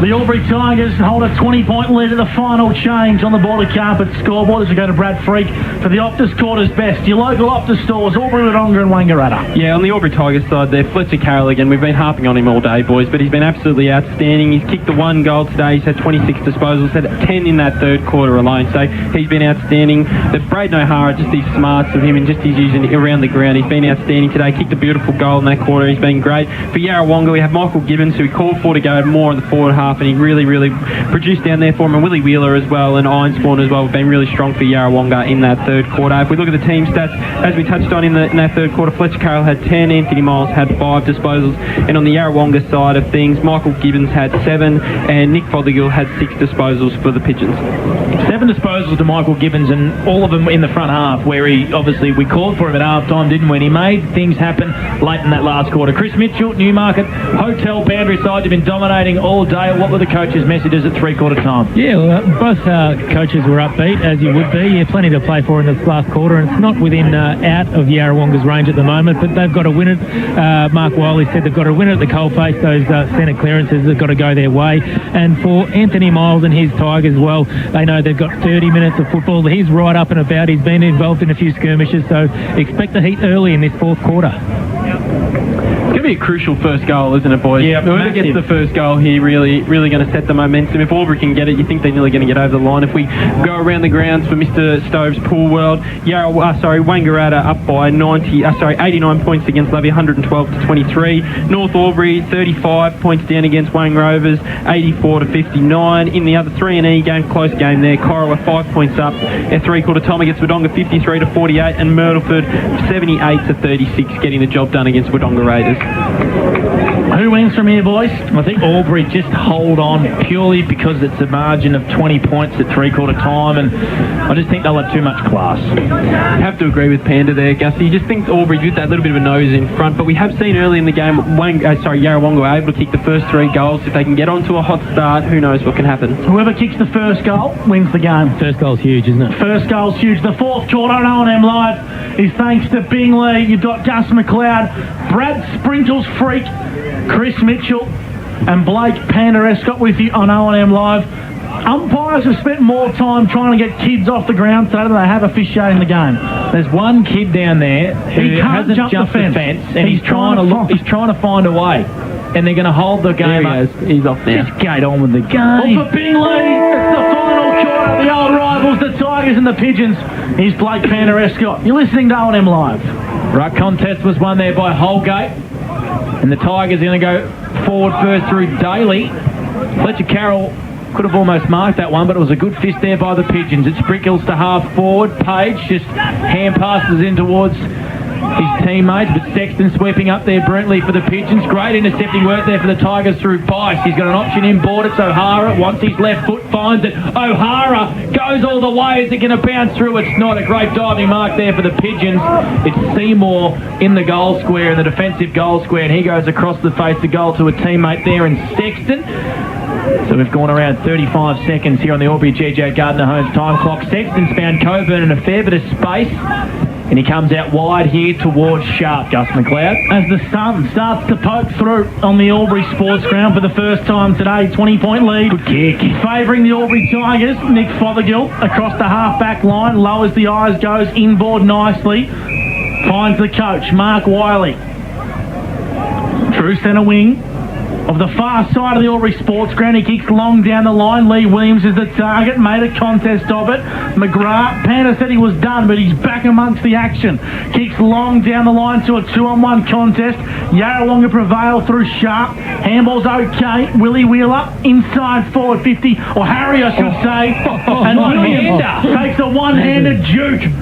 Speaker 3: The Albury Tigers hold a 20-point lead at the final change on the border carpet scoreboard as we go to Brad Freak for the Optus Quarters Best. Your local Optus stores, Albury, Wodonga and Wangaratta.
Speaker 4: Yeah, on the Albury Tigers side there, Fletcher Carroll again. We've been harping on him all day, boys, but he's been absolutely outstanding. He's kicked the one goal today. He's had 26 disposals, had 10 in that third quarter alone, so he's been outstanding. But Braden O'Hara, just his smarts of him and just his using around the ground, he's been outstanding today. Kicked a beautiful goal in that quarter. He's been great. For Yarrawonga, we have Michael Gibbons, who we called for to go more in the forward half half, and he really produced down there for him. And Willie Wheeler as well, and Ironspawn as well, have been really strong for Yarrawonga in that third quarter. If we look at the team stats, as we touched on in that third quarter, Fletcher Carroll had 10, Anthony Miles had 5 disposals, and on the Yarrawonga side of things, Michael Gibbons had 7, and Nick Fothergill had 6 disposals for the Pigeons.
Speaker 2: 7 disposals to Michael Gibbons, and all of them in the front half, where we called for him at half time, didn't we? And he made things happen late in that last quarter. Chris Mitchell, Newmarket, Hotel Boundary sides have been dominating all day. What were the coaches' messages at three-quarter time?
Speaker 1: Yeah, well, both coaches were upbeat, as you would be. Yeah, plenty to play for in this last quarter, and it's not within out of Yarrawonga's range at the moment, but they've got to win it. Mark Wiley said they've got to win it at the coalface. Those centre clearances have got to go their way. And for Anthony Miles and his Tigers, well, they know they've got 30 minutes of football. He's right up and about. He's been involved in a few skirmishes, so expect the heat early in this fourth quarter.
Speaker 4: It's going to be a crucial first goal, isn't it, boys?
Speaker 2: Yeah,
Speaker 4: whoever gets the first goal here really going to set the momentum. If Albury can get it, you think they're nearly going to get over the line. If we go around the grounds for Mr. Stove's Pool World, Wangaratta up by 89 points against Levy, 112 to 23. North Albury 35 points down against Wang Rovers, 84 to 59. In the other 3&E game, close game there. Corowa 5 points up at three-quarter time against Wodonga, 53 to 48, and Myrtleford 78 to 36, getting the job done against Wodonga Raiders.
Speaker 3: Who wins from here, boys?
Speaker 2: I think Albury just hold on purely because it's a margin of 20 points at three-quarter time, and I just think they'll have too much class.
Speaker 4: I have to agree with Panda there, Gussie. You just think Albury did that little bit of a nose in front, but we have seen early in the game Yarrawonga were able to kick the first 3 goals. If they can get onto a hot start, who knows what can happen.
Speaker 3: Whoever kicks the first goal wins the game.
Speaker 1: First goal's huge, isn't it?
Speaker 3: First goal's huge. The fourth quarter on O&M Live is thanks to Bingley. You've got Gus McLeod, Brad Sprinkle's Freak, Chris Mitchell, and Blake Panda Escott with you on O&M Live. Umpires have spent more time trying to get kids off the ground today than they have officiating the game.
Speaker 2: There's one kid down there who hasn't jumped the fence, and he's trying to find a way. And they're going to hold the game up.
Speaker 4: He's off now.
Speaker 2: Just get on with the game.
Speaker 3: Well, for Bingley, it's the final quarter. The old rivals, the Tigers and the Pigeons. Here's Blake Panda Escott. You're listening to O&M Live.
Speaker 2: Ruck contest was won there by Holgate. And the Tigers are going to go forward first through Daly. Fletcher Carroll could have almost marked that one, but it was a good fist there by the Pigeons. It sprinkles to half forward. Page just hand passes in towards his teammates, but Sexton sweeping up there brilliantly for the Pigeons. Great intercepting work there for the Tigers through Bice. He's got an option inboard. It's O'Hara. Wants his left foot, finds it. O'Hara goes all the way. Is it going to bounce through? It's not. A great diving mark there for the Pigeons. It's Seymour in the goal square, in the defensive goal square, and he goes across the face of goal to a teammate there in Sexton. So we've gone around 35 seconds here on the Albury GJ Gardner Homes time clock. Sexton's found Coburn in a fair bit of space, and he comes out wide here towards Sharp, Gus McLeod.
Speaker 3: As the sun starts to poke through on the Albury Sports Ground for the first time today, 20-point lead.
Speaker 2: Good kick.
Speaker 3: Favouring the Albury Tigers, Nick Fothergill across the half-back line, lowers the eyes, goes inboard nicely, finds the coach, Mark Wiley. True centre wing. Of the far side of the Albury Sports Ground, he kicks long down the line. Lee Williams is the target, made a contest of it. McGrath, Panda said he was done, but he's back amongst the action. Kicks long down the line to a 2-on-1 contest. Yarrawonga prevail through Sharp. Handball's okay. Willie Wheeler, inside forward 50, or Harry I should say. And Williams takes a one-handed juke.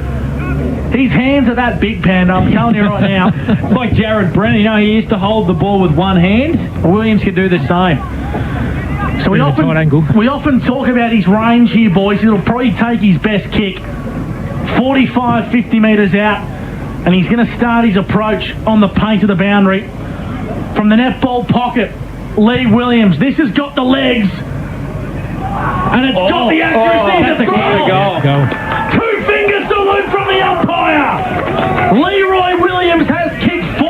Speaker 3: His hands are that big, Panda, I'm telling you right now.
Speaker 2: Like Jared Brennan, you know, he used to hold the ball with one hand. Williams could do the same.
Speaker 3: So we often talk about his range here, boys. It'll probably take his best kick 45, 50 metres out, and he's going to start his approach on the paint of the boundary. From the netball pocket, Lee Williams. This has got the legs, and it's got the accuracy.
Speaker 2: That's a goal.
Speaker 3: Two-finger salute from the umpire. Leroy Williams has kicked 4,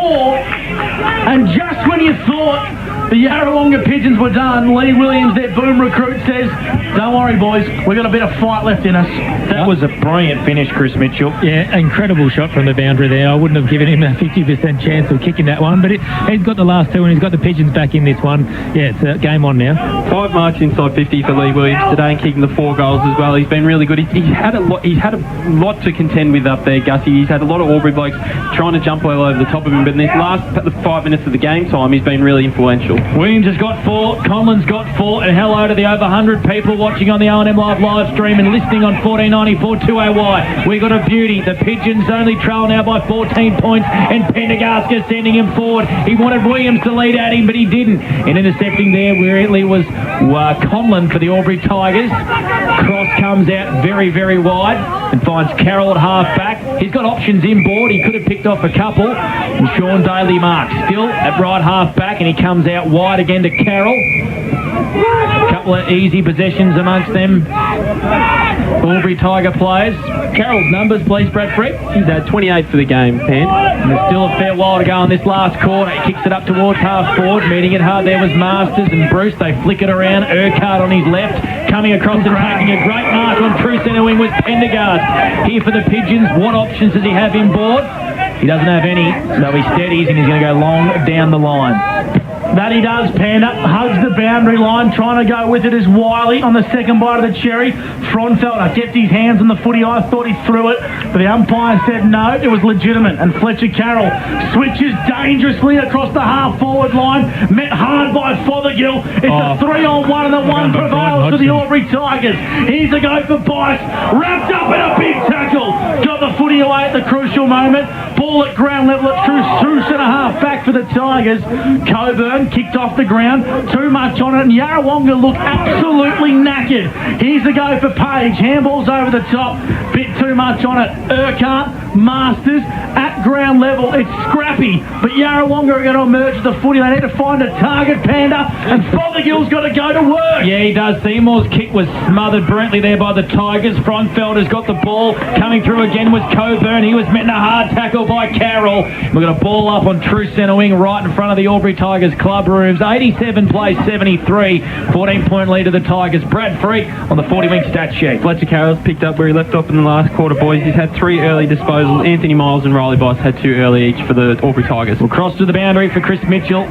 Speaker 3: and just when you thought the Yarrawonga Pigeons were done, Lee Williams, their boom recruit, says, don't worry, boys, we've got a bit of fight left in us.
Speaker 2: That was a brilliant finish, Chris Mitchell.
Speaker 1: Yeah, incredible shot from the boundary there. I wouldn't have given him a 50% chance of kicking that one, but he's got the last 2 and he's got the Pigeons back in this one. Yeah, it's a game on now.
Speaker 4: 5 marks inside 50 for Lee Williams today and kicking the 4 goals as well. He's been really good. He's had a lot to contend with up there, Gussie. He's had a lot of Albury blokes trying to jump all over the top of him, but in these last 5 minutes of the game time, he's been really influential.
Speaker 2: Williams has got 4, Conlon's got 4, and hello to the over 100 people watching on the O&M live stream and listening on 1494 2AY. We got a beauty. The Pigeons only trail now by 14 points, and Pendergast sending him forward. He wanted Williams to lead at him, but he didn't. And intercepting there weirdly was Conlon for the Albury Tigers. Cross comes out very, very wide and finds Carroll at half back. He's got options inboard. He could have picked off a couple. And Sean Daly marks still at right half back, and he comes out wide again to Carroll. A couple of easy possessions amongst them Albury Tiger players. Carroll's numbers, please, Bradford.
Speaker 4: He's had 28 for the game, Pan.
Speaker 2: And there's still a fair while to go in this last quarter. He kicks it up towards half forward. Meeting it hard there was Masters and Bruce. They flick it around. Urquhart on his left. Coming across and taking a great mark on true centre wing was Pendergast. Here for the Pigeons. What options does he have inboard? He doesn't have any, so he steadies and he's going to go long down the line.
Speaker 3: That he does, Panda. Hugs the boundary line. Trying to go with it is Wiley on the second bite of the cherry. Fronfelder gets his hands on the footy. I thought he threw it, but the umpire said no, it was legitimate. And Fletcher Carroll switches dangerously across the half-forward line. Met hard by Fothergill. It's a 3-on-1 and the one prevails for the Albury Tigers. Here's a go for Bice. Wrapped up in a big tackle. Got the footy away at the crucial moment. Ball at ground level at true centre-half back for the Tigers. Coburn kicked off the ground, too much on it, and Yarrawonga look absolutely knackered. Here's a go for Page, handballs over the top, bit too much on it. Urquhart, Masters, at ground level, it's scrappy, but Yarrawonga are going to emerge with the footy. They need to find a target, Panda, and Fothergill's got to go to work.
Speaker 2: Yeah, he does. Seymour's kick was smothered brilliantly there by the Tigers. Frontfelder's got the ball. Coming through again was Coburn. He was met in a hard tackle by Carroll. We've got a ball up on true centre wing right in front of the Albury Tigers club rooms. 87 plays 73. 14-point lead to the Tigers. Brad Freak on the 40-wing stat sheet.
Speaker 4: Fletcher Carroll's picked up where he left off in the last quarter, boys. He's had 3 early disposals. Anthony Miles and Riley Boss had 2 early each for the Albury Tigers.
Speaker 2: We'll cross to the boundary for Chris Mitchell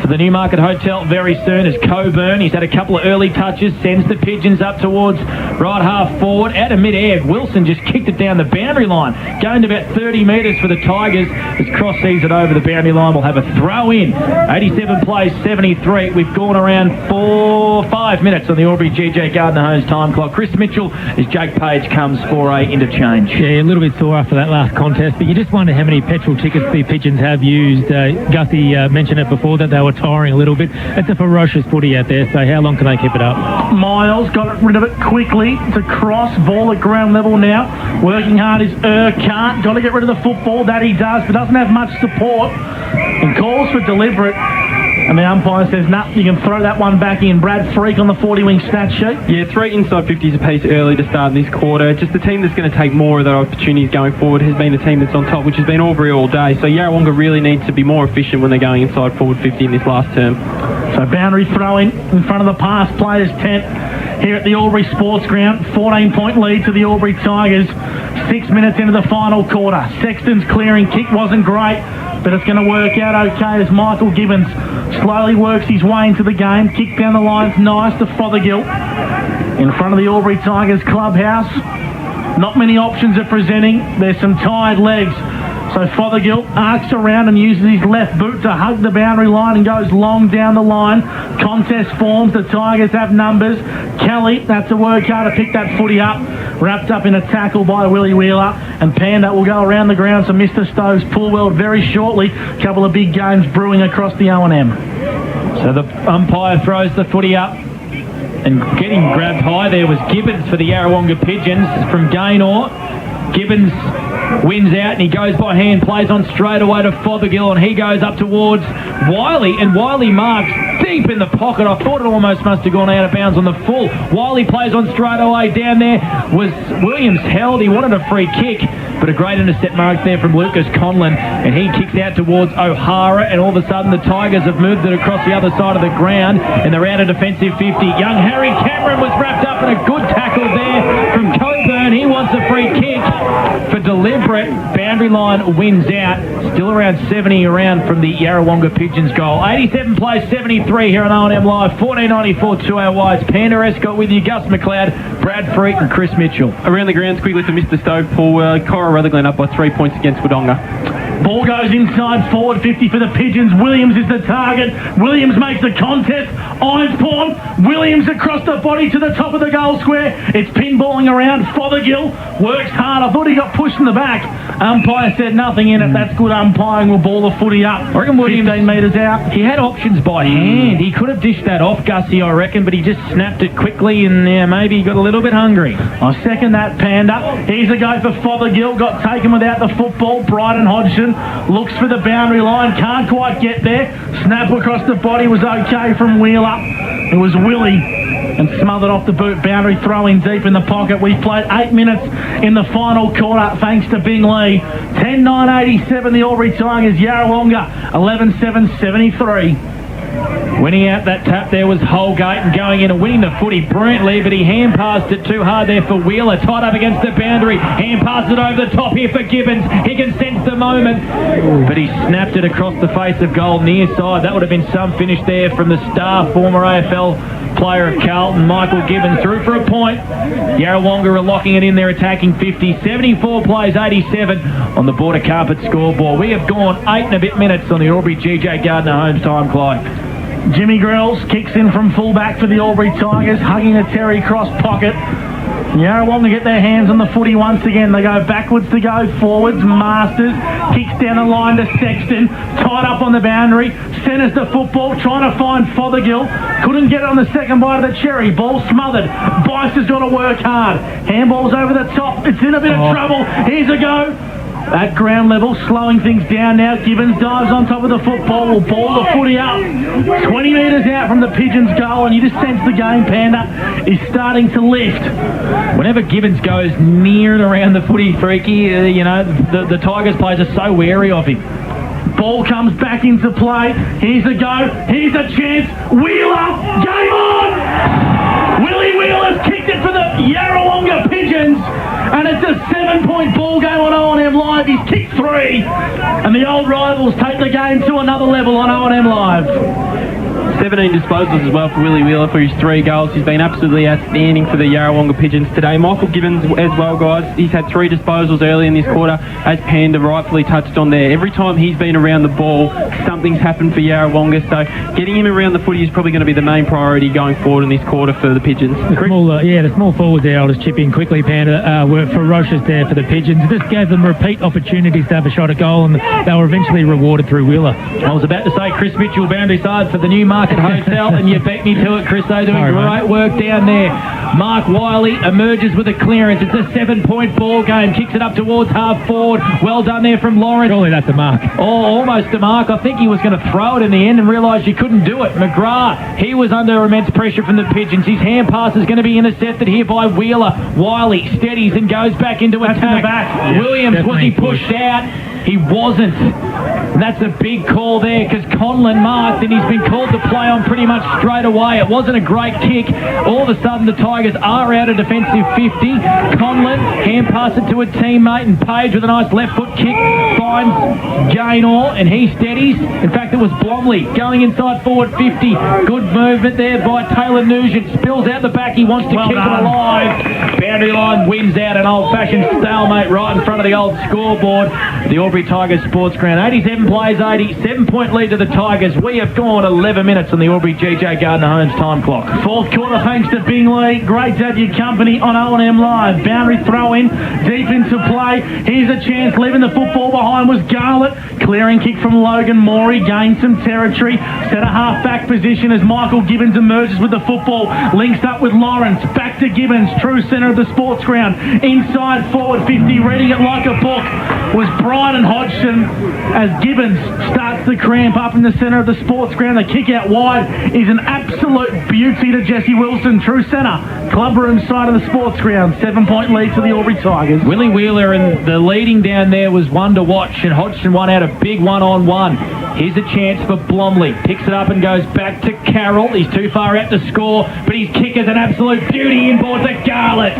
Speaker 2: for the Newmarket Hotel very soon as Coburn. He's had a couple of early touches, sends the Pigeons up towards right half forward. Out of mid-air, Wilson just kicked it down the boundary line, going to about 30 metres for the Tigers. As Cross sees it over the boundary line, we'll have a throw in. 87 plays 73. We've gone around 5 minutes on the Albury GJ Gardner Holmes time clock. Chris Mitchell as Jake Page comes for a interchange.
Speaker 1: Yeah, a little bit sore after that last contest, but you just wonder how many petrol tickets the Pigeons have used. Gussie mentioned it before that they were tiring a little bit. It's a ferocious footy out there, so how long can they keep it up?
Speaker 3: Miles got rid of it quickly to Cross. Ball at ground level now. Working hard is Urquhart. Got to get rid of the football. That he does, but doesn't have much support. And calls for deliberate. And the umpire says, nah, you can throw that one back in. Brad Freak on the 40-wing stat sheet.
Speaker 4: Yeah, 3 inside 50s apiece early to start this quarter. Just the team that's going to take more of their opportunities going forward has been the team that's on top, which has been Albury all day. So Yarrawonga really needs to be more efficient when they're going inside forward 50 in this last term.
Speaker 3: So boundary throw-in front of the pass players' tent here at the Albury Sports Ground. 14-point lead to the Albury Tigers. 6 minutes into the final quarter. Sexton's clearing kick wasn't great, but it's going to work out okay as Michael Gibbons slowly works his way into the game. Kick down the line's nice to Fothergill. In front of the Albury Tigers clubhouse. Not many options are presenting. There's some tired legs. So Fothergill arcs around and uses his left boot to hug the boundary line and goes long down the line. Contest forms. The Tigers have numbers. Kelly, that's a work hard to pick that footy up. Wrapped up in a tackle by Willie Wheeler. And Panda will go around the ground to Mr. Stove's pool world very shortly. A couple of big games brewing across the O&M.
Speaker 2: So the umpire throws the footy up. And getting grabbed high there was Gibbons for the Yarrawonga Pigeons from Gaynor. Gibbons wins out and he goes by hand, plays on straight away to Fothergill, and he goes up towards Wiley, and Wiley marks deep in the pocket. I thought it almost must have gone out of bounds on the full. Wiley plays on straight away. Down there was Williams held. He wanted a free kick, but a great intercept mark there from Lucas Conlon, and he kicks out towards O'Hara, and all of a sudden the Tigers have moved it across the other side of the ground, and they're out of defensive 50. Young Harry Cameron was wrapped up in a good tackle there from Coburn. He wants a free kick for deliberate. Boundary line wins out. Still around 70 around from the Yarrawonga Pigeons goal. 87 plays 73 here on O&M Live. 1494 2AY. It's Panda Escott with you, Gus McLeod, Brad Freak and Chris Mitchell.
Speaker 4: Around the grounds quickly for Mr. Stove, Paul Cora Rutherglen up by 3 points against Wodonga.
Speaker 3: Ball goes inside forward 50 for the Pigeons. Williams is the target. Williams makes the contest. Irons pawn. Williams across the body to the top of the goal square. It's pinballing around. Fothergill works hard. I thought he got pushed in the back. Umpire said nothing in it. That's good umpiring. We'll ball the footy up.
Speaker 2: I reckon Williams,
Speaker 3: 15 metres out.
Speaker 2: He had options by hand. He could have dished that off, Gussie, I reckon, but he just snapped it quickly and maybe he got a little bit hungry.
Speaker 3: I second that, Panda. Here's a go for Fothergill. Got taken without the football. Bryden Hodgson looks for the boundary line. Can't quite get there. Snap across the body was okay from Wheeler. It was Willie and smothered off the boot boundary, throwing deep in the pocket. We've played 8 minutes in the final quarter thanks to Bing Lee. 10-9-87 the Albury Tigers. Yarrawonga 11-7-73.
Speaker 2: Winning out that tap there was Holgate and going in and winning the footy brilliantly, but he hand passed it too hard there for Wheeler. Tied up against the boundary. Hand passed it over the top here for Gibbons. He can sense the moment, but he snapped it across the face of goal near side. That would have been some finish there from the star former AFL player of Carlton, Michael Gibbons, through for a point. Yarrawonga are locking it in there, attacking 50. 74 plays, 87 on the Border Carpet scoreboard. We have gone 8 and a bit minutes on the Albury GJ Gardner Holmes time clock.
Speaker 3: Jimmy Grills kicks in from fullback for the Albury Tigers, hugging a Terry Cross pocket. Yarrawonga get their hands on the footy once again. They go backwards to go forwards. Masters kicks down the line to Sexton. Tied up on the boundary. Centres the football, trying to find Fothergill. Couldn't get it on the second bite of the cherry. Ball smothered. Bice has got to work hard. Handball's over the top. It's in a bit of trouble. Here's a go. At ground level, slowing things down now. Gibbons dives on top of the football. Will ball the footy up. 20 metres out from the Pigeons' goal, and you just sense the game, Panda, is starting to lift.
Speaker 2: Whenever Gibbons goes near and around the footy, Freaky, the Tigers players are so wary of him.
Speaker 3: Ball comes back into play. Here's a go. Here's a chance. Wheeler, game on! Willie Wheeler's kicked it for the Yarrawonga Pigeons, and it's a 7-point ball game on O&M Live. He's kicked 3, and the old rivals take the game to another level on O&M Live.
Speaker 4: 17 disposals as well for Willie Wheeler for his 3 goals. He's been absolutely outstanding for the Yarrawonga Pigeons today. Michael Gibbons as well, guys. He's had 3 disposals early in this quarter, as Panda rightfully touched on there. Every time he's been around the ball, something's happened for Yarrawonga, so getting him around the footy is probably going to be the main priority going forward in this quarter for the Pigeons.
Speaker 1: The small forwards there, I'll just chip in quickly, Panda, were ferocious there for the Pigeons. It just gave them repeat opportunities to have a shot at goal, and they were eventually rewarded through Wheeler.
Speaker 2: I was about to say Chris Mitchell, boundary side for the Newmarket Hotel, and you beat me to it, Chris. They're doing great work down there. Mark Wiley emerges with a clearance. It's a 7-point ball game. Kicks it up towards half forward. Well done there from Lawrence.
Speaker 1: Surely that's a mark.
Speaker 2: Oh, almost a mark. I think he was going to throw it in the end and realised you couldn't do it. McGrath, he was under immense pressure from the Pigeons. His hand pass is going to be intercepted here by Wheeler. Wiley steadies and goes back into attack.
Speaker 3: In the back.
Speaker 2: Williams, was he pushed out? He wasn't. And that's a big call there because Conlon marked and he's been called to play on pretty much straight away. It wasn't a great kick. All of a sudden the Tigers are out of defensive 50. Conlon hand pass it to a teammate, and Page with a nice left foot kick finds Gaynor and he steadies. In fact, it was Blomley going inside forward 50. Good movement there by Taylor Nugent. Spills out the back. He wants to keep it alive. Boundary line wins out an old-fashioned stalemate right in front of the old scoreboard. The Albury Tigers Sports Ground. 87 plays 80. 7-point lead to the Tigers. We have gone 11 minutes on the Albury GJ Gardner Holmes time clock.
Speaker 3: Fourth quarter thanks to Bing Lee. Great to have your company on O&M Live. Boundary throw in. Deep into play. Here's a chance. Leaving the football behind was Garlett. Clearing kick from Logan Morey. Gained some territory. Set a half-back position as Michael Gibbons emerges with the football. Links up with Lawrence. Back to Gibbons. True centre of the sports ground. Inside forward 50. Reading it like a book was Bryden Hodgson as Gibbons starts to cramp up in the centre of the sports ground. The kick out wide is an absolute beauty to Jesse Wilson. True centre. Club room side of the sports ground. 7-point lead to the Albury Tigers.
Speaker 2: Willie Wheeler, and the leading down there was one to watch, and Hodgson won out of a big one-on-one. Here's a chance for Blomley. Picks it up and goes back to Carroll. He's too far out to score, but his kick is an absolute beauty inboard to Garlett.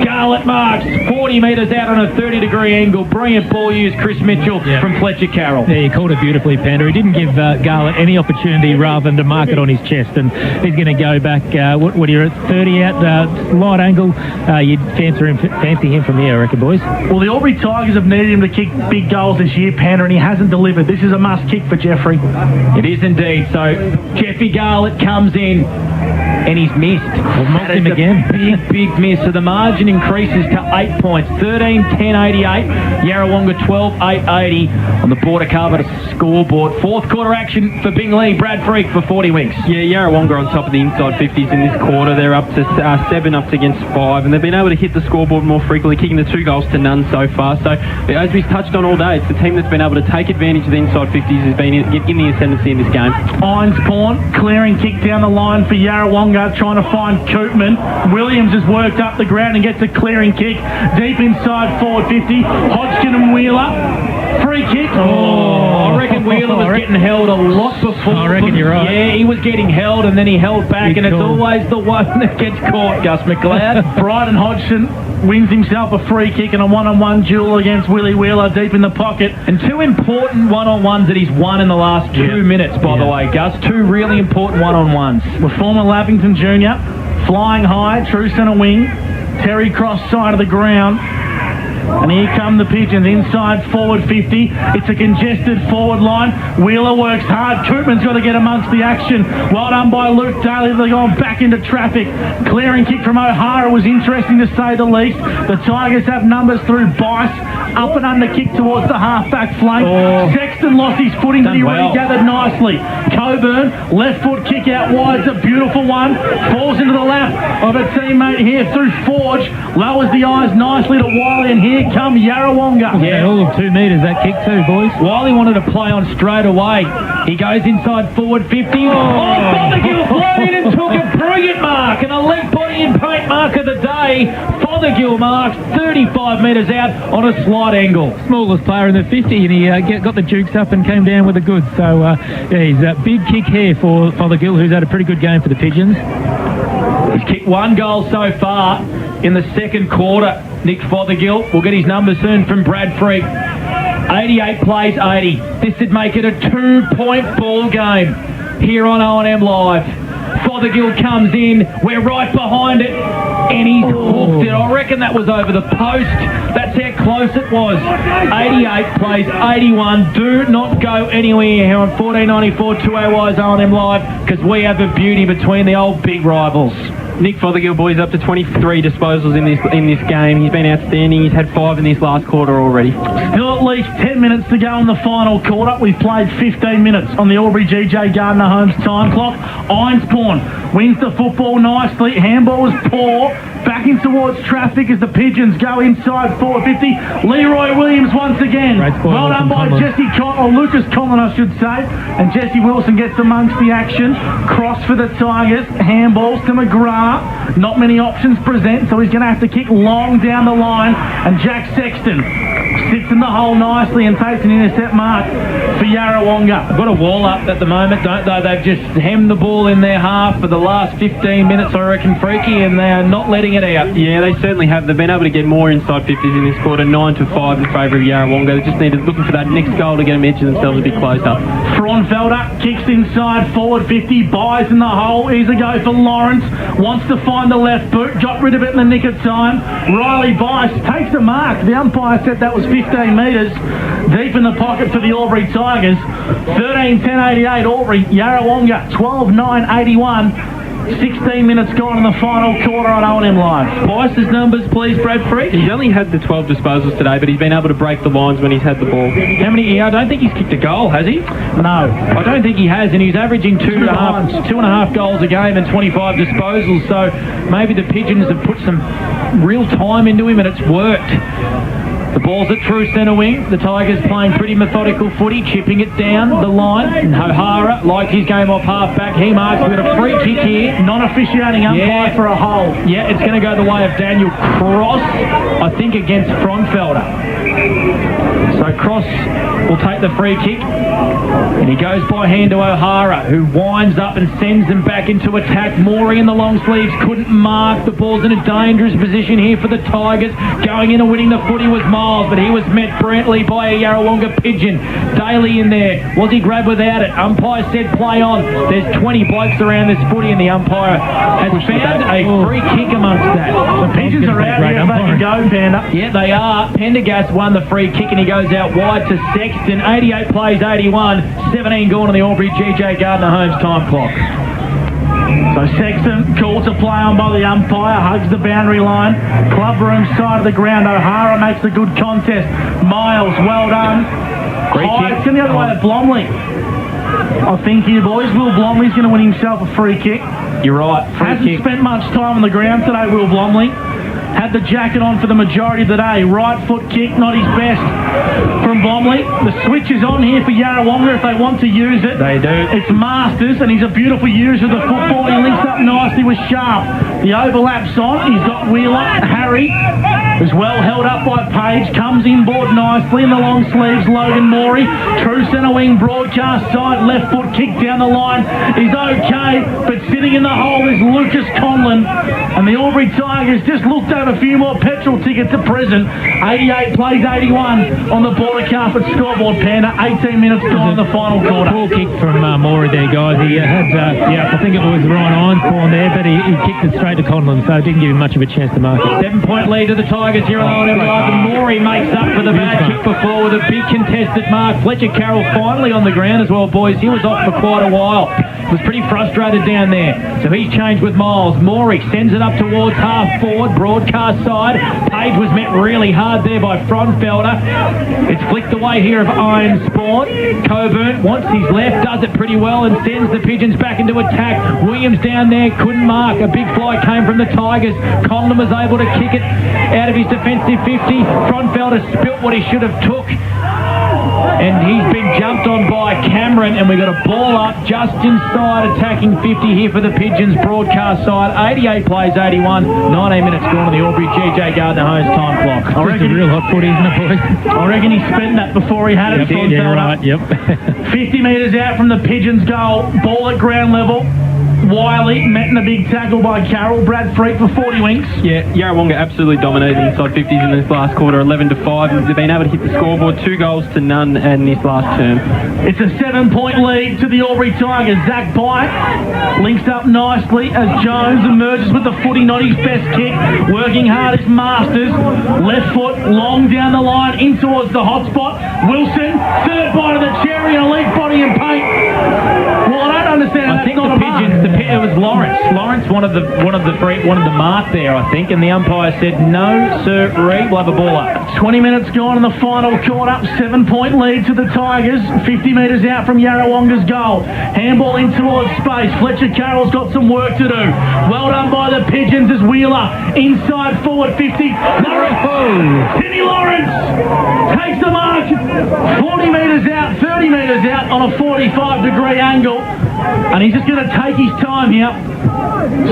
Speaker 2: Garlett marks 40 metres out on a 30-degree angle. Brilliant ball use, Chris Mitchell from Fletcher Carroll.
Speaker 1: Yeah, he called it beautifully, Panda. He didn't give Garlett any opportunity rather than to mark it on his chest, and he's going to go back, what are you at, 30 out, light angle. You'd fancy him from here, I reckon, boys.
Speaker 3: Well, the Albury Tigers have needed him to kick big goals this year, Panda, and he hasn't delivered. This is a must kick for Jeffrey.
Speaker 2: It is indeed. So Jeffy Garlett comes in and he's missed.
Speaker 1: We've mocked him again.
Speaker 2: Big miss. So the margin increases to 8 points. 13-10-88. Yarrawonga 12-8-80 on the Border Carpet scoreboard. Fourth quarter action for Bingley. Brad Freak for 40 Winks.
Speaker 4: Yeah, Yarrawonga on top of the inside 50s in this quarter. They're up to 7 up against 5, and they've been able to hit the scoreboard more frequently, kicking the 2 goals to none so far. So as we've touched on all day, it's the team that's been able to take advantage of the inside 50s has been in the ascendancy in this game.
Speaker 3: Einspawn, clearing kick down the line for Yarrawonga, trying to find Koopman. Williams has worked up the ground and gets a clearing kick deep inside forward 50. Hodgkin and Wheeler, free kick.
Speaker 2: I reckon Wheeler was getting held a lot before.
Speaker 1: I reckon you're right.
Speaker 2: Yeah, he was getting held and then he held back, and it's always the one that gets caught, Gus McLeod.
Speaker 3: Bryden Hodgson wins himself a free kick in a one-on-one duel against Willie Wheeler deep in the pocket.
Speaker 2: And 2 important one-on-ones that he's won in the last 2 minutes, by the way, Gus. 2 really important one-on-ones.
Speaker 3: With former Lappington Junior, flying high, true centre wing, Terry Cross side of the ground. And here come the Pigeons inside forward 50. It's a congested forward line. Wheeler works hard. Koopman's got to get amongst the action. Well done by Luke Daly. They're going back into traffic. Clearing kick from O'Hara was interesting to say the least. The Tigers have numbers through Bice. Up and under kick towards the half-back flank. Sexton lost his footing, but he regathered nicely. Coburn, left foot kick out wide. It's a beautiful one. Falls into the lap of a teammate here through Forge. Lowers the eyes nicely to Wiley, and here come Yarrawonga.
Speaker 1: Yeah, all of 2 metres that kick too, boys.
Speaker 2: Wiley wanted to play on straight away. He goes inside forward 50. Fothergill floated and took a brilliant mark, and a leg body in paint mark of the day. Fothergill marks 35 metres out on a slight angle.
Speaker 1: Smallest player in the 50, and he got the jukes up and came down with the goods. So, yeah, he's a big kick here for Fothergill, who's had a pretty good game for the Pigeons.
Speaker 2: He's kicked 1 goal so far in the second quarter. Nick Fothergill will get his number soon from Brad Freak. 88 plays 80. This would make it a 2-point ball game here on O&M Live. Fothergill comes in. We're right behind it. And he's hooked it. I reckon that was over the post. That's how close it was. 88 plays 81. Do not go anywhere here on 1494 2AY's O&M Live, because we have a beauty between the old big rivals.
Speaker 4: Nick Fothergill, boys, up to 23 disposals in this game. He's been outstanding. He's had 5 in this last quarter already.
Speaker 3: Still at least 10 minutes to go in the final quarter. We've played 15 minutes on the Albury GJ Gardner Holmes time clock. Einspawn wins the football nicely. Handball was poor. Backing towards traffic as the Pigeons go inside 450. Leroy Williams once again. Well done by Jesse Conlon, or Lucas Conlon, I should say. And Jesse Wilson gets amongst the action. Cross for the Tigers. Handballs to McGrath. Not many options present, so he's going to have to kick long down the line. And Jack Sexton sits in the hole nicely and takes an intercept mark for Yarrawonga.
Speaker 2: They've got a wall up at the moment, don't they? They've just hemmed the ball in their half for the last 15 minutes, I reckon, Freaky, and they are not letting it out.
Speaker 4: Yeah, they certainly have. They've been able to get more inside 50s in this quarter, 9-5 in favour of Yarrawonga. They just looking for that next goal to get them edge themselves a bit closer.
Speaker 3: Fraunfelder kicks inside forward 50, buys in the hole. Easy go for Lawrence. Wants to find the left boot. Got rid of it in the nick of time. Riley Bice takes a mark. The umpire said that was 15 metres. Deep in the pocket for the Albury Tigers. 13-10-88 Albury. Yarrawonga 12-9-81. 16 minutes gone in the final quarter on O&M Live.
Speaker 2: Bice's numbers, please, Brad Freak.
Speaker 4: He's only had the 12 disposals today, but he's been able to break the lines when he's had the ball.
Speaker 2: How many? I don't think he's kicked a goal, has he?
Speaker 3: No.
Speaker 2: I don't think he has, and he's averaging two and a half goals a game and 25 disposals, so maybe the Pigeons have put some real time into him and it's worked. The ball's at true centre wing. The Tigers playing pretty methodical footy, chipping it down the line. And O'Hara likes his game off half-back. He marks. We've got a free kick here.
Speaker 3: Non-officiating umpire for a hole.
Speaker 2: Yeah, it's going to go the way of Daniel Cross, I think, against Fraunfelder. So Cross will take the free kick. And he goes by hand to O'Hara, who winds up and sends them back into attack. Morey in the long sleeves couldn't mark. The ball's in a dangerous position here for the Tigers. Going in and winning the footy was Miles, but he was met brilliantly by a Yarrawonga pigeon. Daly in there. Was he grabbed without it? Umpire said play on. There's 20 blokes around this footy, and the umpire has found a free kick amongst that.
Speaker 3: The pigeons are out here. They can go, Panda.
Speaker 2: Yeah, they are. Pendergast won the free kick, and he goes out wide to Sexton. 88 plays 81. 17 gone on the Albury GJ Gardner Holmes time clock.
Speaker 3: So Sexton called to play on by the umpire, hugs the boundary line. Club room side of the ground. O'Hara makes a good contest. Miles, well done. It's going the other way to Blomley. I think here, boys. Will Blomley's going to win himself a free kick.
Speaker 2: You're right.
Speaker 3: Hasn't spent much time on the ground today, Will Blomley. Had the jacket on for the majority of the day. Right foot kick, not his best from Blomley. The switch is on here for Yarrawonga if they want to use it.
Speaker 2: They do.
Speaker 3: It's Masters, and he's a beautiful user of the football. He links up nicely with Sharp. The overlap's on. He's got Wheeler. Harry is well held up by Page. Comes inboard nicely in the long sleeves. Logan Morey. True centre wing broadcast side. Left foot kick down the line is okay, but sitting in the hole is Lucas Conlon. And the Albury Tigers just looked over a few more petrol tickets to prison. 88 plays 81 on the border carpet scoreboard, Panda. 18 minutes gone in the final quarter.
Speaker 1: Poor kick from Morey there, guys. He had, I think it was Ryan Ironspawn there, but he kicked it straight to Conlon, so it didn't give him much of a chance to mark it.
Speaker 2: 7-point lead to the Tigers here on O&M Live, and Morey makes up for the bad kick before with a big contested mark. Fletcher Carroll finally on the ground as well, boys. He was off for quite a while. Was pretty frustrated down there. So he's changed with Miles. Morey sends it up towards half forward, broadcast side. Page was met really hard there by Fronfelder. It's flicked away here of Ironspawn. Coburn wants his left, does it pretty well, and sends the Pigeons back into attack. Williams down there couldn't mark. A big fly came from the Tigers. Conlon was able to kick it out of his defensive 50. Fronfelder spilt what he should have took. And he's been jumped on by Cameron, and we got a ball up just inside attacking 50 here for the Pigeons broadcast side. 88 plays 81, 19 minutes gone on the Albury GJ Gardner Holmes time clock.
Speaker 1: I reckon real hot footy, isn't it, boys?
Speaker 3: I reckon he spent that before he had it.
Speaker 1: Yeah, right, yep.
Speaker 3: 50 metres out from the Pigeons goal, ball at ground level. Wiley met in a big tackle by Carroll. Brad Freak for 40 winks.
Speaker 4: Yeah, Yarrawonga absolutely dominated inside 50s in this last quarter, 11-5. And they've been able to hit the scoreboard, 2 goals to none in this last term.
Speaker 3: It's a 7-point lead to the Albury Tigers. Zach Bite links up nicely as Jones emerges with the footy, not his best kick. Working hard is Masters. Left foot, long down the line, in towards the hot spot. Wilson, third bite of the cherry, and elite body and paint. Well, I don't understand.
Speaker 2: I think the Pigeons. It was Lawrence. Lawrence wanted the mark there, I think, and the umpire said no, sir. We'll have a ball up.
Speaker 3: 20 minutes gone in the final quarter. 7-point lead to the Tigers. 50 metres out from Yarrawonga's goal. Handball in towards space. Fletcher Carroll's got some work to do. Well done by the Pigeons as Wheeler inside forward 50. Lawrence. Timmy Lawrence takes the mark. 40 metres out, 30 metres out on a 45-degree angle. And he's just going to take his time here,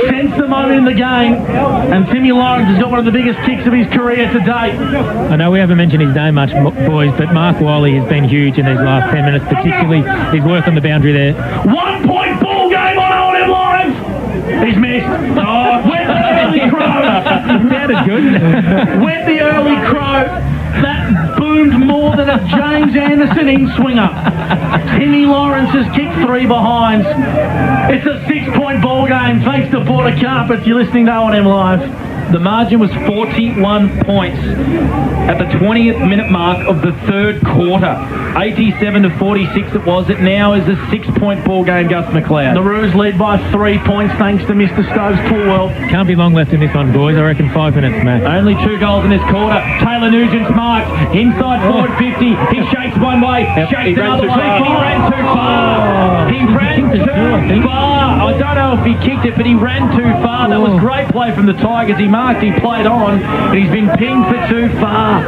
Speaker 3: sense the moment in the game, and Timmy Lawrence has got one of the biggest kicks of his career to date.
Speaker 1: I know we haven't mentioned his name much, boys, but Mark Wiley has been huge in these last 10 minutes, particularly his work on the boundary there.
Speaker 3: 1-point ball game on O&M Live. He's missed. Oh, went the early crow.
Speaker 1: Sounded good.
Speaker 3: Went the early crow. That boomed more than a James Anderson in-swinger. Timmy Lawrence has kicked 3 behinds. It's a 6-point ball game thanks to Border Carpets. You're listening to O&M Live.
Speaker 2: The margin was 41 points at the 20th minute mark of the third quarter. 87-46 it was. It now is a 6-point ball game, Gus McLeod.
Speaker 3: The Roos lead by 3 points thanks to Mr. Stokes Poolwell.
Speaker 1: Can't be long left in this one, boys. I reckon 5 minutes, Matt.
Speaker 2: Only 2 goals in this quarter. Taylor Nugent's marked. Inside forward 50. He shakes one way, shakes another way. He ran too far. He ran too far. I don't know if he kicked it, but he ran too far. That was great play from the Tigers. He marked, he played on, but he's been pinged for too far.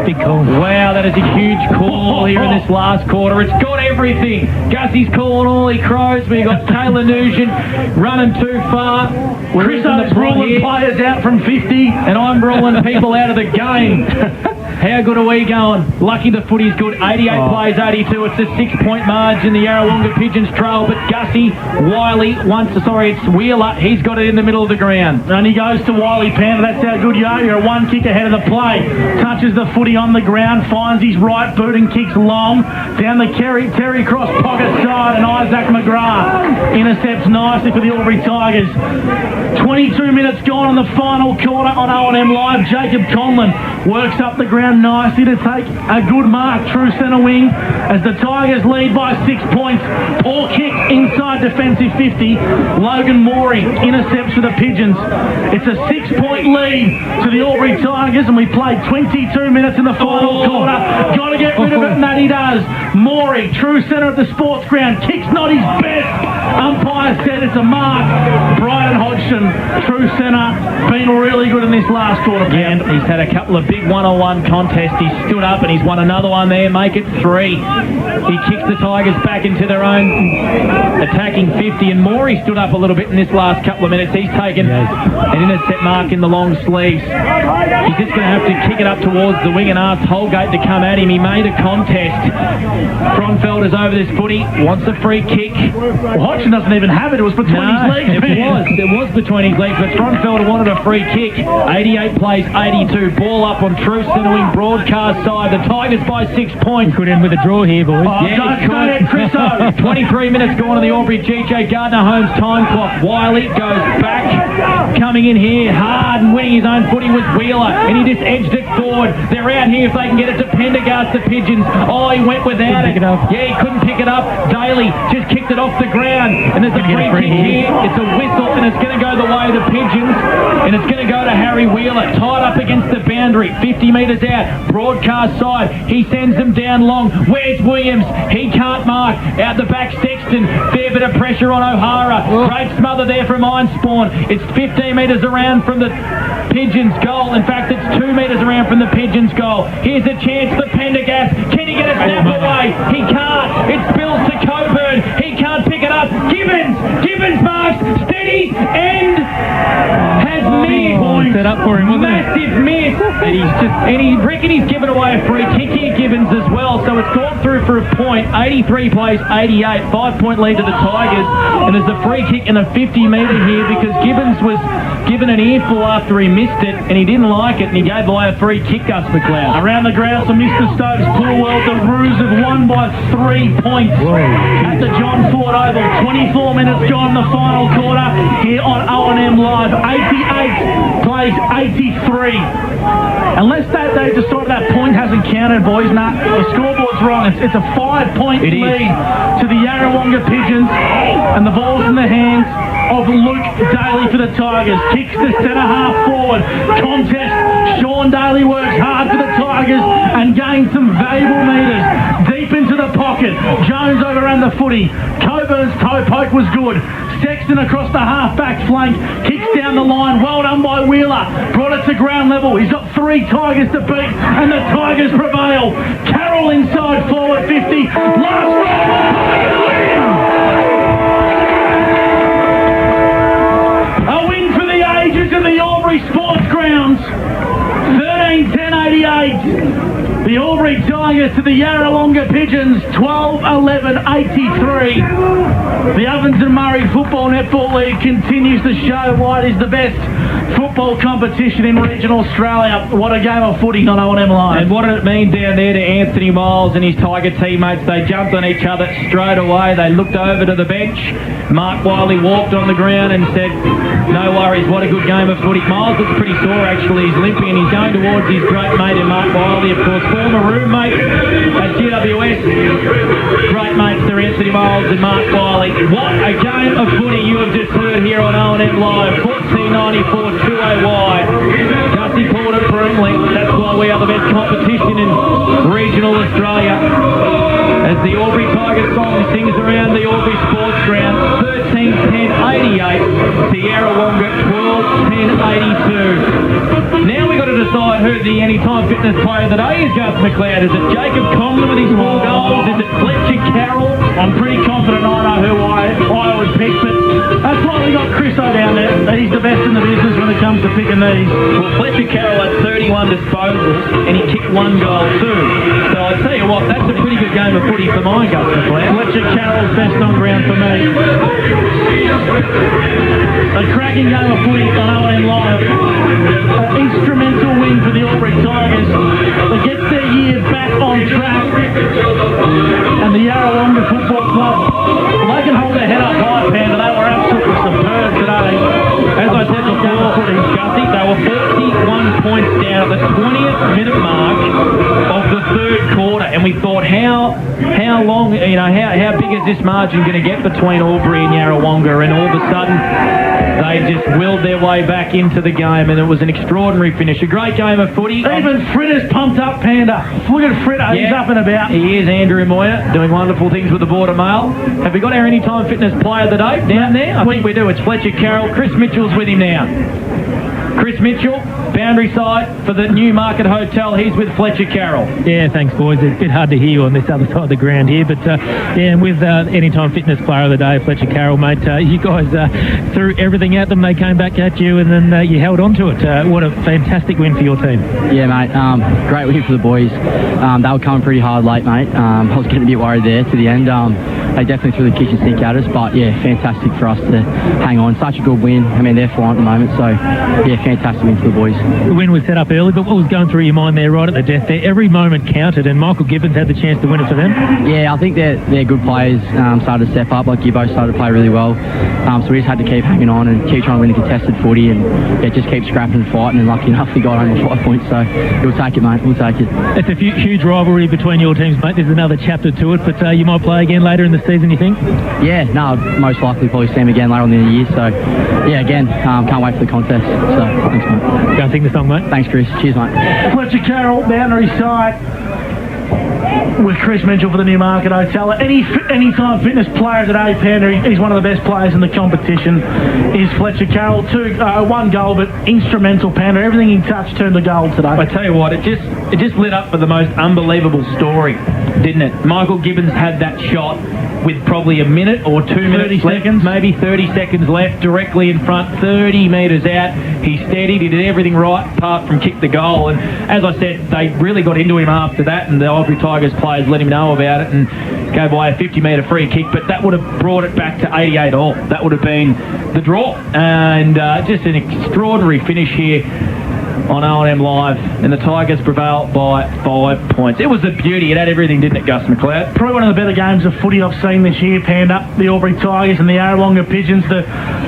Speaker 1: Big call.
Speaker 2: Wow, that is a huge call here in this last quarter. It's got everything. Gussie's calling all he crows. We've got Taylor Nugent running too far.
Speaker 3: Chris O's ruling players out from 50.
Speaker 2: And I'm ruling people out of the game. How good are we going? Lucky the footy's good. 88 plays 82. It's a 6-point margin. The Yarrawonga Pigeons trail, but Gussie, Wiley, it's Wheeler. He's got it in the middle of the ground.
Speaker 3: And he goes to Wiley Panther. That's how good you are. You're one kick ahead of the play. Touches the footy on the ground, finds his right boot and kicks long. Down the Terry Cross pocket side, and Isaac McGrath intercepts nicely for the Albury Tigers. 22 minutes gone on the final quarter on O&M Live. Jacob Conlon works up the ground nicely to take a good mark, true centre wing, as the Tigers lead by 6 points. Poor kick inside defensive 50. Logan Morey intercepts for the Pigeons. It's a 6-point lead to the Albury Tigers, and we played 22 minutes in the final quarter. Got to get rid of it, and that he does. Morey, true centre of the sports ground, kicks not his best. Umpire said it's a mark. Brian Hodgson, true centre, been really good in this last quarter.
Speaker 2: And he's had a couple of big one-on-one contests. He's stood up and he's won another one there, make it 3. He kicks the Tigers back into their own attacking 50, and Morey stood up a little bit in this last couple of minutes. He's taken an intercept mark in the long sleeves. He's just going to have to kick it up towards the wing and ask Holgate to come at him. He made a contest. Kronfelder's over this footy, wants a free kick.
Speaker 3: Well, Hodgson doesn't even have it. It was between his legs.
Speaker 2: It was between his legs, but Kronfelder wanted a free kick. 88 plays 82. Ball up on true centre wing broadcast side. The Tigers by 6 points.
Speaker 1: Could end with a draw here, boys.
Speaker 3: Don't Chris O.
Speaker 2: 23 minutes gone on the Albury GJ Gardner Holmes time clock. Wiley goes back. Coming in here hard and winning his own footy was Wheeler, and he just edged it forward. They're out here if they can get it to Pendergast, the Pigeons. Oh, he went without it. Yeah, he couldn't pick it up. Daly just kicked it off the ground, and there's a free kick here. It's a whistle, and it's going to go the way of the Pigeons, and it's going to go to Harry Wheeler, tied up against the boundary, 50 metres out, broadcast side. He sends them down long. Where's Williams? He can't mark. Out the back, Sexton. Fair bit of pressure on O'Hara. Great smother there from Einspawn. It's 15 metres around from the Pigeons' goal. In fact, it's 2 metres around from the Pigeons' goal. Here's a chance for Pendergast. Can he get a snap away? He can't. It spills to Coburn. He can't pick it up. Gibbons marks. Steady. And has missed.
Speaker 1: Set up for him, wasn't it?
Speaker 2: Massive miss. And he reckon he's given away a free kick here, Gibbons, as well. So it's gone through for a point. 83 plays 88. 5-point lead to the Tigers. And there's a free kick in the 50-metre here because Gibbons was given an earful after he missed it, and he didn't like it, and he gave away a free kick, Gus McLeod.
Speaker 3: Around the ground for Mr. Stokes Poolwell. The Roos have won by 3 points at the John Ford Oval. 24 minutes gone in the final quarter here on O&M Live. 88 plays 83. Unless they decided that point hasn't counted, boys. Nah, the scoreboard's wrong. It's a 5-point lead to the Yarrawonga Pigeons, and the ball's in the hands of Luke Daly for the Tigers. Kicks to centre half forward. Contest. Sean Daly works hard for the Tigers and gains some valuable metres. Deep into the pocket. Jones overran the footy. Coburn's toe poke was good. Sexton across the half-back flank. Kicks down the line. Well done by Wheeler. Brought it to ground level. He's got 3 Tigers to beat, and the Tigers prevail. Carroll inside forward 50. Last of the Albury Sports Grounds, 13-10-88. The Albury Tigers to the Yarrawonga Pigeons, 12-11-83. The Ovens and Murray Football Netball League continues to show why it is the best football competition in regional Australia. What a game of footy on O&M Live.
Speaker 2: And what did it mean down there to Anthony Miles and his Tiger teammates? They jumped on each other straight away. They looked over to the bench. Mark Wiley walked on the ground and said, no worries, what a good game of footy. Miles looks pretty sore actually. He's limping and he's going towards his great mate in Mark Wiley, of course, former roommate at GWS. Great mates to Anthony Miles and Mark Wiley. What a game of footy you have just heard here on O&M Live. 1494 2AY. Gussie pulled it firmly. That's why we are the best competition in regional Australia. As the Albury Tigers song sings around the Albury Sports Ground, 13-10-88 to Yarrawonga 12-10-82. Now we've got to decide who the Anytime Fitness Player of the Day is, Gus McLeod. Is it Jacob Conlon with his 4 goals? Is it Fletcher Carroll?
Speaker 3: I'm pretty confident I know who I would pick, but that's why we got Chris Russo down there, he's the best in the business when it comes to picking these.
Speaker 2: Well, Fletcher Carroll had 31 disposals and he kicked 1 goal too. So I tell you what, that's a pretty good game of footy for mine, Gus McLeod.
Speaker 3: Fletcher Carroll's best on ground for me. A cracking game of footy on O&M Live. An instrumental win for the Albury Tigers that gets their year back on track. And the Yarrawonga Football Club, well, they can hold their head up high, Panda. They were absolutely superb today.
Speaker 2: As I said before, Gussie, they were 41 points down at the 20th minute mark of the third quarter, and we thought, how long, how big is this margin going to get between Albury and Yarrawonga? And all of a sudden, they just willed their way back into the game, and it was an extraordinary finish. A great game of footy.
Speaker 3: Even Fritter's pumped up, Panda. Look at Fritter, he's up and about.
Speaker 2: He is, Andrew Moyer, doing wonderful things with the Border Mail. Have we got our Anytime Fitness Player of the Day down there? I think we do. It's Fletcher Carroll. Chris Mitchell's with him now. Chris Mitchell, boundary side for the Newmarket Hotel. He's with Fletcher Carroll.
Speaker 1: Yeah, thanks, boys. It's a bit hard to hear you on this other side of the ground here, but and with Anytime Fitness Player of the Day, Fletcher Carroll, mate, you guys threw everything at them. They came back at you, and then you held on to it. What a fantastic win for your team.
Speaker 17: Yeah, mate. Great win for the boys. They were coming pretty hard late, mate. I was getting a bit worried there to the end. They definitely threw the kitchen sink at us, but yeah, fantastic for us to hang on. Such a good win. I mean, they're flying at the moment, so yeah, fantastic win for the boys.
Speaker 1: The win was set up early, but what was going through your mind there right at the death there? Every moment counted, and Michael Gibbons had the chance to win it for them.
Speaker 17: Yeah, I think they're good players. Started to step up, like Gibbo started to play really well. So we just had to keep hanging on and keep trying to win the contested footy, and yeah, just keep scrapping and fighting, and lucky enough we got home with 5 points, so we'll take it, mate. We'll take it.
Speaker 1: It's a huge rivalry between your teams, mate. There's another chapter to it, but you might play again later in the season, you think?
Speaker 17: Yeah, no, most likely probably see them again later on in the year, so yeah, again, can't wait for the contest, so thanks, mate.
Speaker 1: Go and sing the song, mate.
Speaker 17: Thanks, Chris. Cheers, mate.
Speaker 3: Fletcher Carroll, boundary side, with Chris Mitchell for the Newmarket Hotel. Anytime Fitness Player today, Panda, he's one of the best players in the competition, is Fletcher Carroll. 1 goal, but instrumental, Panda. Everything he touched turned to gold today.
Speaker 2: I tell you what, it just lit up for the most unbelievable story, didn't it? Michael Gibbons had that shot with probably a minute or 2 minutes left, maybe 30 seconds left, directly in front, 30 metres out. He steadied, he did everything right apart from kick the goal. And as I said, they really got into him after that, and the Albury Tigers players let him know about it and gave away a 50-metre free kick, but that would have brought it back to 88 all. That would have been the draw. And just an extraordinary finish here on O&M Live, and the Tigers prevail by 5 points. It was a beauty. It had everything, didn't it, Gus McLeod?
Speaker 3: Probably one of the better games of footy I've seen this year, Panda. The Albury Tigers and the Yarrawonga Pigeons,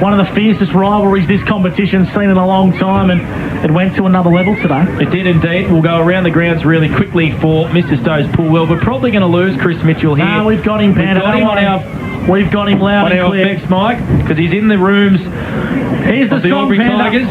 Speaker 3: one of the fiercest rivalries this competition's seen in a long time, and it went to another level today.
Speaker 2: It did indeed. We'll go around the grounds really quickly for Mr. Stowe's pool. Well, we're probably going to lose Chris Mitchell here.
Speaker 3: No, we've got him, Panda.
Speaker 2: We've got him loud and clear. Effects, Mike, because he's in the rooms.
Speaker 3: Here's the song,
Speaker 2: Albury
Speaker 3: Panda.
Speaker 2: Tigers.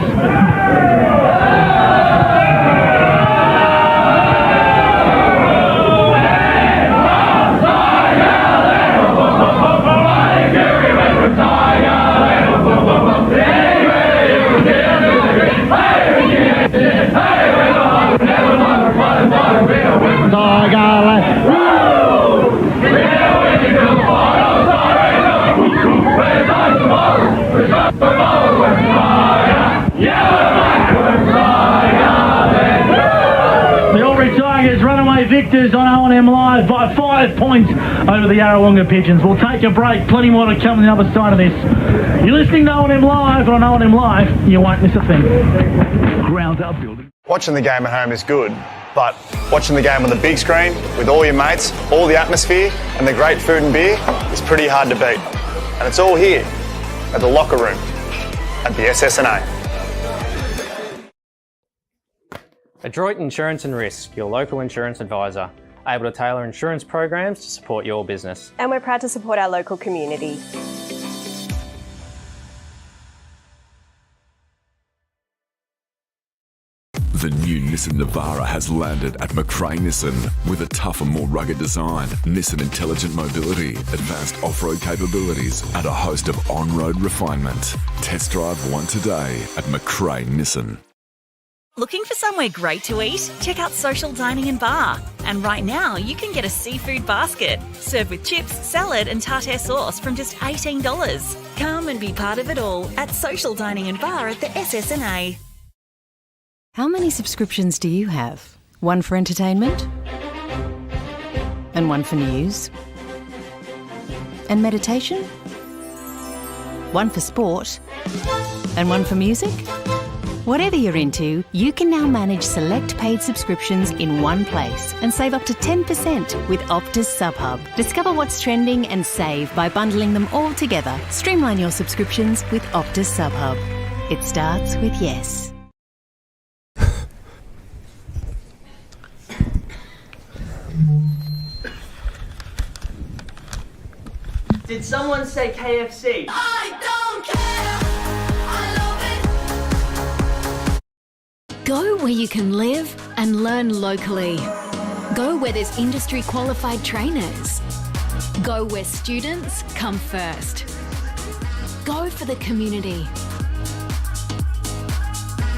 Speaker 3: Victors on O&M Live by 5 points over the Yarrawonga Pigeons. We'll take a break. Plenty more to come on the other side of this. You're listening to O&M Live, and on O&M Live, you won't miss a thing.
Speaker 16: Ground up building.
Speaker 6: Watching the game at home is good, but watching the game on the big screen with all your mates, all the atmosphere, and the great food and beer is pretty hard to beat. And it's all here at the locker room at the SSNA.
Speaker 7: Adroit Insurance and Risk, your local insurance advisor, able to tailor insurance programs to support your business.
Speaker 8: And we're proud to support our local community.
Speaker 5: The new Nissan Navara has landed at McRae Nissan with a tougher, more rugged design, Nissan Intelligent Mobility, advanced off-road capabilities, and a host of on-road refinement. Test drive one today at McRae Nissan.
Speaker 9: Looking for somewhere great to eat? Check out Social Dining and Bar. And right now, you can get a seafood basket, served with chips, salad and tartare sauce from just $18. Come and be part of it all at Social Dining and Bar at the SSNA.
Speaker 10: How many subscriptions do you have? One for entertainment? And one for news? And meditation? One for sport? And one for music? Whatever you're into, you can now manage select paid subscriptions in one place and save up to 10% with Optus SubHub. Discover what's trending and save by bundling them all together. Streamline your subscriptions with Optus SubHub. It starts with yes.
Speaker 11: Did someone say KFC?
Speaker 12: I don't care.
Speaker 13: Go where you can live and learn locally. Go where there's industry qualified trainers. Go where students come first. Go for the community.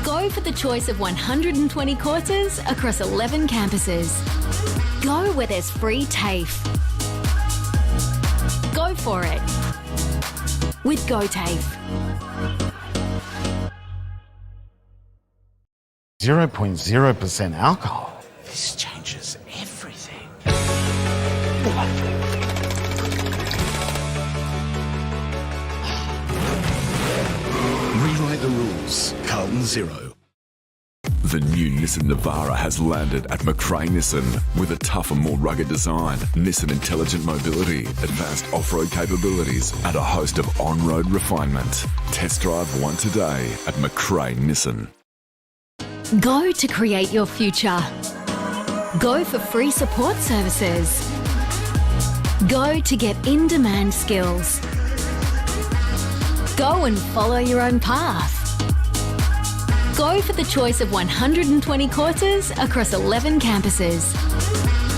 Speaker 13: Go for the choice of 120 courses across 11 campuses. Go where there's free TAFE. Go for it with GoTAFE.
Speaker 14: 0.0% alcohol. This changes everything.
Speaker 5: Rewrite the rules. Carlton Zero. The new Nissan Navara has landed at McRae Nissan with a tougher, more rugged design, Nissan intelligent mobility, advanced off-road capabilities, and a host of on-road refinement. Test drive one today at McRae Nissan.
Speaker 13: Go to create your future. Go for free support services. Go to get in-demand skills. Go and follow your own path. Go for the choice of 120 courses across 11 campuses.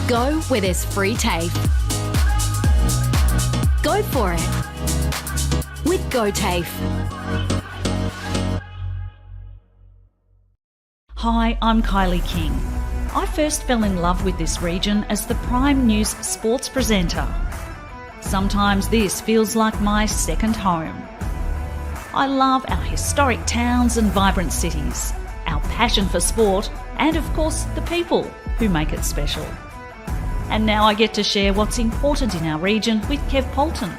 Speaker 13: Go where there's free TAFE. Go for it with GoTAFE.
Speaker 15: Hi, I'm Kylie King. I first fell in love with this region as the Prime News sports presenter. Sometimes this feels like my second home. I love our historic towns and vibrant cities, our passion for sport, and of course the people who make it special. And now I get to share what's important in our region with Kev Polton.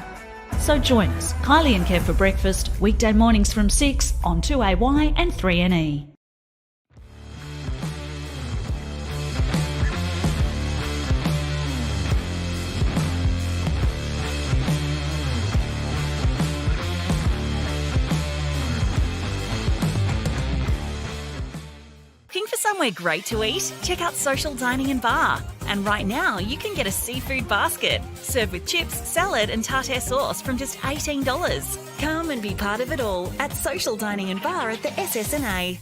Speaker 15: So join us, Kylie and Kev for breakfast, weekday mornings from 6 on 2AY and 3NE.
Speaker 9: Looking for somewhere great to eat? Check out Social Dining and Bar. And right now, you can get a seafood basket, served with chips, salad and tartare sauce from just $18. Come and be part of it all at Social Dining and Bar at the SSNA.